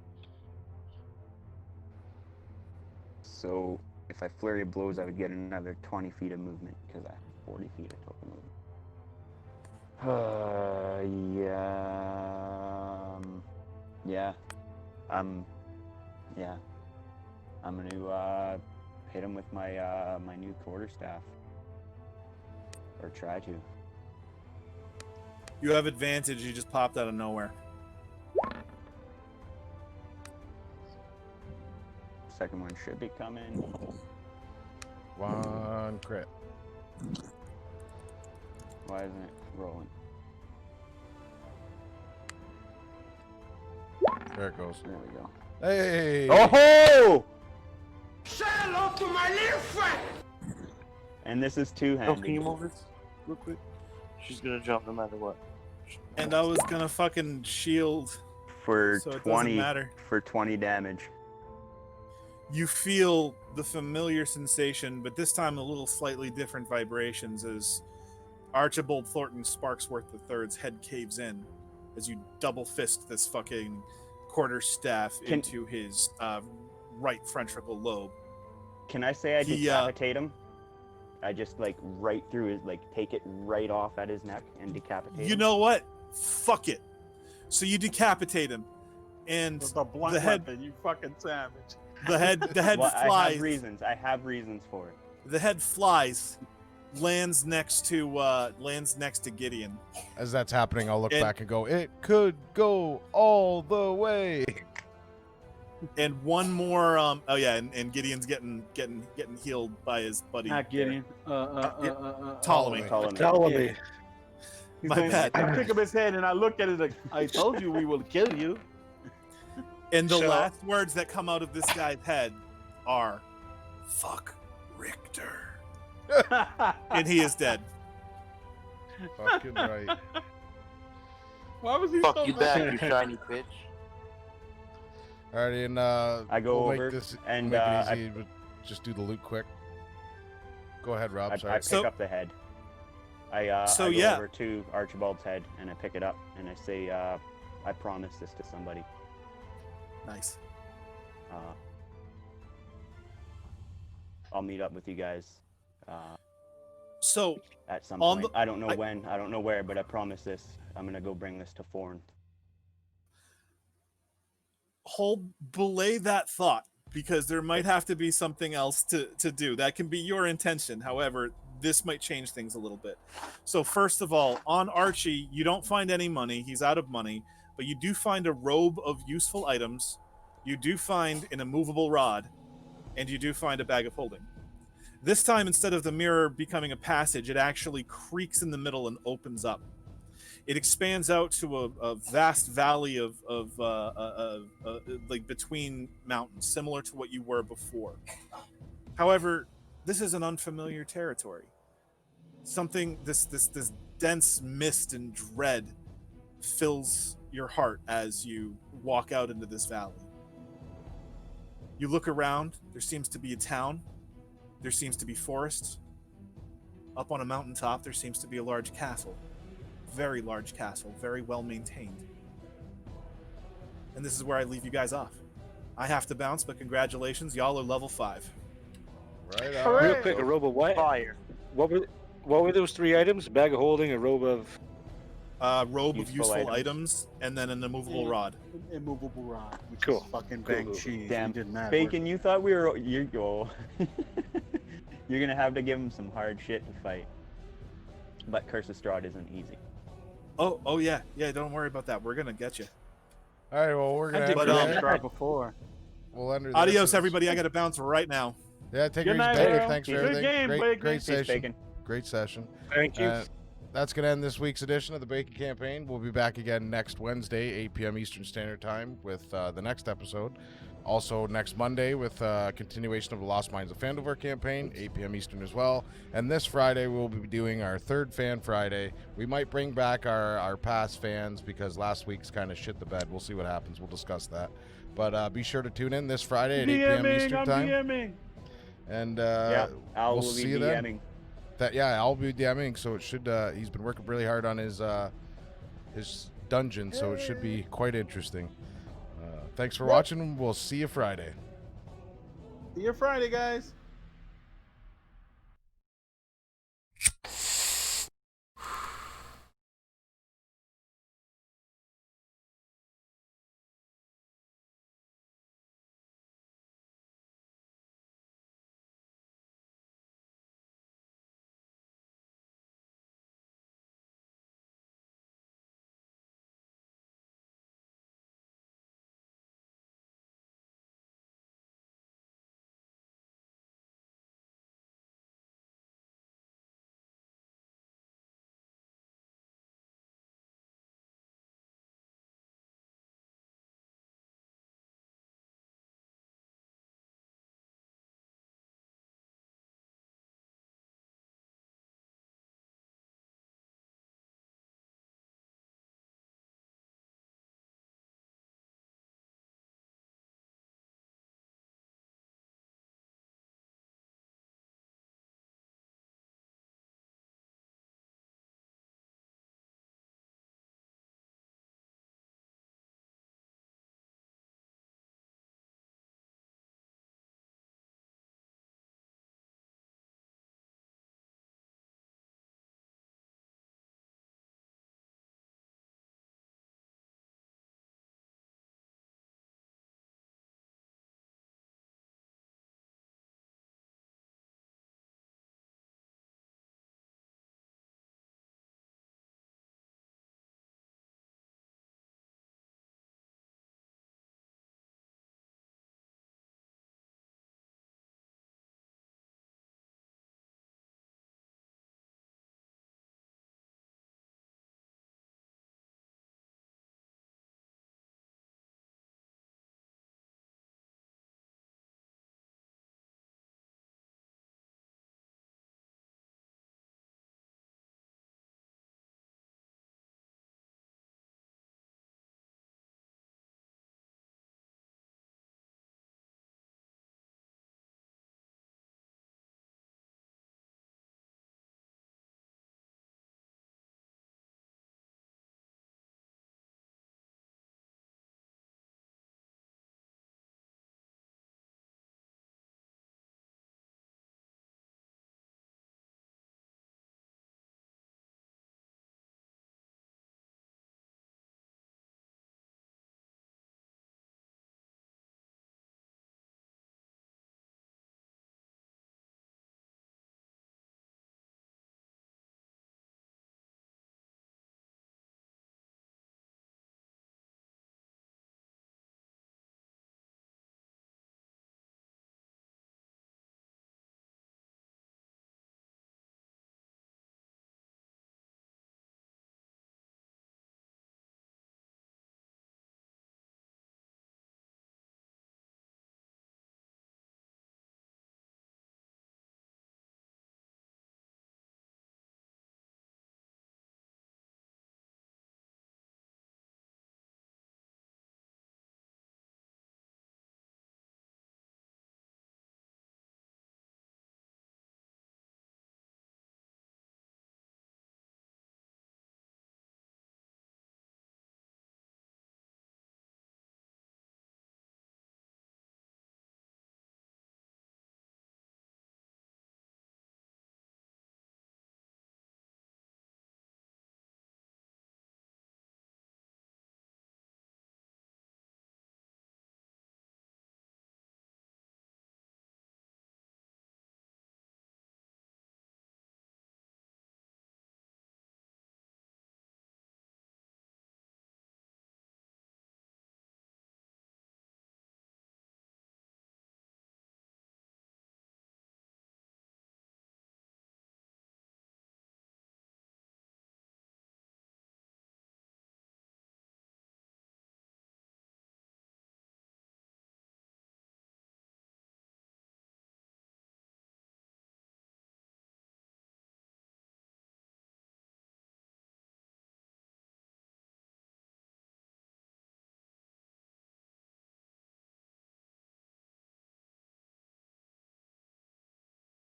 So if I flurry of blows, I would get another 20 feet of movement because I have 40 feet of total movement. Yeah. Yeah. I'm gonna hit him with my my new quarterstaff, or try to. You have advantage. You just popped out of nowhere. Second one should be coming. 1 crit. Why isn't it rolling? There it goes. There we go. Hey! Oh! Shut hello to my little friend. And this is Oh, can you two-handed. move this real quick? She's gonna jump no matter what. And I was gonna fucking shield. For So it doesn't 20 matter. for 20 damage. You feel the familiar sensation, but this time a little slightly different vibrations as Archibald Thornton Sparksworth III's head caves in as you double fist this fucking quarterstaff into his right ventricle lobe. Can I say I He, decapitate him? I just like right through his, like take it right off at his neck and decapitate him. You know what? Fuck it. So you decapitate him, and With a blunt the head, weapon, you fucking savage. the head Well, flies. I have reasons for it. The head flies, lands next to Gideon. As that's happening, I'll look And- back and go, it could go all the way. And one more. And Gideon's getting healed by his buddy. Not Gideon. Ptolemy. Ptolemy. He's My going, bad. I pick up his head and I look at it like, I told you we will kill you. And the So- last words that come out of this guy's head are, "Fuck Richter," and he is dead. Fucking right. Why was he Fuck so you mad? back, you shiny bitch. Alrighty, and I go we'll over make this and, make I- it easy, but just do the loot quick. Go ahead, Rob. I Sorry. pick So- up the head. I So, go yeah. over to Archibald's head and I pick it up and I say, I promise this to somebody. Nice. Uh, I'll meet up with you guys So at some On point. the- I don't know when, I don't know where, but I promise this. I'm gonna go bring this to Forn. belay that thought, because there might have to be something else to do. That can be your intention. However, this might change things a little bit. So first of all, on Archie, you don't find any money. He's out of money, but you do find a robe of useful items. You do find an immovable rod, and you do find a bag of holding. This time, instead of the mirror becoming a passage, it actually creaks in the middle and opens up. It expands out to a vast valley of like between mountains, similar to what you were before. However, this is an unfamiliar territory. Something, this dense mist and dread fills your heart as you walk out into this valley. You look around. There seems to be a town. There seems to be forests. Up on a mountaintop, there seems to be a large castle. Very large castle, very well maintained. And this is where I leave you guys off. I have to bounce, but congratulations, y'all are level 5. Right Hooray! on. Real quick, a robe of what? Fire. What were those 3 items? A bag of holding, a robe of. Robe of Useful useful items. items, and then an immovable rod. Immovable rod, which Cool. is fucking Cool. bang cheese. Damn, He did mad Bacon, work. you thought we were. You go. You're gonna have to give him some hard shit to fight. But Curse of Strahd isn't easy. Oh yeah, don't worry about that. We're gonna get you. All right, well, we're I gonna did end But, it Curse there. of Strahd before. We'll end it. Adios, everybody. I gotta bounce right now. Yeah, take Good it easy, night, Bacon. Earl. Thanks for Good everything. game, great, Bacon. great Peace, session. Bacon. Great session. Thank you. That's going to end this week's edition of the Bacon Campaign. We'll be back again next Wednesday, 8 p.m. Eastern Standard Time, with the next episode. Also, next Monday with continuation of the Lost Mines of Phandelver campaign, 8 p.m. Eastern as well. And this Friday, we'll be doing our third Fan Friday. We might bring back our past fans because last week's kind of shit the bed. We'll see what happens. We'll discuss that. But be sure to tune in this Friday at 8 p.m. Eastern Time. DMing. And Yeah, Al we'll will be see you then. DMing. I'll be DMing, so it should. He's been working really hard on his dungeon, so it should be quite interesting. Thanks for watching. We'll see you Friday. See you Friday, guys.